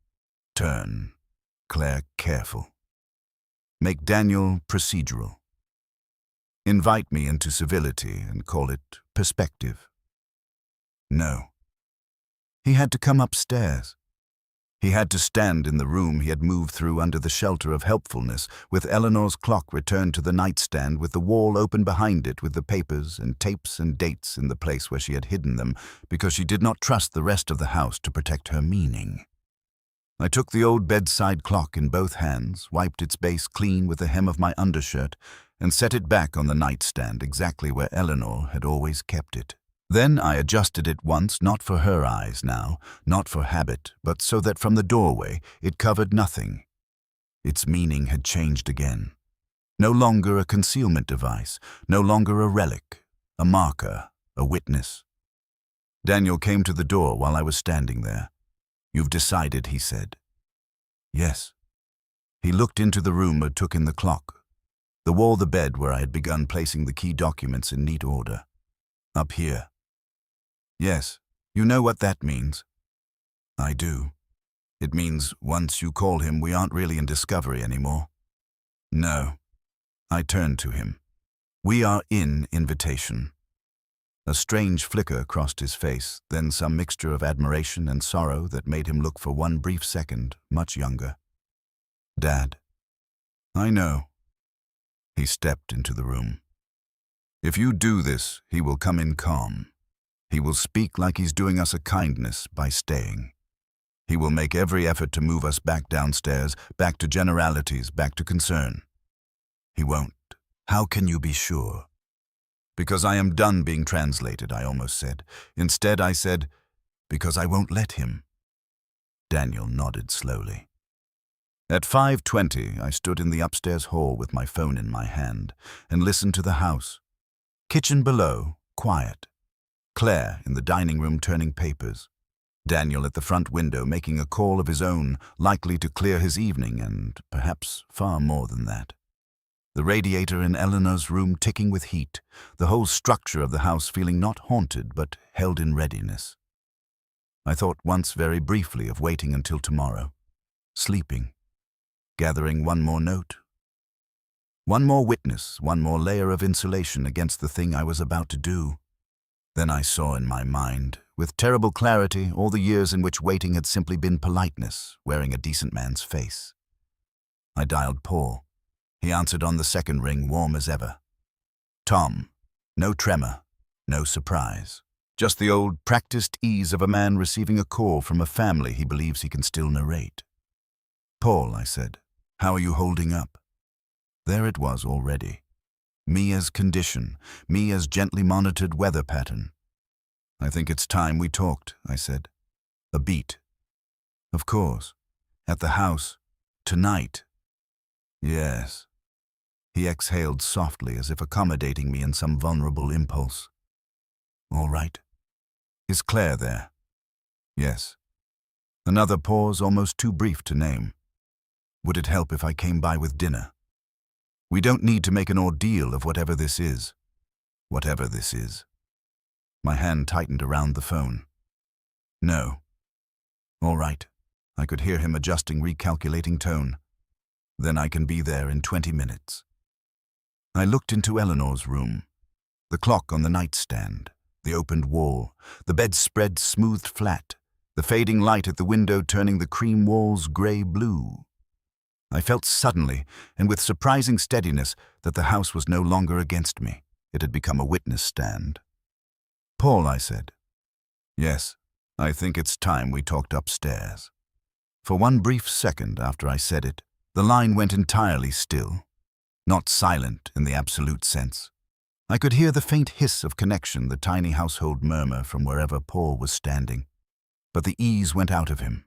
turn, Claire careful. Make Daniel procedural. Invite me into civility and call it perspective. No. He had to come upstairs. He had to stand in the room he had moved through under the shelter of helpfulness, with Eleanor's clock returned to the nightstand, with the wall open behind it, with the papers and tapes and dates in the place where she had hidden them, because she did not trust the rest of the house to protect her meaning. I took the old bedside clock in both hands, wiped its base clean with the hem of my undershirt, and set it back on the nightstand exactly where Eleanor had always kept it. Then I adjusted it once, not for her eyes now, not for habit, but so that from the doorway it covered nothing. Its meaning had changed again. No longer a concealment device, no longer a relic, a marker, a witness. Daniel came to the door while I was standing there. "You've decided," he said. "Yes." He looked into the room and took in the clock, the wall, the bed where I had begun placing the key documents in neat order. "Up here." "Yes, you know what that means." "I do. It means once you call him, we aren't really in discovery anymore." "No." I turned to him. "We are in invitation." A strange flicker crossed his face, then some mixture of admiration and sorrow that made him look for one brief second much younger. "Dad." "I know." He stepped into the room. "If you do this, he will come in calm. He will speak like he's doing us a kindness by staying. He will make every effort to move us back downstairs, back to generalities, back to concern. He won't." "How can you be sure?" "Because I am done being translated," I almost said. Instead, I said, "Because I won't let him." Daniel nodded slowly. At 5:20, I stood in the upstairs hall with my phone in my hand and listened to the house. Kitchen below, quiet. Claire in the dining room turning papers. Daniel at the front window making a call of his own, likely to clear his evening and perhaps far more than that. The radiator in Eleanor's room ticking with heat, the whole structure of the house feeling not haunted but held in readiness. I thought once very briefly of waiting until tomorrow, sleeping, gathering one more note, one more witness, one more layer of insulation against the thing I was about to do. Then I saw in my mind, with terrible clarity, all the years in which waiting had simply been politeness, wearing a decent man's face. I dialed Paul. He answered on the second ring, warm as ever. "Tom." No tremor, no surprise. Just the old, practiced ease of a man receiving a call from a family he believes he can still narrate. "Paul," I said, "how are you holding up?" There it was already. Me as condition, me as gently monitored weather pattern. "I think it's time we talked," I said. "A beat." "Of course. At the house. Tonight." "Yes." He exhaled softly, as if accommodating me in some vulnerable impulse. "All right." "Is Claire there?" "Yes." Another pause, almost too brief to name. "Would it help if I came by with dinner? We don't need to make an ordeal of whatever this is." "Whatever this is." My hand tightened around the phone. "No." "All right." I could hear him adjusting, recalculating tone. "Then I can be there in 20 minutes. I looked into Eleanor's room. The clock on the nightstand, the opened wall, the bedspread smoothed flat, the fading light at the window turning the cream walls grey-blue. I felt suddenly, and with surprising steadiness, that the house was no longer against me. It had become a witness stand. "Paul," I said. "Yes, I think it's time we talked upstairs." For one brief second after I said it, the line went entirely still. Not silent in the absolute sense. I could hear the faint hiss of connection, the tiny household murmur from wherever Paul was standing. But the ease went out of him.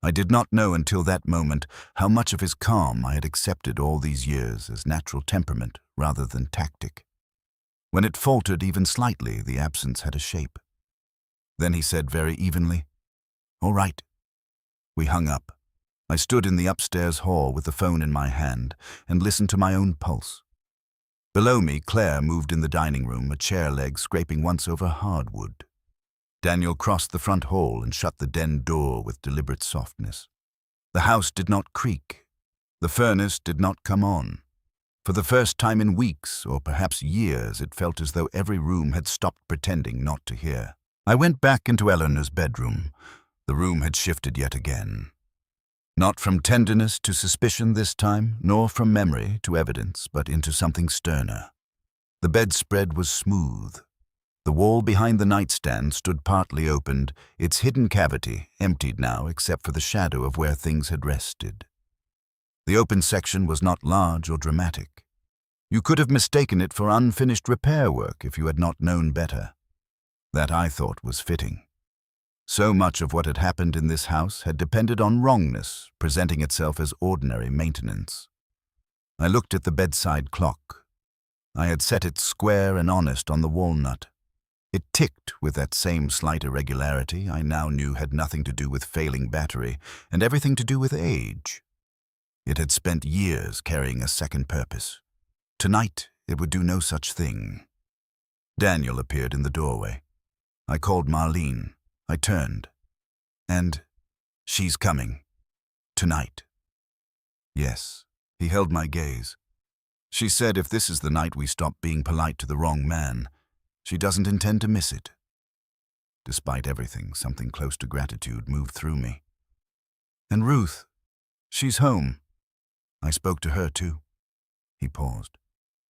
I did not know until that moment how much of his calm I had accepted all these years as natural temperament rather than tactic. When it faltered even slightly, the absence had a shape. Then he said very evenly, "All right." We hung up. I stood in the upstairs hall with the phone in my hand and listened to my own pulse. Below me, Claire moved in the dining room, a chair leg scraping once over hardwood. Daniel crossed the front hall and shut the den door with deliberate softness. The house did not creak. The furnace did not come on. For the first time in weeks, or perhaps years, it felt as though every room had stopped pretending not to hear. I went back into Eleanor's bedroom. The room had shifted yet again. Not from tenderness to suspicion this time, nor from memory to evidence, but into something sterner. The bedspread was smooth. The wall behind the nightstand stood partly opened, its hidden cavity emptied now except for the shadow of where things had rested. The open section was not large or dramatic. You could have mistaken it for unfinished repair work if you had not known better. That, I thought, was fitting. So much of what had happened in this house had depended on wrongness, presenting itself as ordinary maintenance. I looked at the bedside clock. I had set it square and honest on the walnut. It ticked with that same slight irregularity I now knew had nothing to do with failing battery and everything to do with age. It had spent years carrying a second purpose. Tonight, it would do no such thing. Daniel appeared in the doorway. I called Marlene. I turned. And she's coming. Tonight. Yes, he held my gaze. She said if this is the night we stop being polite to the wrong man, she doesn't intend to miss it. Despite everything, something close to gratitude moved through me. And Ruth, she's home. I spoke to her too. He paused.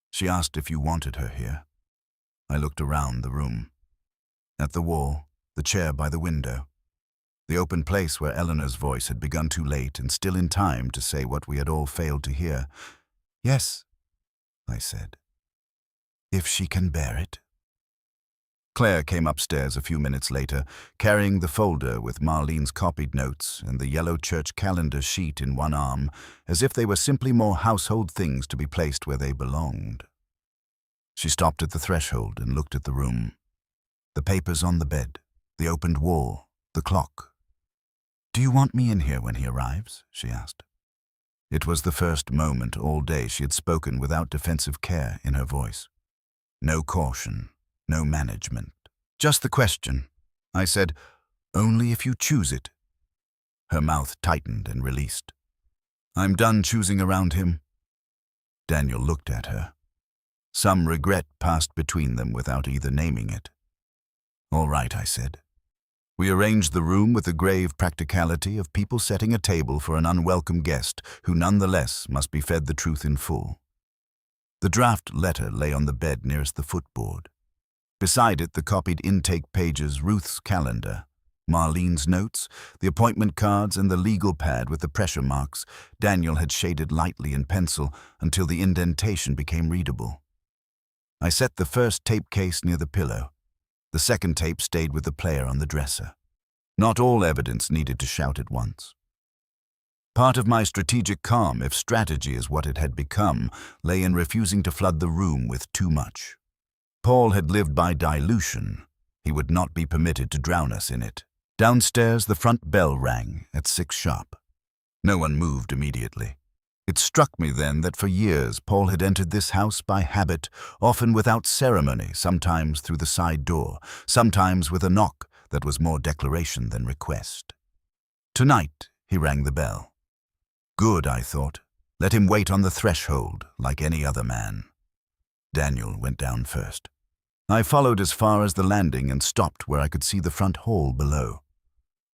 She asked if you wanted her here. I looked around the room. At the wall, the chair by the window. The open place where Eleanor's voice had begun too late and still in time to say what we had all failed to hear. Yes, I said. If she can bear it. Claire came upstairs a few minutes later, carrying the folder with Marlene's copied notes and the yellow church calendar sheet in one arm, as if they were simply more household things to be placed where they belonged. She stopped at the threshold and looked at the room. The papers on the bed, the opened wall, the clock. Do you want me in here when he arrives? She asked. It was the first moment all day she had spoken without defensive care in her voice. No caution, no management. Just the question. I said, only if you choose it. Her mouth tightened and released. I'm done choosing around him. Daniel looked at her. Some regret passed between them without either naming it. All right, I said. We arranged the room with the grave practicality of people setting a table for an unwelcome guest who nonetheless must be fed the truth in full. The draft letter lay on the bed nearest the footboard. Beside it, the copied intake pages, Ruth's calendar, Marlene's notes, the appointment cards, and the legal pad with the pressure marks Daniel had shaded lightly in pencil until the indentation became readable. I set the first tape case near the pillow. The second tape stayed with the player on the dresser. Not all evidence needed to shout at once. Part of my strategic calm, if strategy is what it had become, lay in refusing to flood the room with too much. Paul had lived by dilution. He would not be permitted to drown us in it. Downstairs, the front bell rang at 6 sharp. No one moved immediately. It struck me then that for years Paul had entered this house by habit, often without ceremony, sometimes through the side door, sometimes with a knock that was more declaration than request. Tonight, he rang the bell. Good, I thought. Let him wait on the threshold, like any other man. Daniel went down first. I followed as far as the landing and stopped where I could see the front hall below.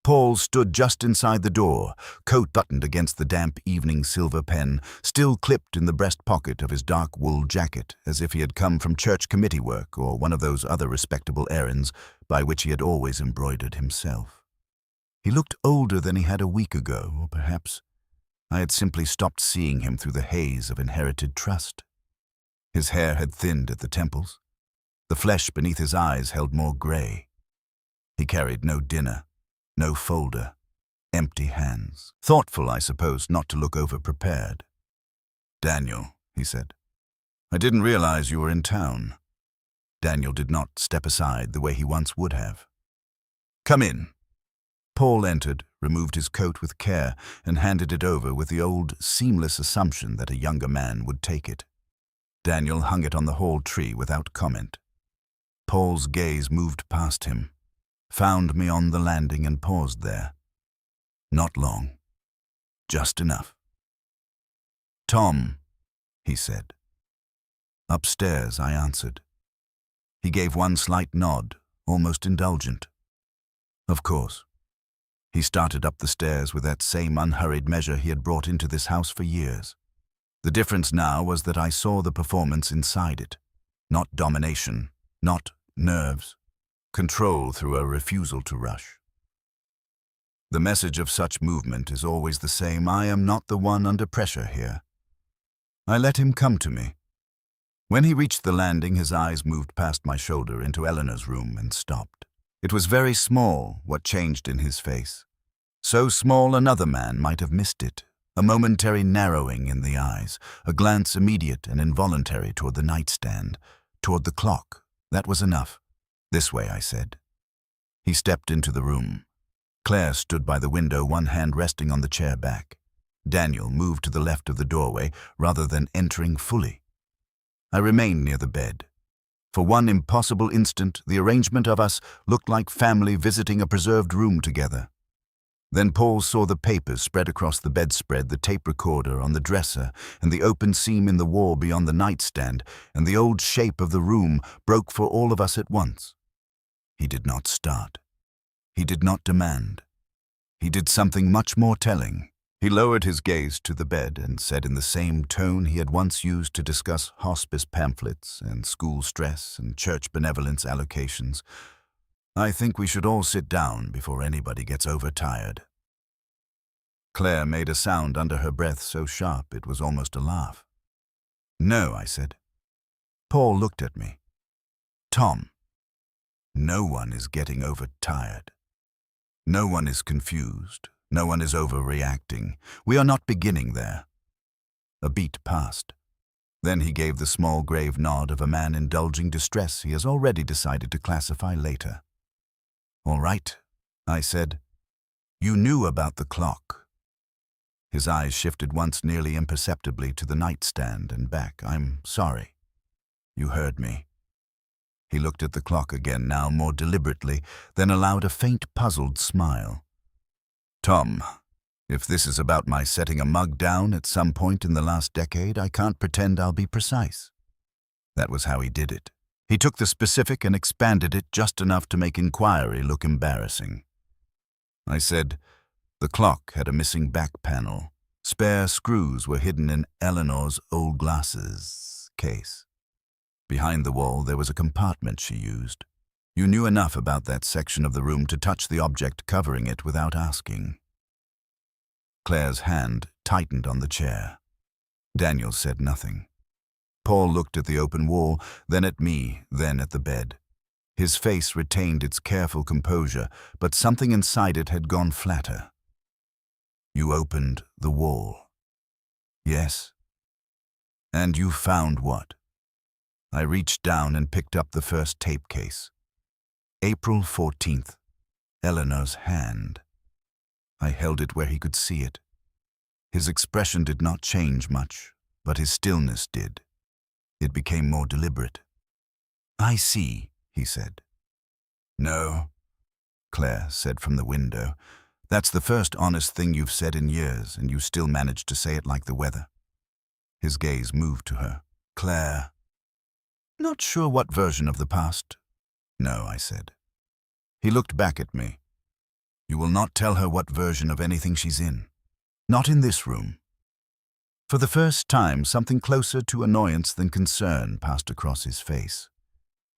Paul stood just inside the door, coat buttoned against the damp evening silver pen, still clipped in the breast pocket of his dark wool jacket, as if he had come from church committee work or one of those other respectable errands by which he had always embroidered himself. He looked older than he had a week ago, or perhaps I had simply stopped seeing him through the haze of inherited trust. His hair had thinned at the temples. The flesh beneath his eyes held more gray. He carried no dinner. No folder, empty hands. Thoughtful, I suppose, not to look over-prepared. Daniel, he said, I didn't realize you were in town. Daniel did not step aside the way he once would have. Come in. Paul entered, removed his coat with care, and handed it over with the old, seamless assumption that a younger man would take it. Daniel hung it on the hall tree without comment. Paul's gaze moved past him, found me on the landing and paused there. Not long. Just enough. Tom, he said. Upstairs, I answered. He gave one slight nod, almost indulgent. Of course. He started up the stairs with that same unhurried measure he had brought into this house for years. The difference now was that I saw the performance inside it. Not domination, not nerves. Control through a refusal to rush. The message of such movement is always the same: I am not the one under pressure here. I let him come to me. When he reached the landing, his eyes moved past my shoulder into Eleanor's room and stopped. It was very small, what changed in his face. So small another man might have missed it. A momentary narrowing in the eyes, a glance immediate and involuntary toward the nightstand, toward the clock. That was enough. This way, I said. He stepped into the room. Claire stood by the window, one hand resting on the chair back. Daniel moved to the left of the doorway rather than entering fully. I remained near the bed. For one impossible instant, the arrangement of us looked like family visiting a preserved room together. Then Paul saw the papers spread across the bedspread, the tape recorder on the dresser, and the open seam in the wall beyond the nightstand, and the old shape of the room broke for all of us at once. He did not start. He did not demand. He did something much more telling. He lowered his gaze to the bed and said in the same tone he had once used to discuss hospice pamphlets and school stress and church benevolence allocations, "I think we should all sit down before anybody gets overtired." Claire made a sound under her breath so sharp it was almost a laugh. "No," I said. Paul looked at me. "Tom, no one is getting overtired. No one is confused. No one is overreacting. We are not beginning there." A beat passed. Then he gave the small grave nod of a man indulging distress he has already decided to classify later. "All right," I said. "You knew about the clock." His eyes shifted once nearly imperceptibly to the nightstand and back. "I'm sorry. You heard me." He looked at the clock again, now more deliberately, then allowed a faint, puzzled smile. "Tom, if this is about my setting a mug down at some point in the last decade, I can't pretend I'll be precise." That was how he did it. He took the specific and expanded it just enough to make inquiry look embarrassing. I said, "The clock had a missing back panel. Spare screws were hidden in Eleanor's old glasses case. Behind the wall there was a compartment she used. You knew enough about that section of the room to touch the object covering it without asking." Claire's hand tightened on the chair. Daniel said nothing. Paul looked at the open wall, then at me, then at the bed. His face retained its careful composure, but something inside it had gone flatter. "You opened the wall." "Yes." "And you found what?" I reached down and picked up the first tape case. April 14th, Eleanor's hand. I held it where he could see it. His expression did not change much, but his stillness did. It became more deliberate. "I see," he said. "No," Claire said from the window. "That's the first honest thing you've said in years, and you still managed to say it like the weather." His gaze moved to her. "Claire." "Not sure what version of the past." "No," I said. He looked back at me. "You will not tell her what version of anything she's in. Not in this room." For the first time, something closer to annoyance than concern passed across his face.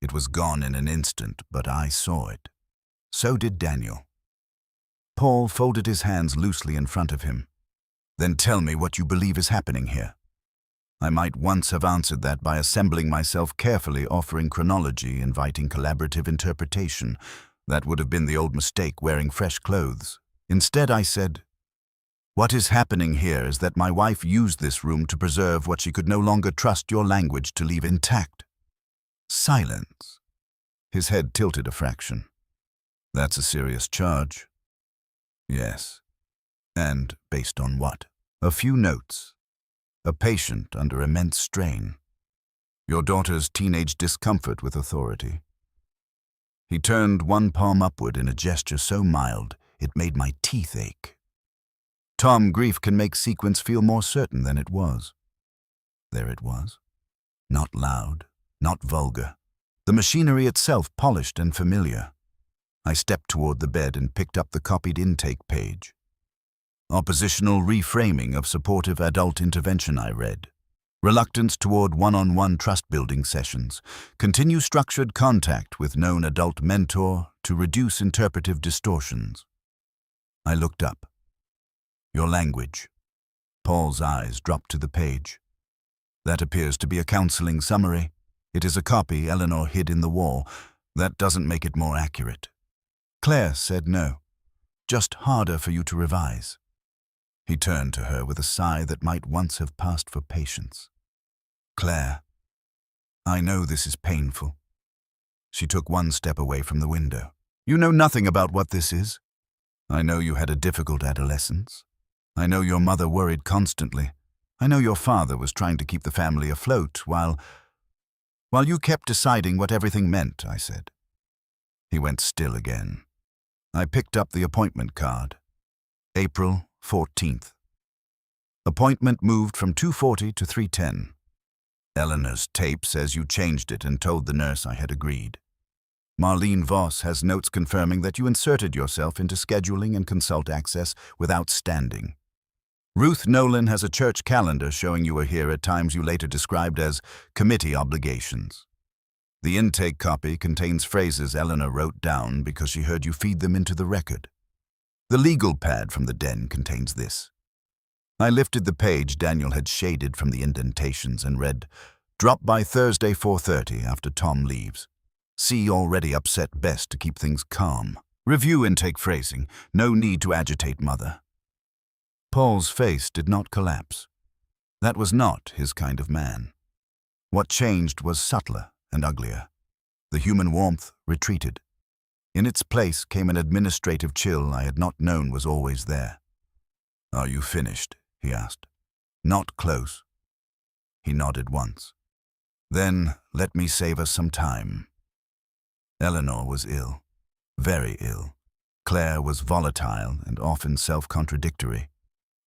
It was gone in an instant, but I saw it. So did Daniel. Paul folded his hands loosely in front of him. "Then tell me what you believe is happening here." I might once have answered that by assembling myself carefully, offering chronology, inviting collaborative interpretation. That would have been the old mistake, wearing fresh clothes. Instead, I said, "What is happening here is that my wife used this room to preserve what she could no longer trust your language to leave intact." Silence. His head tilted a fraction. "That's a serious charge." "Yes." "And based on what?" "A few notes. A patient under immense strain. Your daughter's teenage discomfort with authority." He turned one palm upward in a gesture so mild it made my teeth ache. "Tom, grief can make sequence feel more certain than it was." There it was. Not loud, not vulgar. The machinery itself polished and familiar. I stepped toward the bed and picked up the copied intake page. Oppositional reframing of supportive adult intervention, I read. Reluctance toward one-on-one trust-building sessions. Continue structured contact with known adult mentor to reduce interpretive distortions. I looked up. Your language. Paul's eyes dropped to the page. That appears to be a counseling summary. It is a copy Eleanor hid in the wall. That doesn't make it more accurate. Claire said no. Just harder for you to revise. He turned to her with a sigh that might once have passed for patience. Claire, I know this is painful. She took one step away from the window. You know nothing about what this is. I know you had a difficult adolescence. I know your mother worried constantly. I know your father was trying to keep the family afloat while you kept deciding what everything meant, I said. He went still again. I picked up the appointment card. April 14th. Appointment moved from 2:40 to 3:10. Eleanor's tape says you changed it and told the nurse I had agreed. Marlene Voss has notes confirming that you inserted yourself into scheduling and consult access without standing. Ruth Nolan has a church calendar showing you were here at times you later described as committee obligations. The intake copy contains phrases Eleanor wrote down because she heard you feed them into the record. The legal pad from the den contains this. I lifted the page Daniel had shaded from the indentations and read, Drop by Thursday 4:30 after Tom leaves. See already upset best to keep things calm. Review intake phrasing. No need to agitate mother. Paul's face did not collapse. That was not his kind of man. What changed was subtler and uglier. The human warmth retreated. In its place came an administrative chill I had not known was always there. Are you finished? He asked. Not close. He nodded once. Then let me save us some time. Eleanor was ill. Very ill. Claire was volatile and often self-contradictory.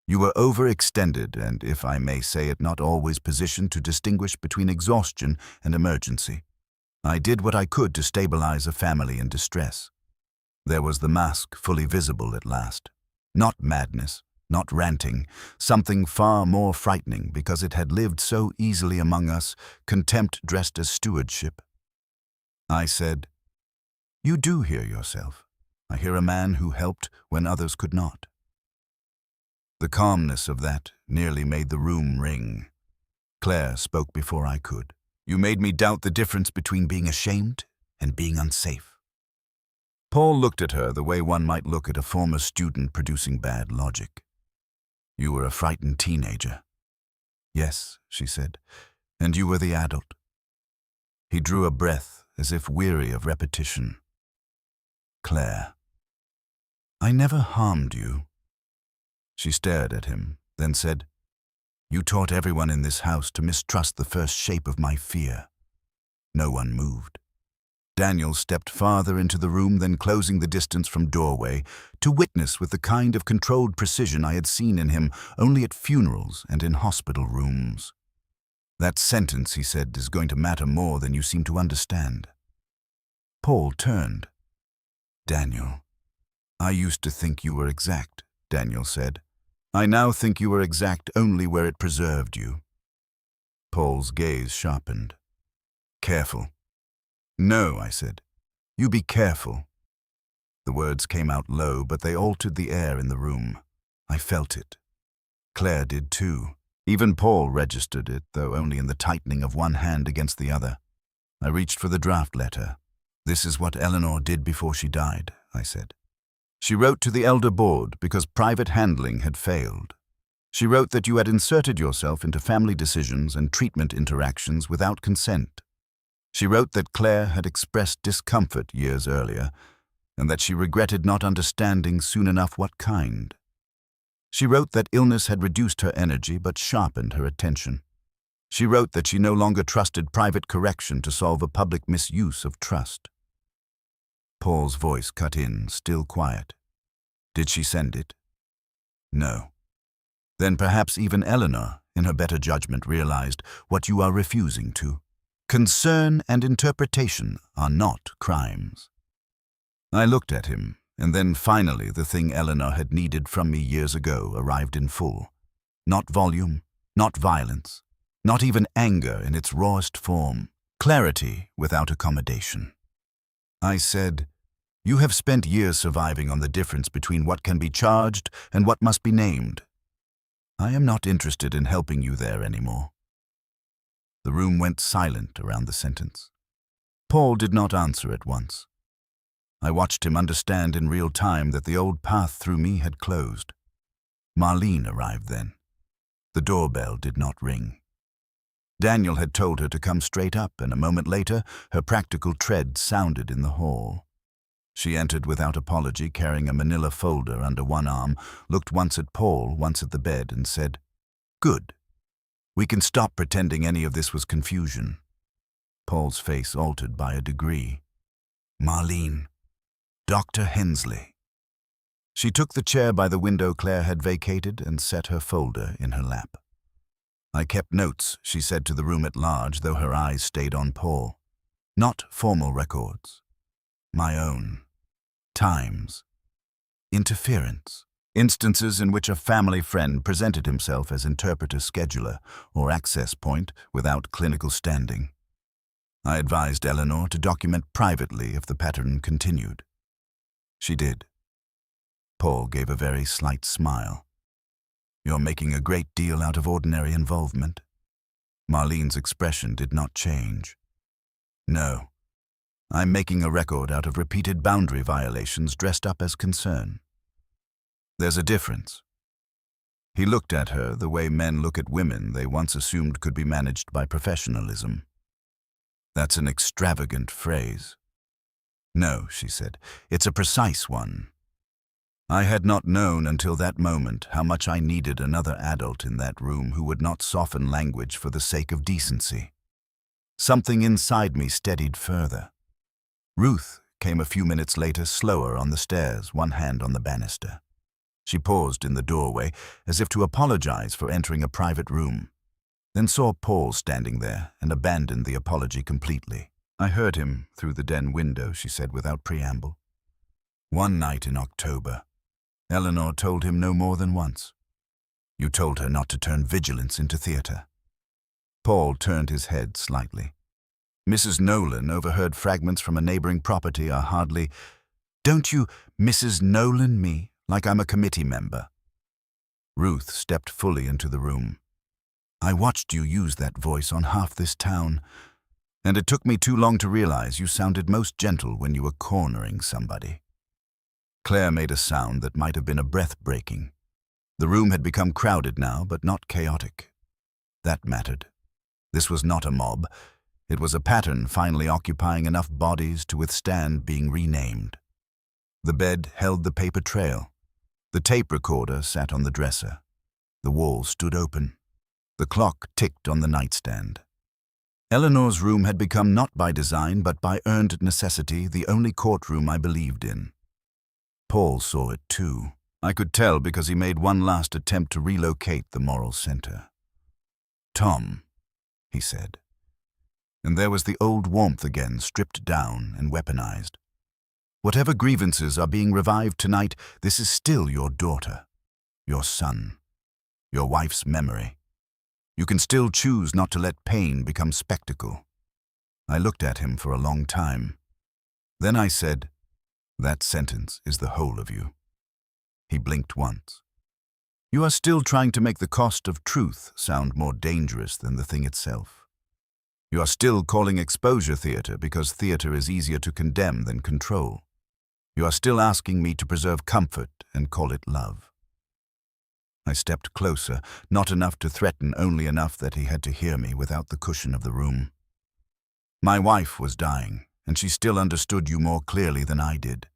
You were overextended and, if I may say it, not always positioned to distinguish between exhaustion and emergency. I did what I could to stabilize a family in distress. There was the mask fully visible at last. Not madness, not ranting, something far more frightening because it had lived so easily among us, contempt dressed as stewardship. I said, You do hear yourself. I hear a man who helped when others could not. The calmness of that nearly made the room ring. Claire spoke before I could. You made me doubt the difference between being ashamed and being unsafe. Paul looked at her the way one might look at a former student producing bad logic. You were a frightened teenager. Yes, she said, and you were the adult. He drew a breath as if weary of repetition. Claire, I never harmed you. She stared at him, then said, You taught everyone in this house to mistrust the first shape of my fear. No one moved. Daniel stepped farther into the room than closing the distance from doorway to witness with the kind of controlled precision I had seen in him only at funerals and in hospital rooms. That sentence, he said, is going to matter more than you seem to understand. Paul turned. Daniel, I used to think you were exact, Daniel said. I now think you were exact only where it preserved you. Paul's gaze sharpened. Careful. No, I said. You be careful. The words came out low, but they altered the air in the room. I felt it. Claire did too. Even Paul registered it, though only in the tightening of one hand against the other. I reached for the draft letter. This is what Eleanor did before she died, I said. She wrote to the elder board because private handling had failed. She wrote that you had inserted yourself into family decisions and treatment interactions without consent. She wrote that Claire had expressed discomfort years earlier, and that she regretted not understanding soon enough what kind. She wrote that illness had reduced her energy but sharpened her attention. She wrote that she no longer trusted private correction to solve a public misuse of trust. Paul's voice cut in, still quiet. Did she send it? No. Then perhaps even Eleanor, in her better judgment, realized what you are refusing to. Concern and interpretation are not crimes. I looked at him, and then finally the thing Eleanor had needed from me years ago arrived in full. Not volume, not violence, not even anger in its rawest form. Clarity without accommodation. I said, "You have spent years surviving on the difference between what can be charged and what must be named. I am not interested in helping you there anymore." The room went silent around the sentence. Paul did not answer at once. I watched him understand in real time that the old path through me had closed. Marlene arrived then. The doorbell did not ring. Daniel had told her to come straight up, and a moment later her practical tread sounded in the hall. She entered without apology, carrying a manila folder under one arm, looked once at Paul, once at the bed, and said, "Good. We can stop pretending any of this was confusion." Paul's face altered by a degree. "Marlene, Dr. Hensley." She took the chair by the window Claire had vacated and set her folder in her lap. "I kept notes," she said to the room at large, though her eyes stayed on Paul. "Not formal records. My own. Times. Interference. Instances in which a family friend presented himself as interpreter-scheduler or access point without clinical standing. I advised Eleanor to document privately if the pattern continued. She did. Paul gave a very slight smile. "You're making a great deal out of ordinary involvement." Marlene's expression did not change. "No. I'm making a record out of repeated boundary violations dressed up as concern. There's a difference." He looked at her the way men look at women they once assumed could be managed by professionalism. "That's an extravagant phrase." "No," she said, "it's a precise one. I had not known until that moment how much I needed another adult in that room who would not soften language for the sake of decency. Something inside me steadied further. Ruth came a few minutes later, slower on the stairs, one hand on the banister. She paused in the doorway, as if to apologize for entering a private room, then saw Paul standing there and abandoned the apology completely. "I heard him through the den window," she said without preamble. "One night in October. Eleanor told him no more than once. You told her not to turn vigilance into theater." Paul turned his head slightly. "Mrs. Nolan overheard fragments from a neighboring property are hardly—" "Don't you Mrs. Nolan me, like I'm a committee member." Ruth stepped fully into the room. "I watched you use that voice on half this town, and it took me too long to realize you sounded most gentle when you were cornering somebody." Claire made a sound that might have been a breath-breaking. The room had become crowded now, but not chaotic. That mattered. This was not a mob. It was a pattern finally occupying enough bodies to withstand being renamed. The bed held the paper trail. The tape recorder sat on the dresser. The wall stood open. The clock ticked on the nightstand. Eleanor's room had become, not by design but by earned necessity, the only courtroom I believed in. Paul saw it too. I could tell because he made one last attempt to relocate the moral center. "Tom," he said. And there was the old warmth again, stripped down and weaponized. "Whatever grievances are being revived tonight, this is still your daughter, your son, your wife's memory. You can still choose not to let pain become spectacle." I looked at him for a long time. Then I said, "That sentence is the whole of you." He blinked once. "You are still trying to make the cost of truth sound more dangerous than the thing itself. You are still calling exposure theater because theater is easier to condemn than control. You are still asking me to preserve comfort and call it love." I stepped closer, not enough to threaten, only enough that he had to hear me without the cushion of the room. "My wife was dying, and she still understood you more clearly than I did.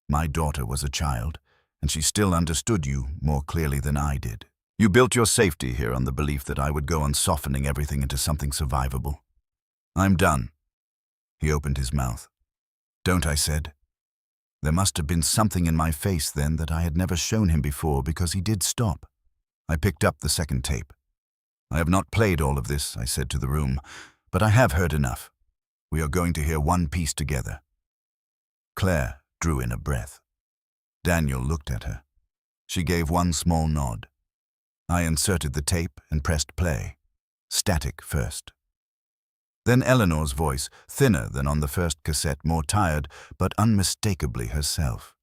My daughter was a child, and she still understood you more clearly than I did. You built your safety here on the belief that I would go on softening everything into something survivable. I'm done." He opened his mouth. "Don't," I said. There must have been something in my face then that I had never shown him before, because he did stop. I picked up the second tape. "I have not played all of this," I said to the room, "but I have heard enough. We are going to hear one piece together." Claire drew in a breath. Daniel looked at her. She gave one small nod. I inserted the tape and pressed play. Static first. Then Eleanor's voice, thinner than on the first cassette, more tired, but unmistakably herself.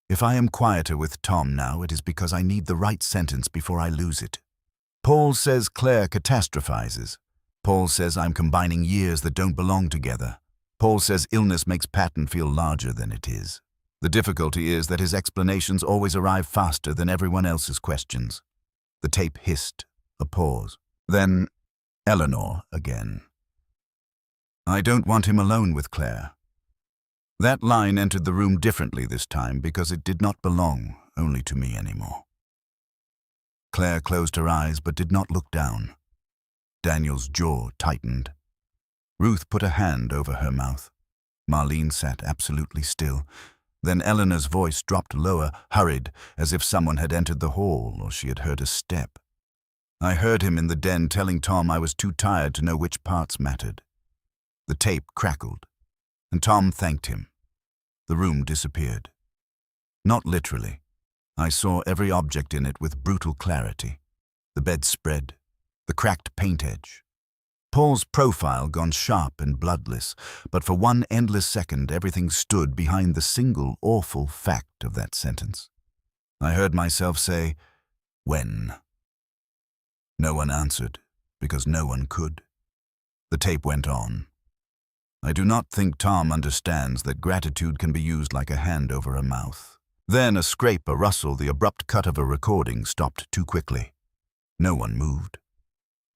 If I am quieter with Tom now, it is because I need the right sentence before I lose it. Paul says Claire catastrophizes. Paul says I'm combining years that don't belong together. Paul says illness makes Patton feel larger than it is. The difficulty is that his explanations always arrive faster than everyone else's questions. The tape hissed, a pause. Then, Eleanor again. I don't want him alone with Claire. That line entered the room differently this time because it did not belong only to me anymore. Claire closed her eyes but did not look down. Daniel's jaw tightened. Ruth put a hand over her mouth. Marlene sat absolutely still. Then Eleanor's voice dropped lower, hurried, as if someone had entered the hall or she had heard a step. I heard him in the den telling Tom I was too tired to know which parts mattered. The tape crackled, and Tom thanked him. The room disappeared. Not literally. I saw every object in it with brutal clarity. The bedspread, the cracked paint edge. Paul's profile gone sharp and bloodless, but for one endless second everything stood behind the single awful fact of that sentence. I heard myself say, "When?" No one answered, because no one could. The tape went on. I do not think Tom understands that gratitude can be used like a hand over a mouth. Then a scrape, a rustle, the abrupt cut of a recording stopped too quickly. No one moved.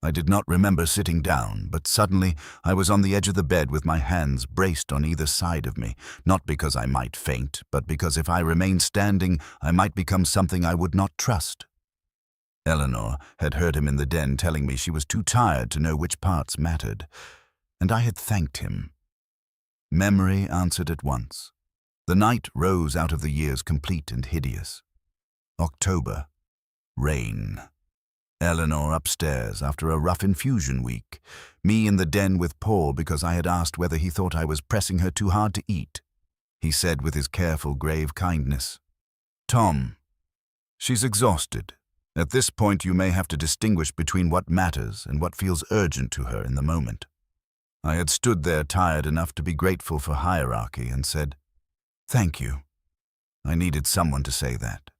I did not remember sitting down, but suddenly I was on the edge of the bed with my hands braced on either side of me, not because I might faint, but because if I remained standing, I might become something I would not trust. Eleanor had heard him in the den telling me she was too tired to know which parts mattered, and I had thanked him. Memory answered at once. The night rose out of the years complete and hideous. October. Rain. Eleanor upstairs after a rough infusion week. Me in the den with Paul because I had asked whether he thought I was pressing her too hard to eat. He said with his careful, grave kindness, "Tom, she's exhausted. At this point you may have to distinguish between what matters and what feels urgent to her in the moment." I had stood there tired enough to be grateful for hierarchy and said, "Thank you." I needed someone to say that.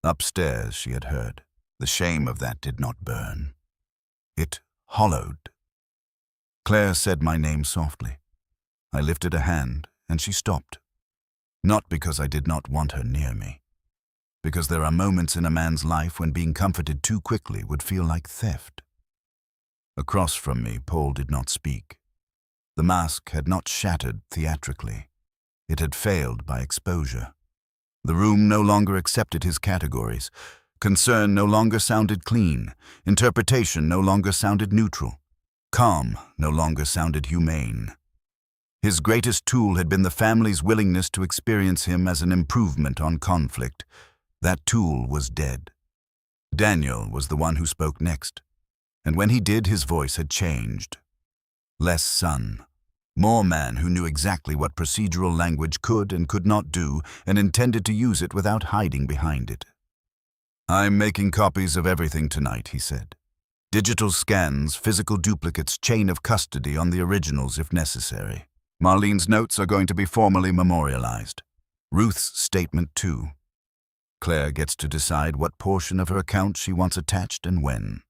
Upstairs she had heard. The shame of that did not burn. It hollowed. Claire said my name softly. I lifted a hand, and she stopped. Not because I did not want her near me. Because there are moments in a man's life when being comforted too quickly would feel like theft. Across from me, Paul did not speak. The mask had not shattered theatrically. It had failed by exposure. The room no longer accepted his categories. Concern no longer sounded clean. Interpretation no longer sounded neutral. Calm no longer sounded humane. His greatest tool had been the family's willingness to experience him as an improvement on conflict. That tool was dead. Daniel was the one who spoke next. And when he did, his voice had changed. Less son. More man who knew exactly what procedural language could and could not do and intended to use it without hiding behind it. "I'm making copies of everything tonight," he said. "Digital scans, physical duplicates, chain of custody on the originals if necessary. Marlene's notes are going to be formally memorialized. Ruth's statement too. Claire gets to decide what portion of her account she wants attached and when.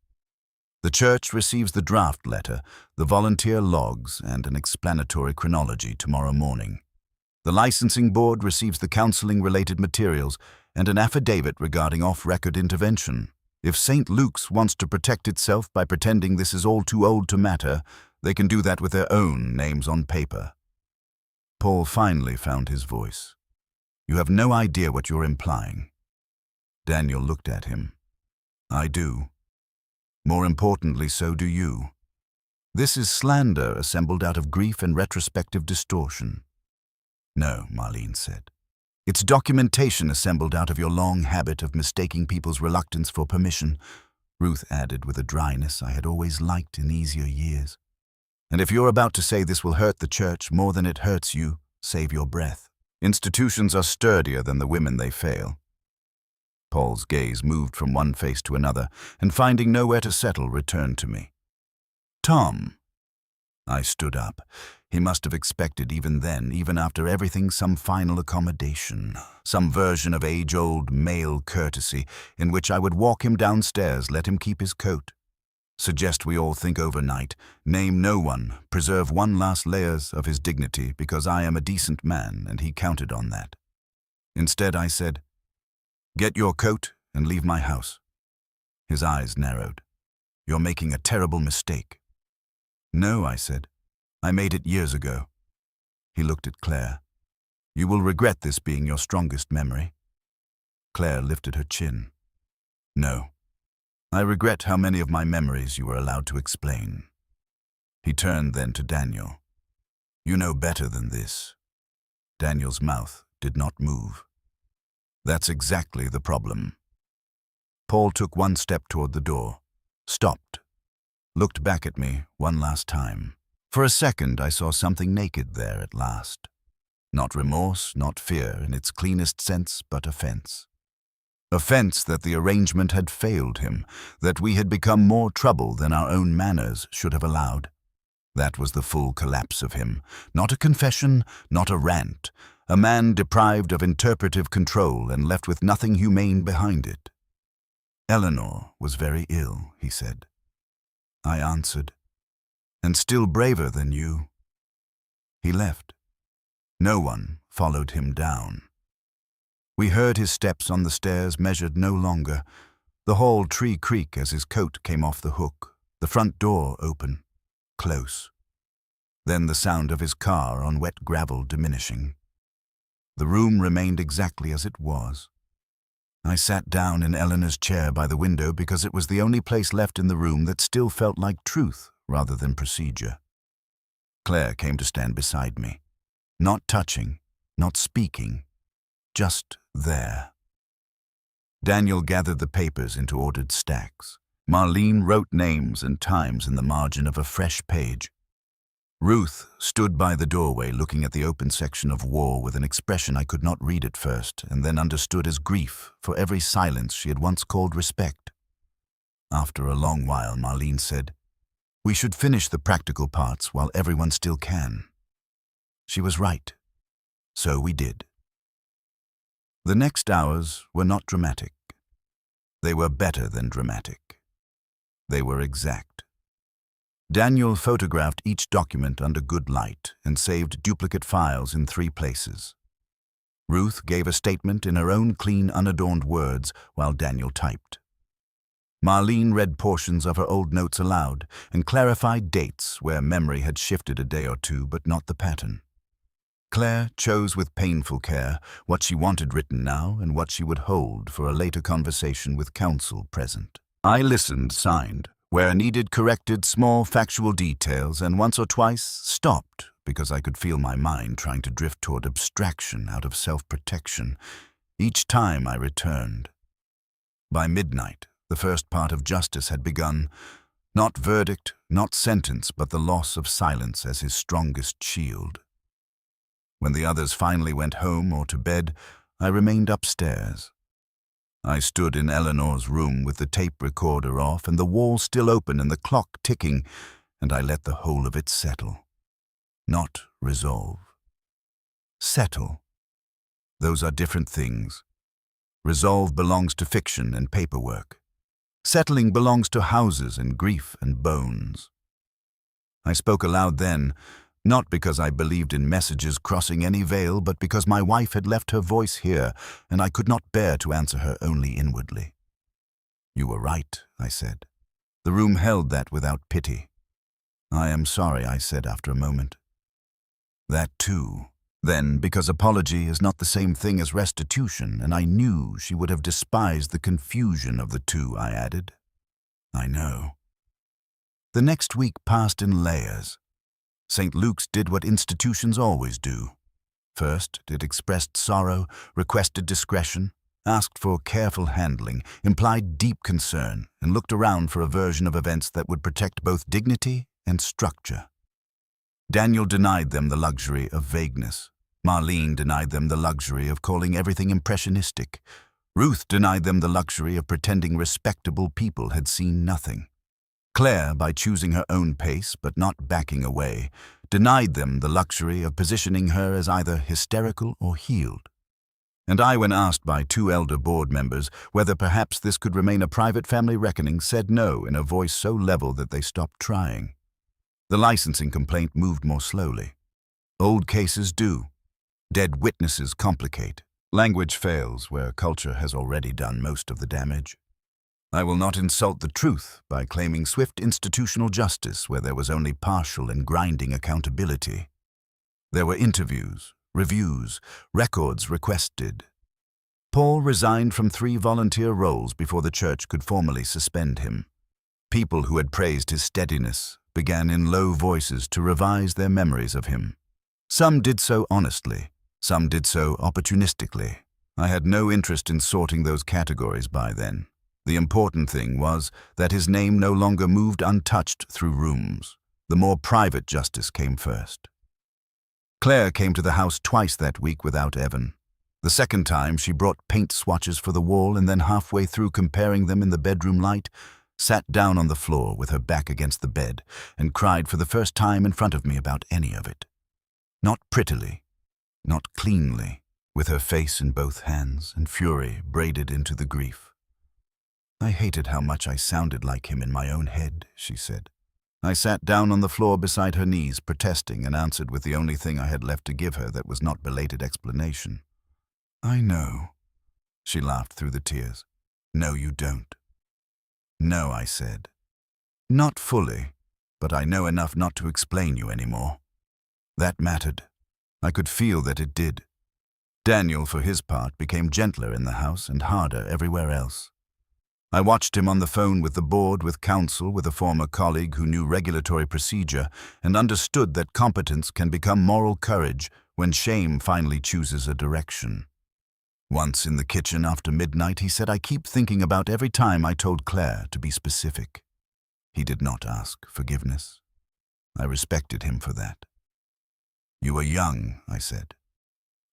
The church receives the draft letter, the volunteer logs, and an explanatory chronology tomorrow morning. The licensing board receives the counseling-related materials and an affidavit regarding off-record intervention. If St. Luke's wants to protect itself by pretending this is all too old to matter, they can do that with their own names on paper." Paul finally found his voice. "You have no idea what you're implying." Daniel looked at him. "I do. More importantly, so do you. This is slander assembled out of grief and retrospective distortion." "No," Marlene said. "It's documentation assembled out of your long habit of mistaking people's reluctance for permission," Ruth added with a dryness I had always liked in easier years. "And if you're about to say this will hurt the church more than it hurts you, save your breath." Institutions are sturdier than the women they fail. Paul's gaze moved from one face to another, and finding nowhere to settle, returned to me. Tom. I stood up. He must have expected even then, even after everything, some final accommodation, some version of age-old male courtesy in which I would walk him downstairs, let him keep his coat, suggest we all think overnight, name no one, preserve one last layers of his dignity because I am a decent man and he counted on that. Instead, I said, "Get your coat and leave my house." His eyes narrowed. "You're making a terrible mistake." "No," I said. "I made it years ago." He looked at Claire. "You will regret this being your strongest memory." Claire lifted her chin. "No. I regret how many of my memories you were allowed to explain." He turned then to Daniel. "You know better than this." Daniel's mouth did not move. "That's exactly the problem." Paul took one step toward the door, stopped, looked back at me one last time. For a second, I saw something naked there at last. Not remorse, not fear in its cleanest sense, but offense. Offense that the arrangement had failed him, that we had become more trouble than our own manners should have allowed. That was the full collapse of him. Not a confession, not a rant. A man deprived of interpretive control and left with nothing humane behind it. "Eleanor was very ill," he said. I answered, "And still braver than you." He left. No one followed him down. We heard his steps on the stairs measured no longer, the hall tree creak as his coat came off the hook, the front door open, close. Then the sound of his car on wet gravel diminishing. The room remained exactly as it was. I sat down in Eleanor's chair by the window because it was the only place left in the room that still felt like truth rather than procedure. Claire came to stand beside me, not touching, not speaking, just there. Daniel gathered the papers into ordered stacks. Marlene wrote names and times in the margin of a fresh page. Ruth stood by the doorway looking at the open section of wall with an expression I could not read at first and then understood as grief for every silence she had once called respect. After a long while, Marlene said, "We should finish the practical parts while everyone still can." She was right. So we did. The next hours were not dramatic. They were better than dramatic. They were exact. Daniel photographed each document under good light and saved duplicate files in 3 places. Ruth gave a statement in her own clean, unadorned words while Daniel typed. Marlene read portions of her old notes aloud and clarified dates where memory had shifted a day or two, but not the pattern. Claire chose with painful care what she wanted written now and what she would hold for a later conversation with counsel present. I listened, signed, where needed corrected small factual details, and once or twice stopped because I could feel my mind trying to drift toward abstraction out of self-protection. Each time I returned. By midnight, the first part of justice had begun. Not verdict, not sentence, but the loss of silence as his strongest shield. When the others finally went home or to bed, I remained upstairs. I stood in Eleanor's room with the tape recorder off and the wall still open and the clock ticking, and I let the whole of it settle. Not resolve. Settle. Those are different things. Resolve belongs to fiction and paperwork. Settling belongs to houses and grief and bones. I spoke aloud then, not because I believed in messages crossing any veil, but because my wife had left her voice here, and I could not bear to answer her only inwardly. "You were right," I said. The room held that without pity. "I am sorry," I said after a moment. "That too." Then, because apology is not the same thing as restitution, and I knew she would have despised the confusion of the two, I added, "I know." The next week passed in layers. St. Luke's did what institutions always do. First, it expressed sorrow, requested discretion, asked for careful handling, implied deep concern, and looked around for a version of events that would protect both dignity and structure. Daniel denied them the luxury of vagueness. Marlene denied them the luxury of calling everything impressionistic. Ruth denied them the luxury of pretending respectable people had seen nothing. Claire, by choosing her own pace but not backing away, denied them the luxury of positioning her as either hysterical or healed. And I, when asked by two elder board members whether perhaps this could remain a private family reckoning, said no in a voice so level that they stopped trying. The licensing complaint moved more slowly. Old cases do. Dead witnesses complicate. Language fails where culture has already done most of the damage. I will not insult the truth by claiming swift institutional justice where there was only partial and grinding accountability. There were interviews, reviews, records requested. Paul resigned from 3 volunteer roles before the church could formally suspend him. People who had praised his steadiness began in low voices to revise their memories of him. Some did so honestly, some did so opportunistically. I had no interest in sorting those categories by then. The important thing was that his name no longer moved untouched through rooms. The more private justice came first. Claire came to the house twice that week without Evan. The second time, she brought paint swatches for the wall and then halfway through comparing them in the bedroom light, sat down on the floor with her back against the bed and cried for the first time in front of me about any of it. Not prettily, not cleanly, with her face in both hands and fury braided into the grief. I hated how much I sounded like him in my own head, she said. I sat down on the floor beside her knees, protesting, and answered with the only thing I had left to give her that was not belated explanation. I know. She laughed through the tears. No, you don't. No, I said. Not fully, but I know enough not to explain you anymore. That mattered. I could feel that it did. Daniel, for his part, became gentler in the house and harder everywhere else. I watched him on the phone with the board, with counsel, with a former colleague who knew regulatory procedure and understood that competence can become moral courage when shame finally chooses a direction. Once in the kitchen after midnight, he said, I keep thinking about every time I told Claire to be specific. He did not ask forgiveness. I respected him for that. You are young, I said.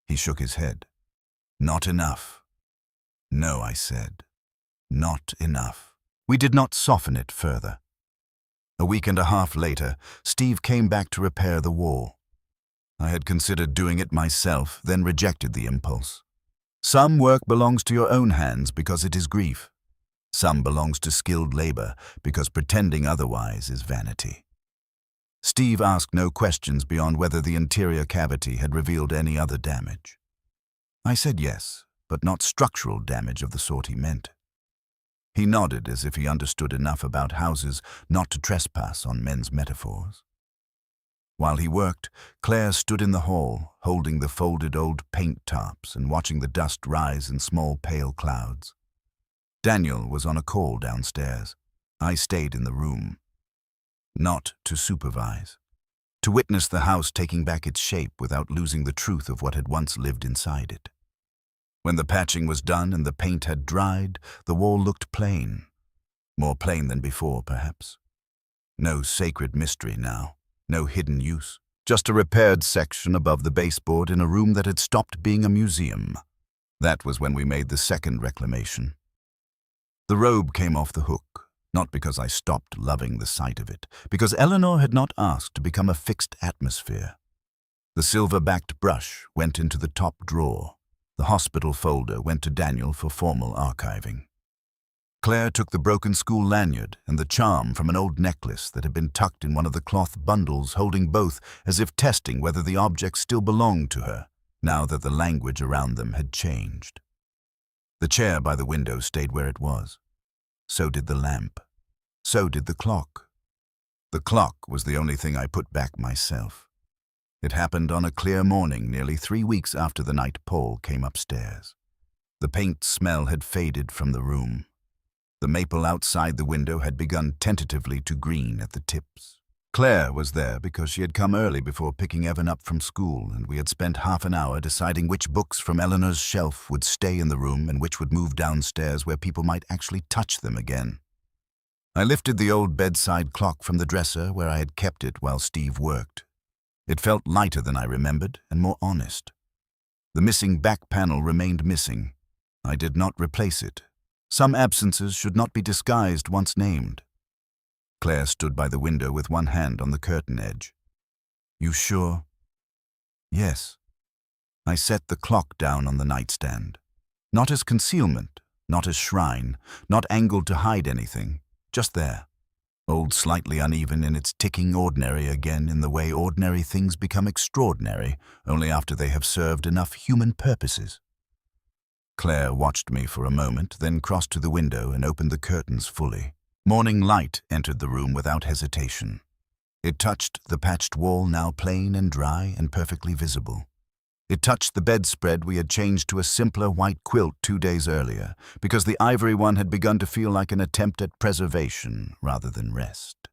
He shook his head. Not enough. No, I said. Not enough. We did not soften it further. A week and a half later, Steve came back to repair the wall. I had considered doing it myself, then rejected the impulse. Some work belongs to your own hands because it is grief. Some belongs to skilled labor because pretending otherwise is vanity. Steve asked no questions beyond whether the interior cavity had revealed any other damage. I said yes, but not structural damage of the sort he meant. He nodded as if he understood enough about houses not to trespass on men's metaphors. While he worked, Claire stood in the hall, holding the folded old paint tops and watching the dust rise in small pale clouds. Daniel was on a call downstairs. I stayed in the room. Not to supervise. To witness the house taking back its shape without losing the truth of what had once lived inside it. When the patching was done and the paint had dried, the wall looked plain. More plain than before, perhaps. No sacred mystery now, no hidden use. Just a repaired section above the baseboard in a room that had stopped being a museum. That was when we made the second reclamation. The robe came off the hook, not because I stopped loving the sight of it, because Eleanor had not asked to become a fixed atmosphere. The silver-backed brush went into the top drawer. The hospital folder went to Daniel for formal archiving. Claire took the broken school lanyard and the charm from an old necklace that had been tucked in one of the cloth bundles, holding both as if testing whether the objects still belonged to her, now that the language around them had changed. The chair by the window stayed where it was. So did the lamp. So did the clock. The clock was the only thing I put back myself. It happened on a clear morning nearly 3 weeks after the night Paul came upstairs. The paint smell had faded from the room. The maple outside the window had begun tentatively to green at the tips. Claire was there because she had come early before picking Evan up from school, and we had spent half an hour deciding which books from Eleanor's shelf would stay in the room and which would move downstairs where people might actually touch them again. I lifted the old bedside clock from the dresser where I had kept it while Steve worked. It felt lighter than I remembered and more honest. The missing back panel remained missing. I did not replace it. Some absences should not be disguised once named. Claire stood by the window with one hand on the curtain edge. "You sure?" "Yes." I set the clock down on the nightstand. Not as concealment, not as shrine, not angled to hide anything, just there. Old, slightly uneven in its ticking, ordinary again in the way ordinary things become extraordinary only after they have served enough human purposes. Claire watched me for a moment, then crossed to the window and opened the curtains fully. Morning light entered the room without hesitation. It touched the patched wall, now plain and dry and perfectly visible. It touched the bedspread we had changed to a simpler white quilt 2 days earlier, because the ivory one had begun to feel like an attempt at preservation rather than rest.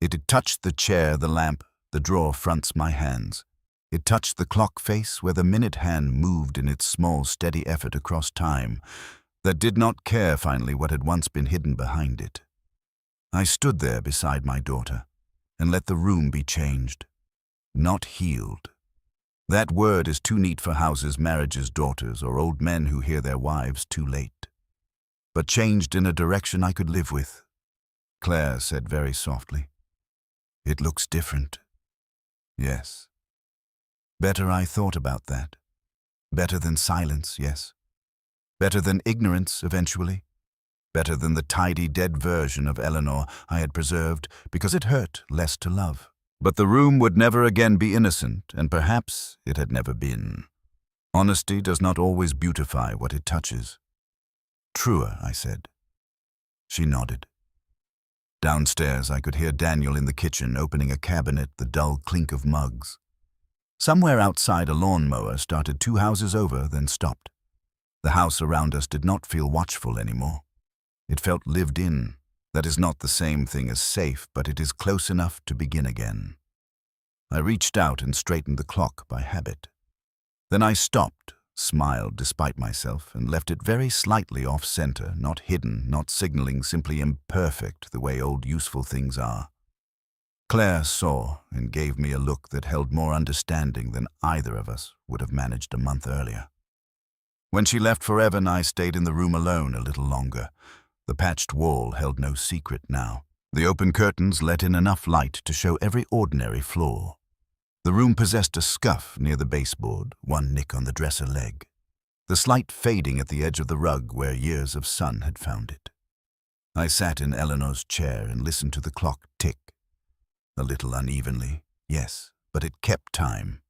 It had touched the chair, the lamp, the drawer fronts my hands. It touched the clock face where the minute hand moved in its small, steady effort across time that did not care finally what had once been hidden behind it. I stood there beside my daughter and let the room be changed, not healed. That word is too neat for houses, marriages, daughters, or old men who hear their wives too late. But changed in a direction I could live with. Claire said very softly, "It looks different." Yes. Better, I thought about that. Better than silence, yes. Better than ignorance, eventually. Better than the tidy, dead version of Eleanor I had preserved because it hurt less to love. But the room would never again be innocent, and perhaps it had never been. Honesty does not always beautify what it touches. "Truer," I said. She nodded. Downstairs, I could hear Daniel in the kitchen opening a cabinet, the dull clink of mugs. Somewhere outside, a lawnmower started 2 houses over, then stopped. The house around us did not feel watchful anymore. It felt lived in. That is not the same thing as safe, but it is close enough to begin again. I reached out and straightened the clock by habit. Then I stopped, smiled despite myself, and left it very slightly off-center, not hidden, not signaling, simply imperfect the way old useful things are. Claire saw and gave me a look that held more understanding than either of us would have managed a month earlier. When she left for Evan, I stayed in the room alone a little longer. The patched wall held no secret now. The open curtains let in enough light to show every ordinary flaw. The room possessed a scuff near the baseboard, one nick on the dresser leg, the slight fading at the edge of the rug where years of sun had found it. I sat in Eleanor's chair and listened to the clock tick. A little unevenly, yes, but it kept time.